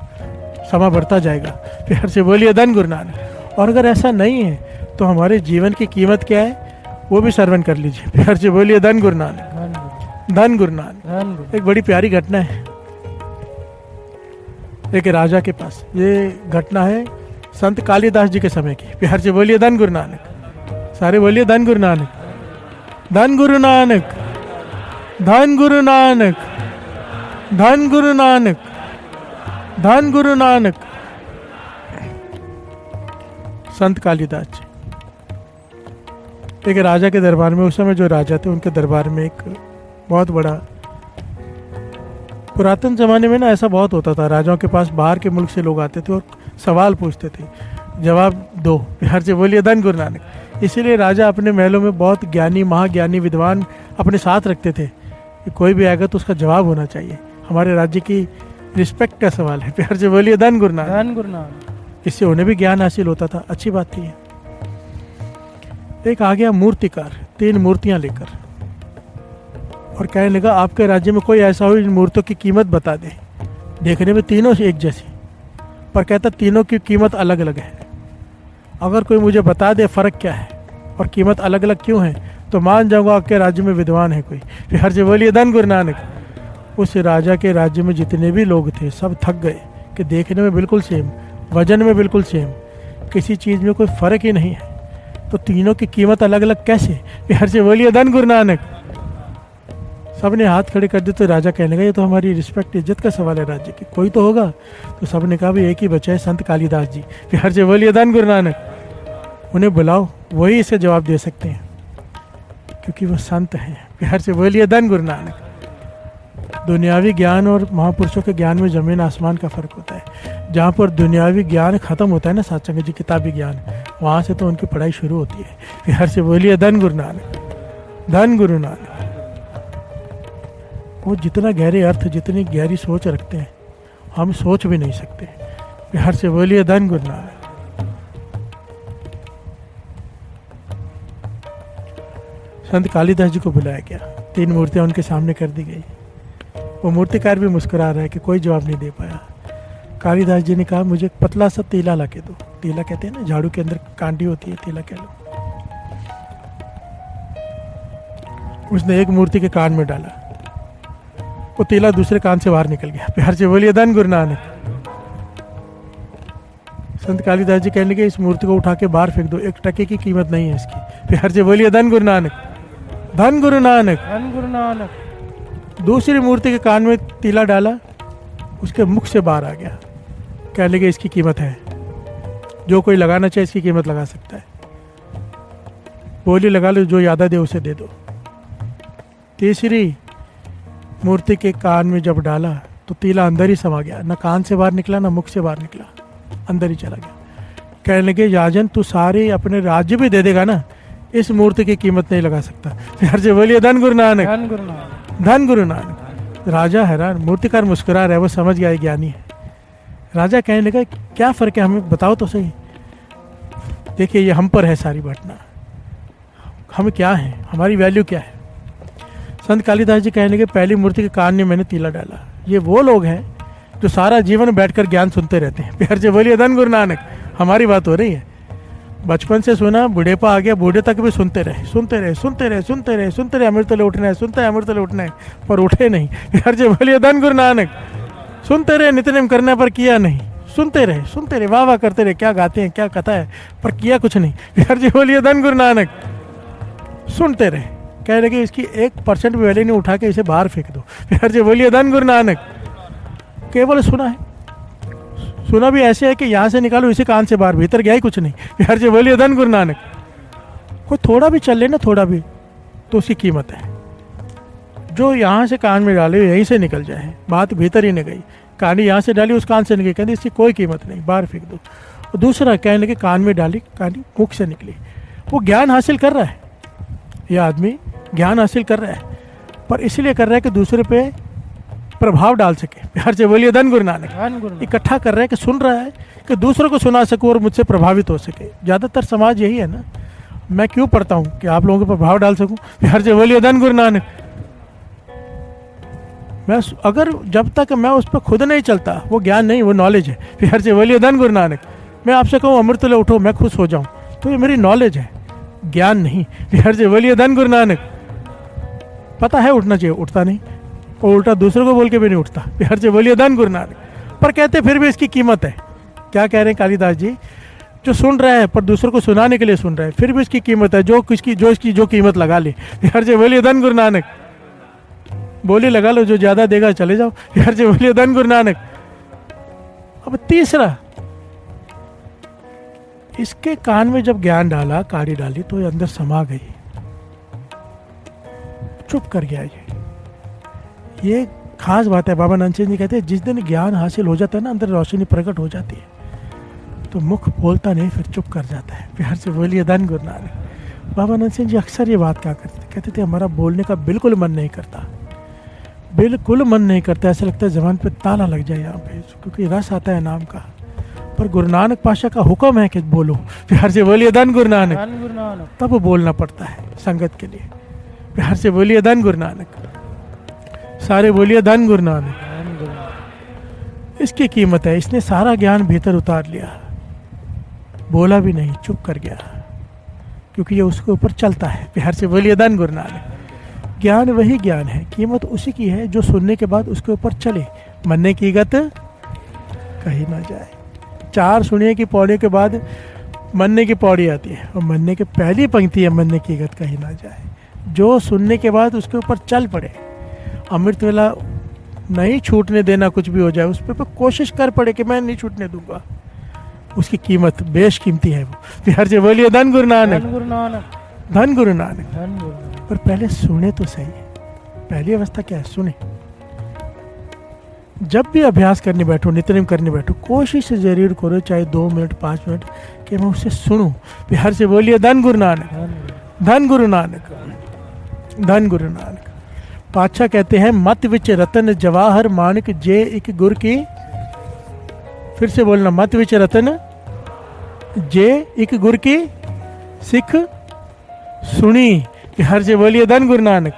समय बढ़ता जाएगा। प्यार से बोलिए धन गुरु नानक। और अगर ऐसा नहीं है तो हमारे जीवन की कीमत क्या है वो भी सर्वन कर लीजिए। प्यार से बोलिए धन गुरु नानक। धन गुरु नानक। एक बड़ी प्यारी घटना है एक राजा के पास। ये घटना है संत कालिदास जी के समय की। प्यार से बोलिए धन गुरु नानक। सारे बोलिए धन गुरु नानक। धन गुरु नानक। धन गुरु नानक। धन गुरु नानक। धन गुरु नानक। संत कालिदास जी एक राजा के दरबार में, उस समय जो राजा थे उनके दरबार में एक बहुत बड़ा, पुरातन ज़माने में ना ऐसा बहुत होता था, राजाओं के पास बाहर के मुल्क से लोग आते थे और सवाल पूछते थे, जवाब दो। प्यार से बोलिए धन गुरु नानक। इसीलिए राजा अपने महलों में बहुत ज्ञानी महाज्ञानी विद्वान अपने साथ रखते थे कि कोई भी आएगा तो उसका जवाब होना चाहिए। हमारे राज्य की रिस्पेक्ट का सवाल है। प्यार से बोलिए धन गुरु नानक। धन गुरु नानक। इससे उन्हें भी ज्ञान हासिल होता था, अच्छी बात थी। एक आ गया मूर्तिकार 3 मूर्तियां लेकर और कहने लगा आपके राज्य में कोई ऐसा हो इन मूर्तियों की कीमत बता दे। देखने में तीनों एक जैसी, पर कहता तीनों की कीमत अलग अलग है। अगर कोई मुझे बता दे फ़र्क क्या है और कीमत अलग अलग क्यों है तो मान जाऊंगा आपके राज्य में विद्वान है कोई। प्यार से बोलिए धन गुरु नानक। उस राजा के राज्य में जितने भी लोग थे सब थक गए कि देखने में बिल्कुल सेम, वजन में बिल्कुल सेम, किसी चीज़ में कोई फ़र्क ही नहीं है, तो तीनों की कीमत अलग अलग कैसे? प्यार से बोलिए धन गुरु नानक। सब ने हाथ खड़े कर दिए तो राजा कहने लगा ये तो हमारी रिस्पेक्ट इज्जत का सवाल है राज्य की, कोई तो होगा। तो सब ने कहा भाई एक ही बचा है, संत कालिदास जी। प्यार से बोलिए धन गुरु नानक। उन्हें बुलाओ, वही इसे जवाब दे सकते हैं क्योंकि वो संत हैं। प्यार से बोलिए धन गुरु नानक। दुनियावी ज्ञान और महापुरुषों के ज्ञान में ज़मीन आसमान का फ़र्क होता है। जहाँ पर दुनियावी ज्ञान ख़त्म होता है ना सत्संग जी किताबी ज्ञान, वहाँ से तो उनकी पढ़ाई शुरू होती है। प्यार से बोलिए धन गुरु नानक। धन गुरु नानक। वो जितना गहरे अर्थ, जितनी गहरी सोच रखते हैं हम सोच भी नहीं सकते। प्यार से बोलिए धन गुरु नानक। संत कालिदास जी को बुलाया गया, 3 मूर्तियाँ उनके सामने कर दी गई। वो मूर्तिकार भी मुस्कुरा रहा है कि कोई जवाब नहीं दे पाया। कालिदास जी ने कहा मुझे एक पतला सा तीला ला के दो। तीला कहते हैं ना, झाड़ू के अंदर कांडी होती है, तीला कह लो। उसने एक मूर्ति के कान में डाला, वो तीला दूसरे कान से बाहर निकल गया। प्यार से बोलिए धन गुरु नानक। संत कालिदास जी कहने लगे इस मूर्ति को उठा के बाहर फेंक दो, 1 टके की कीमत नहीं है इसकी। प्यार से बोलिए धन गुरु नानक, धन गुरु नानक, धन गुरु नानक। दूसरी मूर्ति के कान में तीला डाला, उसके मुख से बाहर आ गया। कहने लगे इसकी कीमत है, जो कोई लगाना चाहे इसकी कीमत लगा सकता है। बोली लगा लो, जो यादा दे उसे दे दो। तीसरी मूर्ति के कान में जब डाला तो तीला अंदर ही समा गया, ना कान से बाहर निकला ना मुख से बाहर निकला, अंदर ही चला गया। कहने लगे राजन तू सारे अपने राज्य भी दे देगा ना, इस मूर्ति की कीमत नहीं लगा सकता। प्यार से बोलिए धन गुरु नानक, धन गुरु नानक। धन गुरु नानक। राजा हैरान, मूर्तिकार मुस्कुरा रहा है, वो समझ गया ज्ञानी है। राजा कहने लगा क्या फर्क है, हमें बताओ तो सही। देखिए ये हम पर है सारी घटना, हम क्या हैं, हमारी वैल्यू क्या है। संत कालिदास जी कहने लगे पहली मूर्ति के कान में मैंने तीला डाला। ये वो लोग हैं जो सारा जीवन बैठकर ज्ञान सुनते रहते हैं। प्यार से बोलिए धन गुरु नानक। हमारी बात हो रही है, बचपन से सुना, बुढ़ेपा आ गया, बूढ़े तक भी सुनते रहे, सुनते रहे, सुनते रहे, सुनते रहे, सुनते रहे, अमृत तले उठना है, सुनते हैं अमृत तले उठना है, पर उठे नहीं। प्यार से बोलिए धन गुरु नानक। सुनते रहे, नित्य करने पर किया नहीं, सुनते रहे, वाह वाह करते रहे, क्या गाते हैं क्या कथा है, पर किया कुछ नहीं। प्यार से बोलिए धन गुरु नानक। सुनते रहे, कह रहे कि इसकी 1% भी वैल्यू नहीं, उठा के इसे बाहर फेंक दो। प्यार से बोलिए धन गुरु नानक। केवल सुना है, सुना भी ऐसे है कि यहाँ से निकालो इसे कान से बाहर, भीतर गया ही कुछ नहीं। प्यार से बोलिए धन गुरु नानक। कोई थोड़ा भी चल ले ना, थोड़ा भी, तो उसकी कीमत है। जो यहाँ से कान में डाले यहीं से निकल जाए, बात भीतर ही नहीं गई। कहानी यहाँ से डाली उस कान से निकली, कहते इसकी कोई कीमत नहीं, बाहर फेंक दो। और दूसरा कहने लगे कान में डाली, कहानी मुख से निकली। वो ज्ञान हासिल कर रहा है, यह आदमी ज्ञान हासिल कर रहा है, पर इसलिए कर रहा है कि दूसरे पे प्रभाव डाल सके। प्यार से बोलिए धन गुरु नानक। धन गुरु नानक। इकट्ठा कर रहा है कि सुन रहा है कि दूसरों को सुना सकूं और मुझसे प्रभावित हो सके। ज़्यादातर समाज यही है ना, मैं क्यों पढ़ता हूँ कि आप लोगों पर प्रभाव डाल सकूं। प्यार से बोलिए धन गुरु नानक। मैं अगर जब तक मैं उस पर खुद नहीं चलता, वो ज्ञान नहीं, वो नॉलेज है। प्यार से बोलिए धन गुरु नानक। मैं आपसे कहूँ अमृत ले उठो, मैं खुश हो जाऊँ, तो ये मेरी नॉलेज है, ज्ञान नहीं। प्यार से बोलिए धन गुरु नानक। पता है उठना चाहिए, उठता नहीं, और उल्टा दूसरों को बोल के भी नहीं उठता। प्यार से बोलिए धन गुरु नानक। पर कहते फिर भी इसकी कीमत है। क्या कह रहे हैं कालिदास जी, जो सुन रहा है पर दूसरों को सुनाने के लिए सुन रहा है, फिर भी इसकी कीमत है, जो इसकी जो कीमत लगा ले। प्यार से बोलिए धन गुरु नानक। बोली लगा लो, जो ज्यादा देगा चले जाओ। प्यार से बोलिए धन गुरु नानक। अब तीसरा, इसके कान में जब ज्ञान डाला, काड़ी डाली, तो ये अंदर समा गई, चुप कर गया। ये खास बात है। बाबा नानक सिंह जी कहते हैं जिस दिन ज्ञान हासिल हो जाता है ना, अंदर रोशनी प्रकट हो जाती है, तो मुख बोलता नहीं, फिर चुप कर जाता है। प्यार से बोलिए धन गुरु नानक। बाबा नानक सिंह जी अक्सर ये बात कहा करते, कहते थे हमारा बोलने का बिल्कुल मन नहीं करता, बिल्कुल मन नहीं करता, ऐसा लगता है ज़बान पे ताला लग जाए यहाँ पे, क्योंकि रस आता है नाम का। पर गुरु नानक पाशा का हुक्म है कि बोलो। प्यार से बोलिए धन गुरु नानक। धन गुरु नानक। तब बोलना पड़ता है संगत के लिए। प्यार से बोलिए धन गुरु नानक। सारे बोलिए धन गुरु नानक। धन गुरु नानक। इसकी कीमत है, इसने सारा ज्ञान भीतर उतार लिया, बोला भी नहीं, चुप कर गया, क्योंकि ये उसके ऊपर चलता है। प्यार से बोलिए धन गुरु नानक। ज्ञान वही ज्ञान है, कीमत उसी की है जो सुनने के बाद उसके ऊपर चले, मनने की गत कहीं ना जाए। 4 सुनिए की पौड़ी के बाद मनने की पौड़ी आती है, और मनने की पहली पंक्ति है मनने की गत कहीं ना जाए। जो सुनने के बाद उसके ऊपर चल पड़े, अमृत वेला नहीं छूटने देना, कुछ भी हो जाए उस पर कोशिश कर पड़े कि मैं नहीं छूटने दूंगा, उसकी कीमत बेश कीमती है वो। प्यार से बोलिए धन गुरु नानक। धन गुरु नानक। धन गुरु नानक। धन गुरु नानक। पर पहले सुने तो सही। पहली अवस्था क्या है, सुने। जब भी अभ्यास करने बैठो, नित्यनेम करने बैठो, कोशिश जरूर करो, चाहे 2 मिनट 5 मिनट, कि मैं उससे सुनूं। प्यार से बोलिए धन गुरु नानक। धन गुरु नानक। धन गुरु नानक। पातशाह कहते हैं मत विच रतन जवाहर मानक जे एक गुर की। फिर से बोलना, मत विच रतन जे एक गुर की सिख सुनी। प्यार से बोलिए धन गुरु नानक।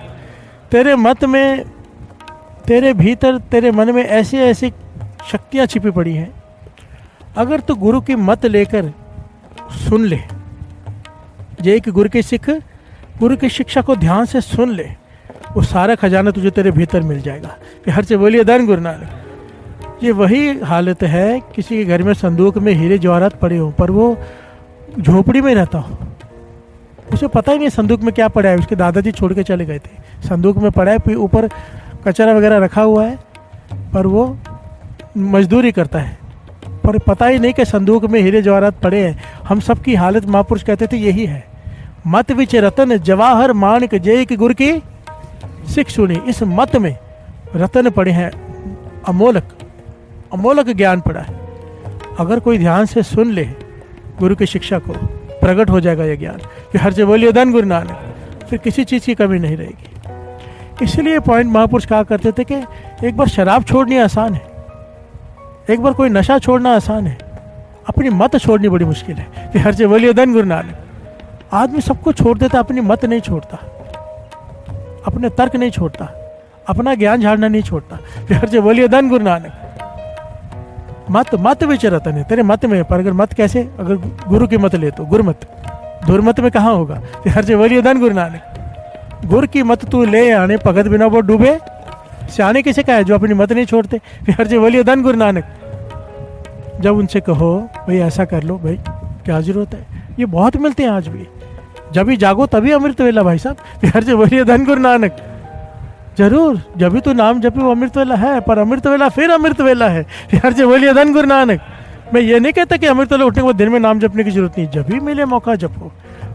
तेरे मत में, तेरे भीतर, तेरे मन में ऐसे ऐसे शक्तियाँ छिपी पड़ी हैं। अगर तो गुरु की मत लेकर सुन ले, ये एक गुरु के सिख गुरु की शिक्षा को ध्यान से सुन ले, वो सारा खजाना तुझे तेरे भीतर मिल जाएगा। कि हर से बोलिए धन गुरु नानक। ये वही हालत है किसी के घर में संदूक में हीरे जवाहरात पड़े हों, पर वो झोपड़ी में रहता हो, उसे पता ही नहीं संदूक में क्या पड़ा है। उसके दादाजी छोड़ के चले गए थे, संदूक में पड़ा है, ऊपर कचरा वगैरह रखा हुआ है, पर वो मजदूरी करता है, पर पता ही नहीं कि संदूक में हीरे जवाहरात पड़े हैं। हम सब की हालत महापुरुष कहते थे यही है। मत विच रतन जवाहर माणिक जय की गुरु की सिख सुनी। इस मत में रतन पड़े हैं, अमोलक अमोलक ज्ञान पड़ा है। अगर कोई ध्यान से सुन ले गुरु की शिक्षा को, प्रकट हो जाएगा यह ज्ञान। कि हर से बोलिए धन गुरु नानक, फिर किसी चीज़ की कमी नहीं रहेगी। इसलिए पॉइंट महापुरुष कहा करते थे कि एक बार शराब छोड़नी आसान है, एक बार कोई नशा छोड़ना आसान है, अपनी मत छोड़नी बड़ी मुश्किल है। कि हर से बोलिए धन गुरु नानक। आदमी सबको छोड़ देता, अपनी मत नहीं छोड़ता, अपने तर्क नहीं छोड़ता, अपना ज्ञान झाड़ना नहीं छोड़ता। कि हर से बोलिए धन गुरु नानक। मत विच रतन है, तेरे मत में, पर अगर मत कैसे, अगर गुरु की मत ले तो गुरमत, धुरमत में कहाँ होगा। कि हर से बोलिए धन गुरु नानक। गुरु की मत तू ले आने, भगत बिना वो डूबे, सियाने किसे कहा है, जो अपनी मत नहीं छोड़ते। कि हर से बोलिए धन गुरु नानक। जब उनसे कहो भाई ऐसा कर लो, भाई क्या जरूरत है, ये बहुत मिलते हैं आज भी। जब भी जागो तभी अमृत वेला भाई साहब। कि हर से बोलिए धन गुरु नानक। जरूर, जब भी तो नाम जब भी वो अमृत वेला है, पर अमृत वेला फिर अमृत वेला है। हर से बोलिए धन गुरु नानक। मैं ये नहीं कहता कि अमृत वेला उठने के बाद दिन में नाम जपने की जरूरत नहीं, जब भी मिले मौका जपो,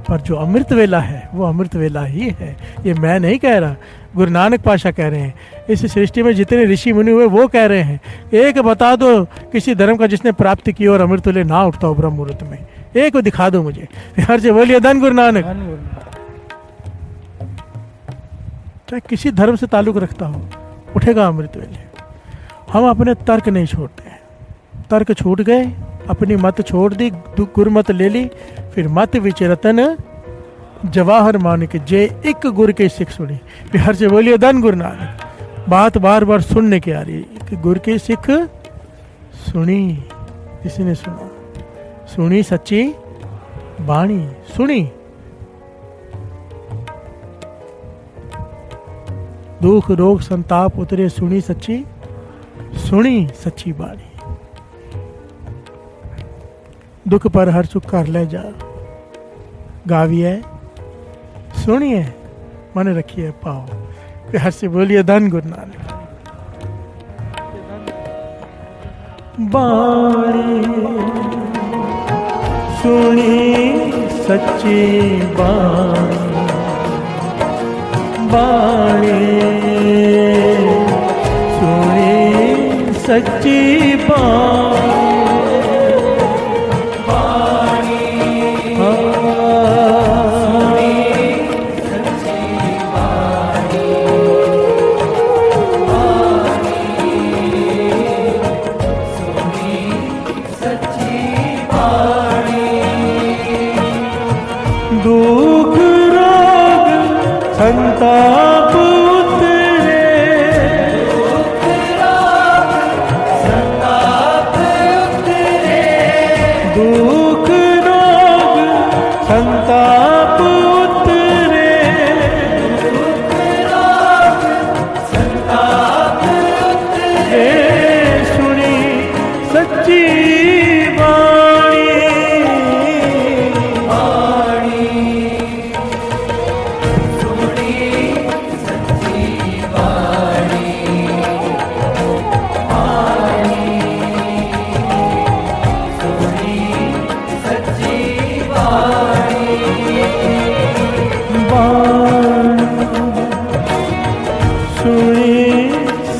पर जो अमृत वेला है वो अमृत वेला ही है। ये मैं नहीं कह रहा, गुरु नानक पाशा कह रहे हैं। इस सृष्टि में जितने ऋषि मुनि हुए वो कह रहे हैं। एक बता दो किसी धर्म का जिसने प्राप्ति की और अमृत वेले ना उठता हो ब्रह्म मुहूर्त में, एक को दिखा दो मुझे। हर से बोलिए धन गुरु नानक। चाहे किसी धर्म से ताल्लुक रखता हो, उठेगा अमृत वेले। हम अपने तर्क नहीं छोड़ते हैं, तर्क छूट गए, अपनी मत छोड़ दी, गुरमत ले ली, फिर मत विच रतन जवाहर मानिक जय एक गुरु की सिख सुनी। फिर हर से बोलिए धन गुरु नानक। बात बार बार सुनने की आ रही है कि गुरु की सिख सुनी, किसी ने सुना, सुनी सच्ची बाणी, सुनी दुख रोग संताप उतरे, सुनी सच्ची बाणी। दुख पर हर सुख कर ले जा, गाविए सुनिए मन रखिए पाओ। कि हर से बोलिए धन गुरु नानक। बाणी सुनी सच्ची बाणी, बाणी सुनी सच्ची बाणी। दुख रोग संताप उतरे, दुख रोग संताप उतरे, सुनी सच्ची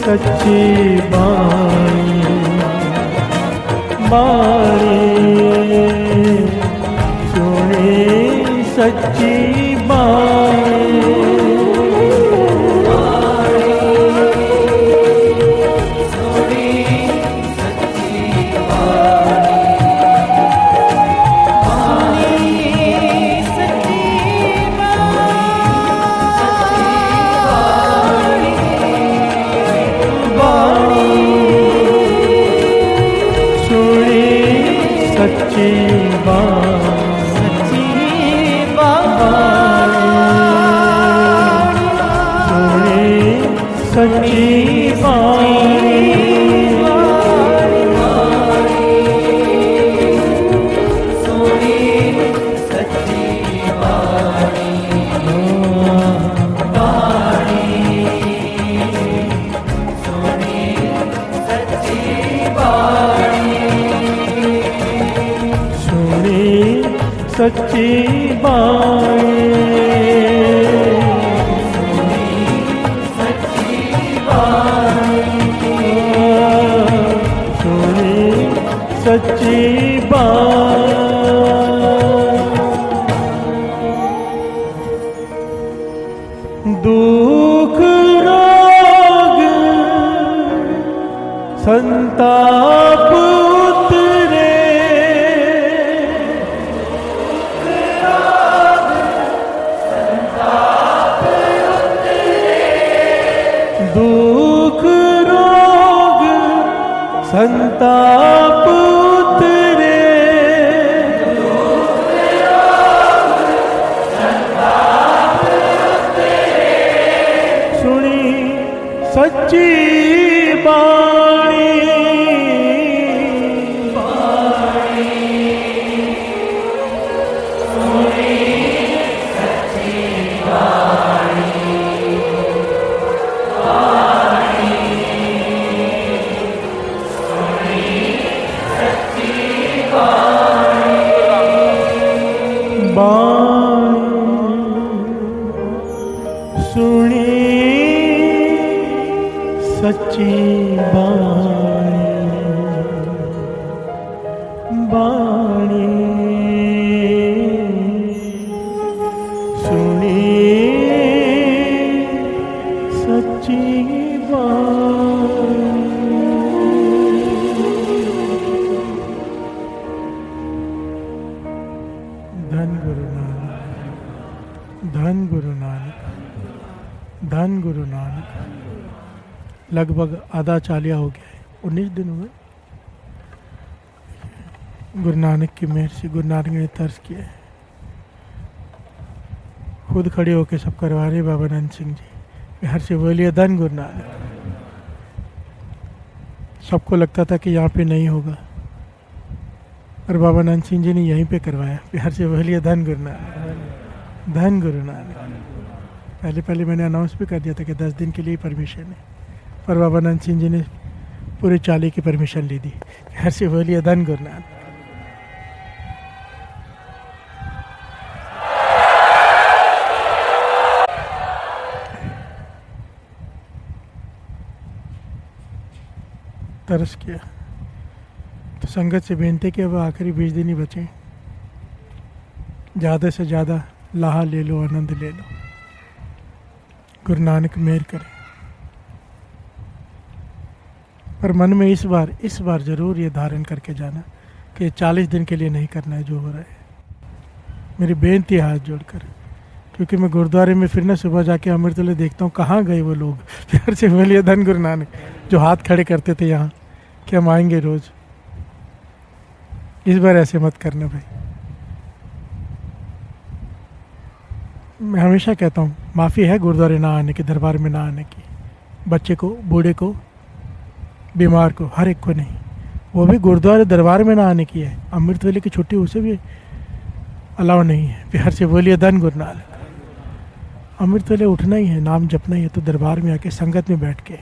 सच्ची बाणी, बाणी सुनी सच्ची बाणी। सच्ची बाणी सोनी सच्ची बाणी बाणी सोनी सच्ची बाणी सोनी सच्ची बाणी सच्ची बात दुख रोग संताप उतरे दुख रोग संताप सच्ची बाणी सोनी सच्ची बाणी सोनी सच्ची बाणी सुनी सच्ची बाणी सुनी सच्ची बाणी धन गुरु नानक धन गुरु नानक धन गुरु नानक। लगभग आधा चालिया हो गया है, 19 दिन हुए। गुरु नानक की मेहर से गुरु नानक ने तर्ज किया है, खुद खड़े होकर सब करवा रहे बाबा नंद सिंह जी। हर से बोलिए धन गुरु नानक। सबको लगता था कि यहाँ पे नहीं होगा, और बाबा नंद सिंह जी ने यहीं पे करवाया। हर से बोलिए धन गुरु नानक धन गुरु नानक। पहले मैंने अनाउंस भी कर दिया था कि 10 दिन के लिए परमिशन है, पर बाबा नंद सिंह जी ने पूरे 40 की परमिशन ली दी। हर से बोलिए धन गुरु नानक। तरस किया तो संगत से बेनती कि अब आखिरी 20 दिन ही बचे, ज़्यादा से ज़्यादा लाहा ले लो, आनंद ले लो। गुरु नानक मेहर करे। पर मन में इस बार ज़रूर ये धारण करके जाना कि 40 दिन के लिए नहीं करना है जो हो रहा है। मेरी बेनती है हाथ जोड़कर, क्योंकि मैं गुरुद्वारे में फिर ना सुबह जाके अमृतवेले देखता हूँ कहाँ गए वो लोग। प्यार से बोलिए धन गुरु नानक, जो हाथ खड़े करते थे यहाँ कि हम आएंगे रोज़। इस बार ऐसे मत करना भाई। मैं हमेशा कहता हूँ माफ़ी है गुरुद्वारे ना आने की, दरबार में ना आने की। बच्चे को, बूढ़े को, बीमार को, हर एक को नहीं। वो भी गुरुद्वारे दरबार में ना आने की है। अमृतवेले की छुट्टी उसे भी अलाउ नहीं है। प्यार से बोलिए धन गुरु नानक। अमृतवेले उठना ही है, नाम जपना ही है, तो दरबार में आके संगत में बैठ के,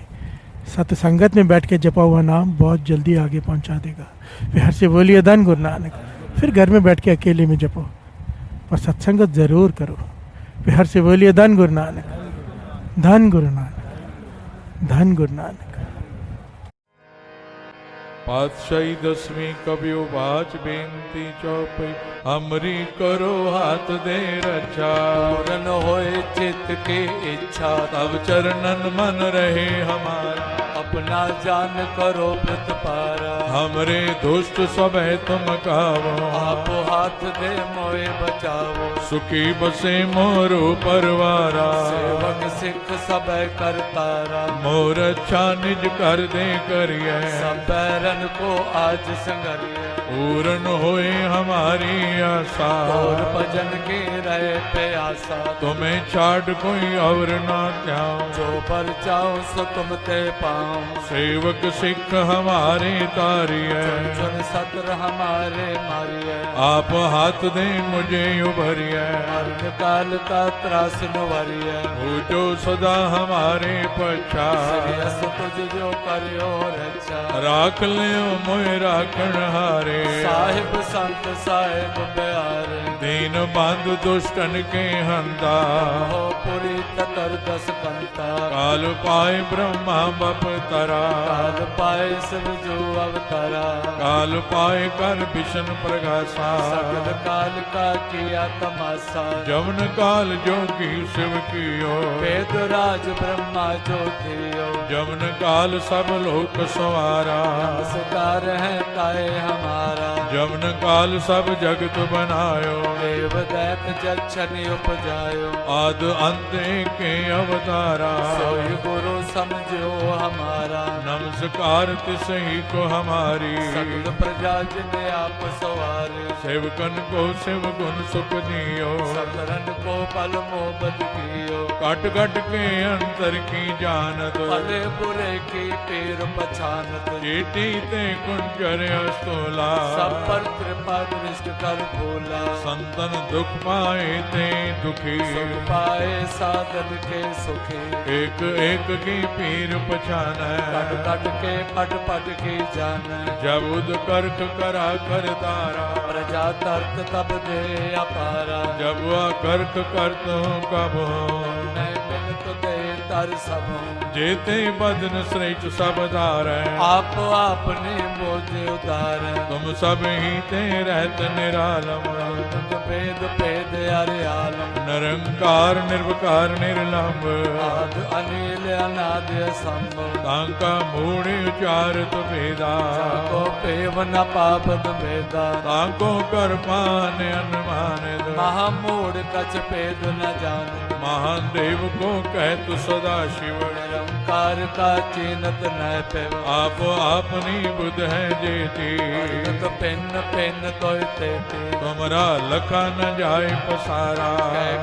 सत्संगत में बैठ के जपा हुआ नाम बहुत जल्दी आगे पहुंचा देगा। प्यार से बोलिए धन गुरु नानक। फिर घर में बैठ के अकेले में जपो, पर सत्संगत ज़रूर करो। प्यार से बोलिए धन गुरु नानक धन गुरु नानक धन गुरु नानक। पातशाही 10वीं कबियो बाच बेनती चौपई, हमरी करो हाथ दे रक्षा। पूरन होए चित्त के इच्छा, तब चरणन मन रहे हमारा। अपना जान करो प्रतपारा। हमरे दुष्ट सबे तुम कावो, आप हाथ दे मोए बचावो। सुखी बसे मोरो परवारा, सेवक सिख सब करतारा। मोर अच्छा निज कर दे करिए, सब बैरन को आज संगरिए। पूर्ण होए हमारी आशा, और भजन के रहे प्यासा। तुम्हें छाड़ कोई और ना त्याऊं, जो पर चाहो सो तुम ते पाऊं। सेवक सिख हमारे तारिए, चुन सत्र हमारे मारिए। आप हाथ दे मुझे उभरिए, मरण काल का त्रास नुवरिए। हो जो सदा हमारे पछा, श्रेयस तुझ जो करियो रक्षा। राख लियो मोए राखण हारे, साहिब संत साहिब प्यारे। दीन बंधु दुष्टन के हंता, हो पुरी ततर दस कंता। काल पाए ब्रह्मा बप तरा, काल पाए सब जो अवतारा। काल पाए कर विष्णु प्रगासा, सकल काल का किया तमाशा। जवन काल जोगी शिव कियो, वेद राज ब्रह्मा जो थियो। जवन काल सब लोक सवारा, नमस्कार है ताए हमारा। जवन काल सब जगत बनायो, देव दैत जक्षनि उपजायो। आद अंत के अवतारा, सोई गुरु समझो हमारा। नमस्कार तिसही को हमारी, सकल प्रजा जिने आप सवारे। सेवकन को शिव गुण सुख दियो, सकरन को पल मोहब्बत कियो। कट कट के अंतर की जानत, भले बुरे की पीर पछानत। चेटी ते कुंजर अस्तोला, सब पर कृपा दृष्ट कर भूला। संतन दुख पाए ते दुखी, सुख पाए साधन के सुखी। एक एक की पीर पछान, कट कट के पट पट की जान। जब उद करख करा कर तारा, प्रजा तर्क तब दे अपारा। जब वह करख करत हूँ कब हूँ, मैं मिलत दे तर सब हूँ। जेते बदन श्रेष्ठ सब धार, आप आपने बोझ उतार। तुम सब ही ते रहत निरालम, तुम भेद भेद अरे आलम। निरंकार निर्विकार निर्लंब, आद अनिल अनाद असंभव। तांका मूढ़ उचारत भेदा, को पेव न पापद भेदा। तांको कर पान अनुमानित, महामूढ़ कछ भेद न जान। महान देव को कहत सदा शिव, निरंकार का चीनत न पेव। आप आपनी बुध है जेती, तो पेन पेन तो तेती। तुमरा लखा न जाए पसारा,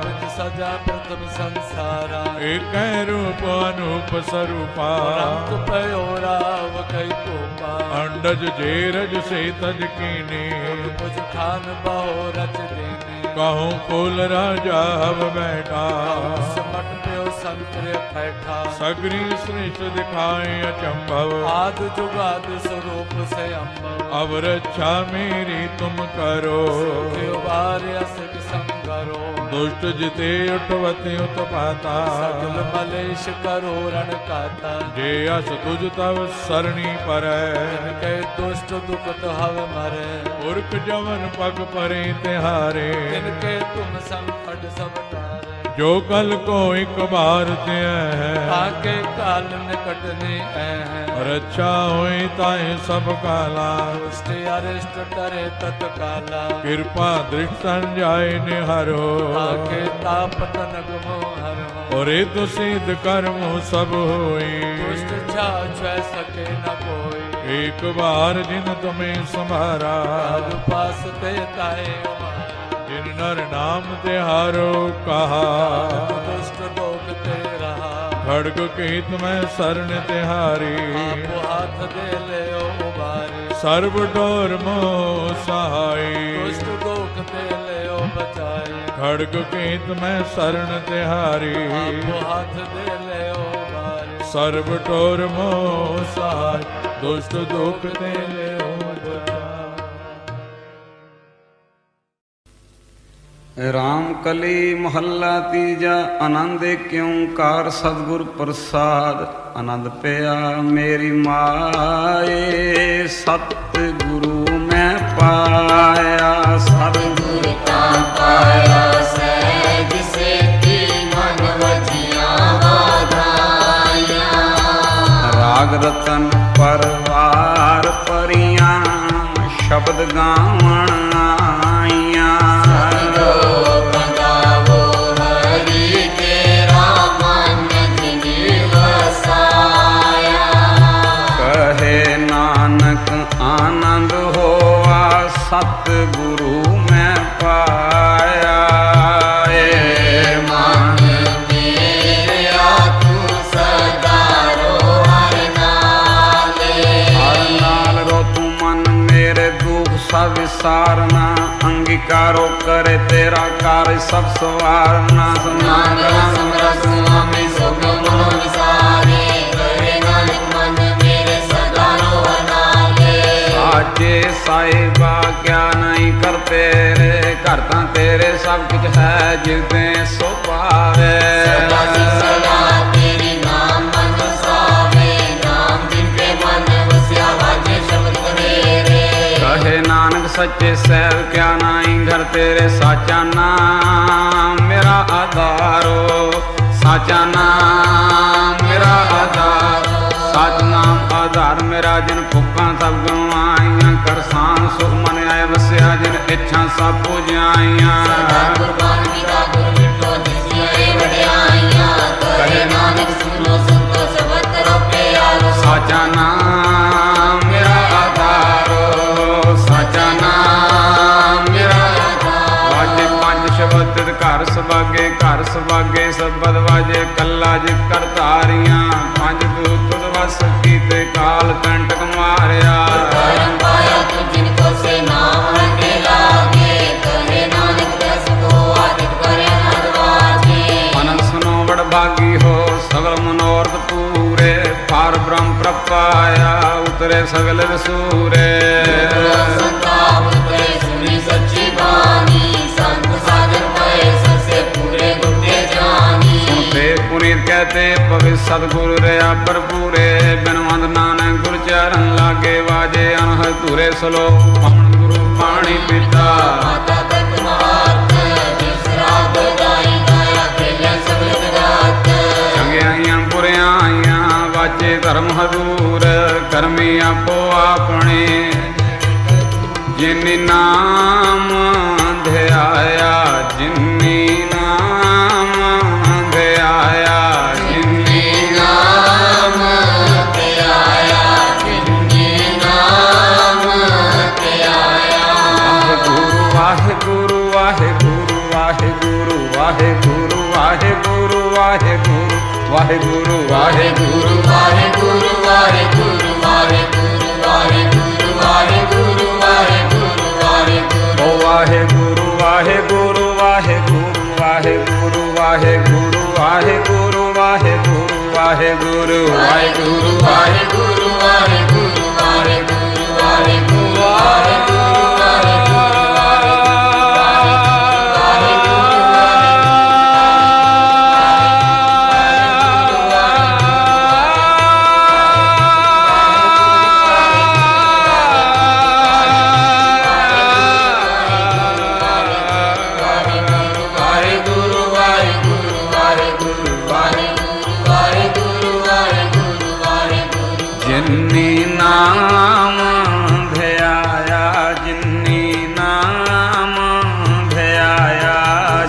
कुछ सजा प्रथम संसारा। एक रूप अनूप स्वरूपा, रंग पयोराव कई कोपा। अंडज जेरज से तज कीनी, कुछ खान बहो रच देने। कहूँ फूल राजा अब बैठा, समट प्यो संतरे बैठा। सगरी श्रेष्ठ दिखाए अचंभव, आद जुगाद स्वरूप से अम्बव। अब रक्षा मेरी तुम करो, असक संगरो। दुष्ट जिते उठवते उत्पाता, सकल मलेश करो रण काता। जे अस तुझ तव सरणी पर, इनके दुष्ट दुखत हव मरे। पुरख जवन पग परे तिहारे, इनके तुम संकट सब तारे। जो कल को एक बार ते है, ताके काल निकटने है। रक्षा होई ताए सब काला, दुष्ट अरिष्ट करे तत्काला। कृपा दृष्ट जाय निहारो, ताके ताप तनक मोहर हो। और तो सिद्ध कर्म सब होई, दुष्ट छा सके न कोई। एक बार जिन तुम्हें संभारा, काल पास ते ताए उमारा। जिन नर नाम तिहारो कहा, दुष्ट लोक ते रहा। खड़ग के तुम्हें शरण तिहारी, आप हाथ दे ले उबारी। सर्व डोर मोह सहाय, दुष्ट लोक ते ले बचाई। खड़ग के तुम्हें शरण तिहारी, आप हाथ दे ले उबारी। सर्व टोर मोह सहाय, दुष्ट दुख ते ले राम कली महल्ला तीजा। आनंद क्यों कार सतगुर प्रसाद। आनंद पिया मेरी माए, सतगुरु मैं पाया। सतगुरु का पाया सहज सेती मन वजिया वाधाया। राग ਰਾਗ ਰਤਨ ਪਰਵਾਰ ਪਰੀਆਂ ਸ਼ਬਦ ਗਾਵਣ ਆਈਆਂ ਕਹੇ ਨਾਨਕ ਆਨੰਦ ਹੋਆ ਸਤ ਗੁਰੂ ਮੈਂ ਪਾਇਆ ਏ ਮਨ सब विसारना अंगीकारो करे तेरा कार्य सब सवारना साचे साहिबा क्या नहीं करते रे करता तेरे सब कुछ है जिसने सो पावे कहे नानक सच्चे सैव क्या नाई घर तेरे साचा नाम मेरा आधारो साचा नाम मेरा आधार साच नाम आधार मेरा जिन फुका सब गवाइया करसान सुख मन आए वस्या जिन इच्छा सब पूजाइया कहे नानक साचा नाम मेरा आधारो साचा नाम मेरा वाजे पंज शब्द घर सबागे सबद वाजे कला जित कर तारियां पंज दूत वस कीते काल कंटक मारिया मन सुनो बड़ भागी हो सगल मनोरथ पूरे पार ब्रह्म प्रपाया उतरे सगल सूरे सुनते पुनीत कहते पवित्र सतगुरु रया भरपूरे बिन वंद नानक गुर चरण लागे वाजे अनहद तुरे सलोक पवन गुरु पाणी पिता चंगियाइयां बुरियाइयां वाचे धर्म हजूर करमी आपो अपने जिन्नी नाम ध्याया जिन्नी नाम ध्याया जिन्नी नाम ध्याया जिन्नी नाम ध्याया वाहेगुरु वाहेगुरु वाहेगुरु वाहेगुरु वाहेगुरु वाहेगुरु वाहेगुरु वाहेगुरु वाहेगुरु वाहेगुरु वाहेगुरु वाहेगुरु वाहेगुरु वाहेगुरु वाहेगुरु ओ वाहेगुरु वाहेगुरु वाहेगुरु वाहेगुरु वाहेगुरु वाहेगुरु वाहेगुरु वाहेगुरु वाहेगुरु वाहेगुरु वाहेगुरु वाहेगुरु वाहेगुरु जिन्नी नाम ध्याया जिन्नी नाम ध्याया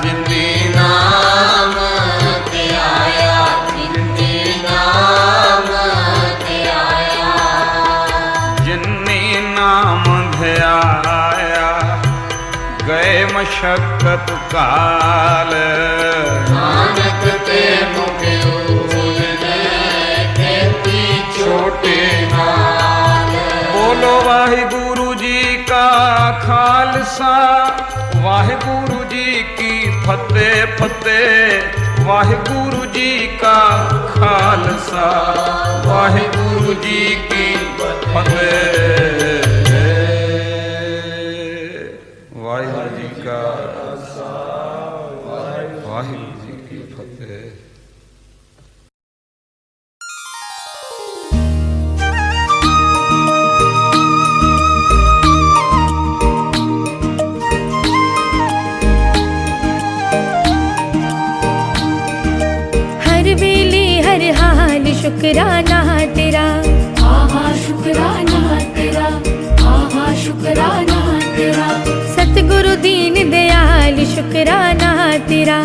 जिन्नी नाम ध्याया जिन्नी नाम ध्याया जिन्नी नाम ध्याया गए मशक्कत काल नानक ते मुख छोटे नाल बोलो वाहिगुरु जी का खालसा वाहिगुरु जी की फतेह फतेह वाहिगुरु जी का खालसा वाहिगुरु जी की फतेह वाहिगुरु जी का वाहिगुरु जी की फतेह। शुक्राना तेरा, आहा शुक्राना तेरा, आहा शुक्राना तेरा। सतगुरु दीन दयाल शुक्राना तेरा,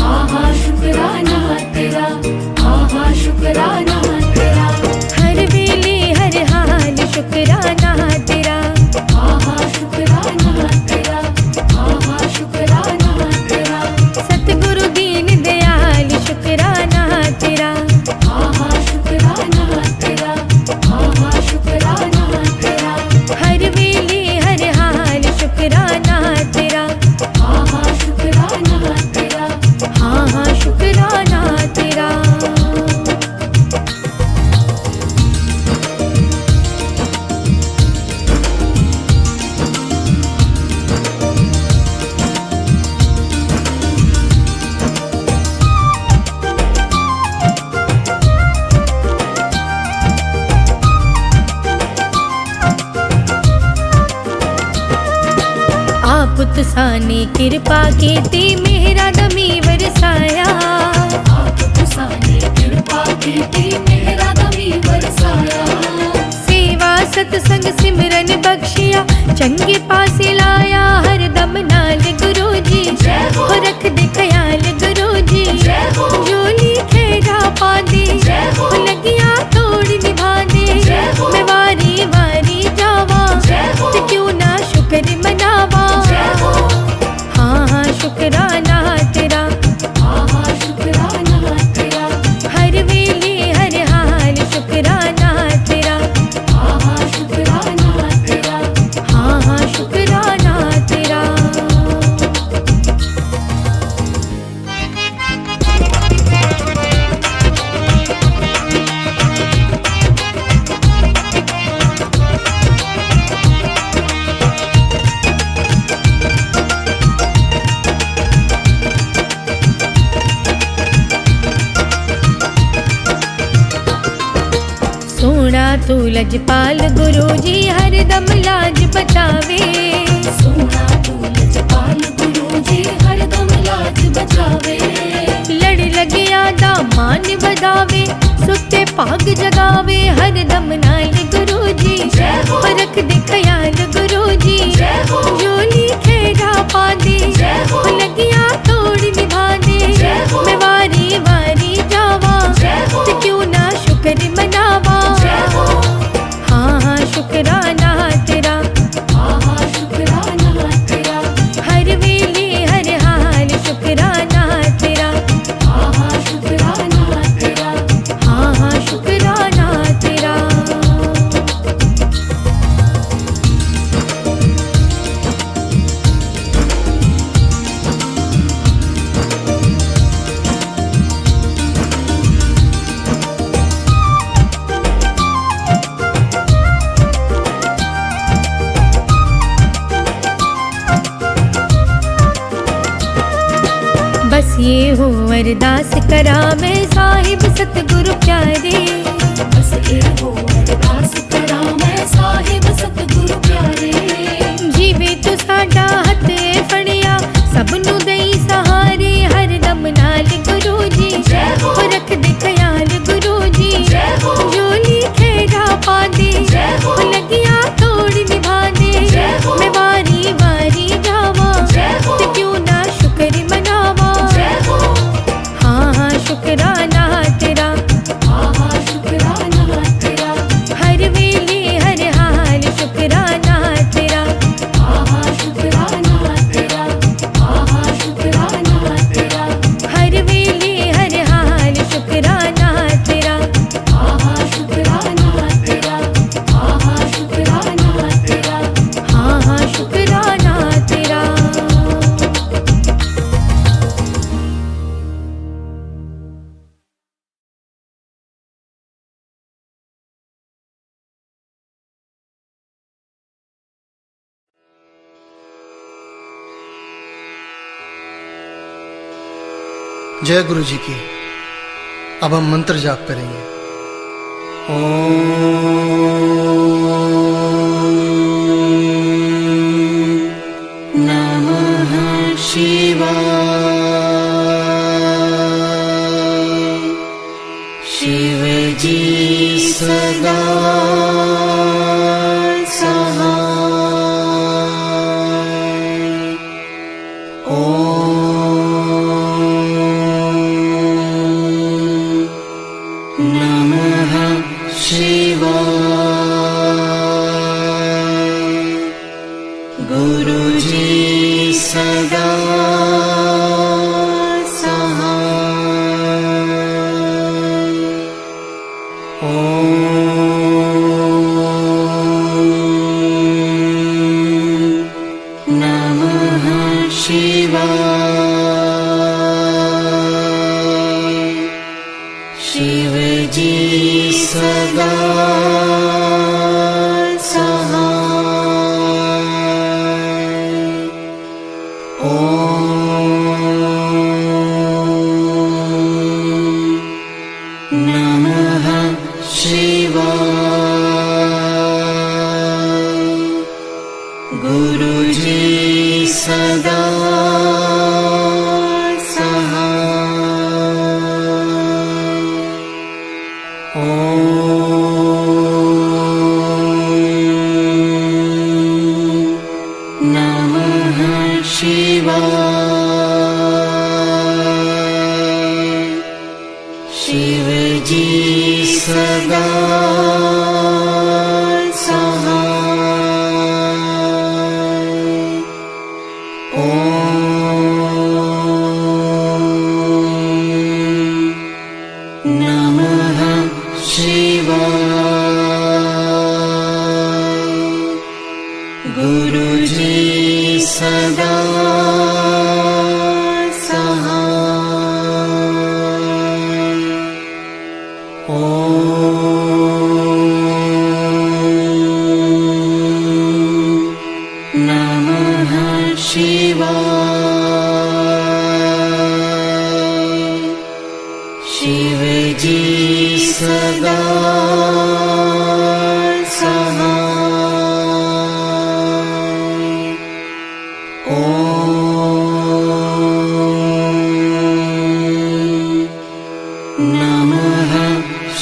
आहा शुक्राना तेरा, आहा शुक्राना तेरा। हर वेले हर हाल शुक्राना तेरा, आहा शुक्राना तेरा, आहा शुक्राना तेरा। सतगुरु दीन दयाल शुक्राना तेरा, आहा शुक्राना तेरा, आहा शुक्राना तेरा। हर वेले हर हाल शुक्राना तेरा, आहा शुक्राना तेरा, आहा शुक्राना तेरा। आप तुसाने कृपा कीती मेरा दमी वरसाया, आप तुसाने कृपा कीती मेरा दमी वरसाया। सेवा सतसंग सिमरन बख्शिया चंगे पासे लाया, हर दम नाल गुरु जी हो रख दे ख्याल गुरु जी। जो लिखेगा पादे हो लगिया तोड़ निभाने, मैं वारी वारी जावा ते क्यों ना शुक्र मनावा। हाँ हाँ शुक्राना तेरा, आहा शुक्राना तेरा। हर वेले हर हाल शुक्राना तेरा, आहा शुक्राना तेरा, हाँ हाँ शुक्राना तेरा। सोना तू लजपाल गुरु जी हर दम लाज बचावे, सोना तू लजपाल गुरु जी हर दम लाज बचावे। लड़ लगिया दा मान बदावे, सुते पाग जगावे, हर दम नाल गुरु जी रख दे ख्याल गुरु जी। जो लिखेगा पादे हो लगिया तोड़ निभाने, मैं वारी वारी जावा ते क्यों ना शुक्र मनावा। हाँ हाँ शुक्राना तेरा, आहा शुक्राना तेरा। हर वेले हर हाल शुक्राना तेरा, आहा शुक्राना तेरा, हाँ हाँ शुक्राना तेरा। बस ये हो अरदास करा मैं साहिब सतगुरु प्यारे, बस ये हो अरदास करा मैं साहिब सतगुरु प्यारे। जीवे तो साडा हथ फड़िया सब नू दई सहारे, हर दम नाल गुरु जी हो रख दे ख्याल गुरु जी। जो लिखेगा पादे हो लगिया तोड़ निभाने, मैं वारी वारी जावा ते क्यों ना शुक्र मनावा। हाँ हाँ शुक्राना तेरा, आहा शुक्राना तेरा। हर वेले हर हाल शुक्राना तेरा, आहा शुक्राना तेरा, आहा शुक्राना तेरा। हर वेले हर हाल शुक्राना तेरा, आहा शुक्राना तेरा, आहा शुक्राना तेरा, हाँ हाँ शुक्राना तेरा। जय गुरु जी की। अब हम मंत्र जाप करेंगे। नमः शिवाय। शिव सदा सहाय। ॐ नमः शिवाय। गुरुजी सदा सहाय। ॐ नमः शिवाय। शिवजी सदा सहाय। ॐ नमः शिवाय। गुरुजी सदा सहाय। ॐ नमः शिवाय। शिवजी सदा सहाय। ॐ नमः शिवाय। गुरुजी सदा सहाय। ॐ नमः शिवाय। शिवजी सदा सहाय। ॐ नमः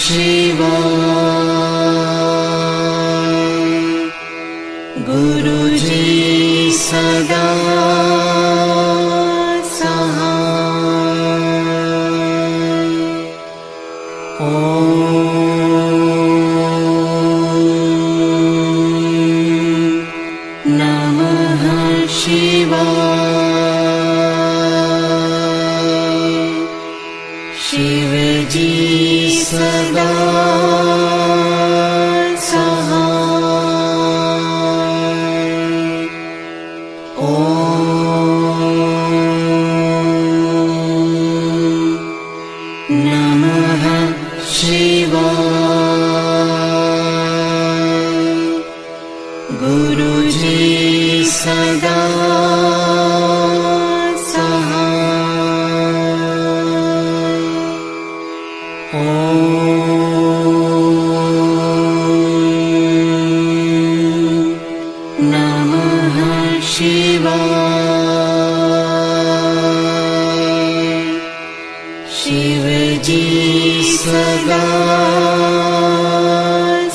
शिवाय। गुरुजी सदा सहाय। ॐ नमः शिवाय। शिवजी सदा सहाय। ॐ नमः शिवाय। गुरुजी सदा सहाय। ॐ नमः शिवाय। शिवजी सदा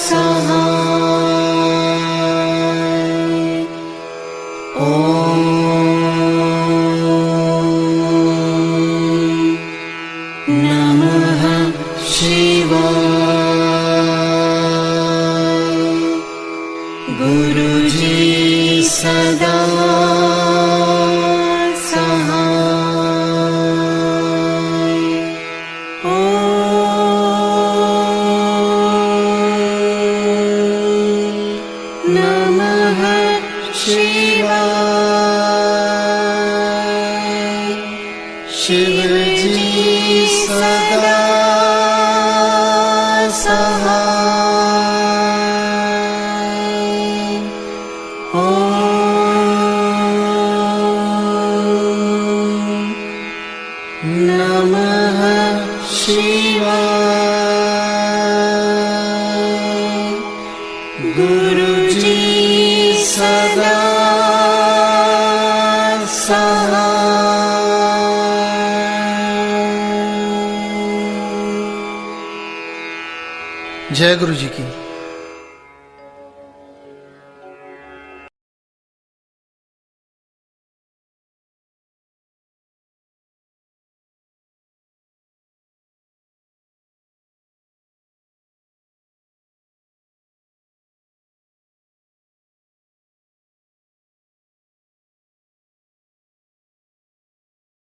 सहाय। ॐ नमः शिवाय। गुरुजी सदा सहाय। ॐ नमः शिवाय। शिवजी सदा सहाय। ॐ नमः शिवाय। गुरुजी सदा सहाय। जय गुरु जी की।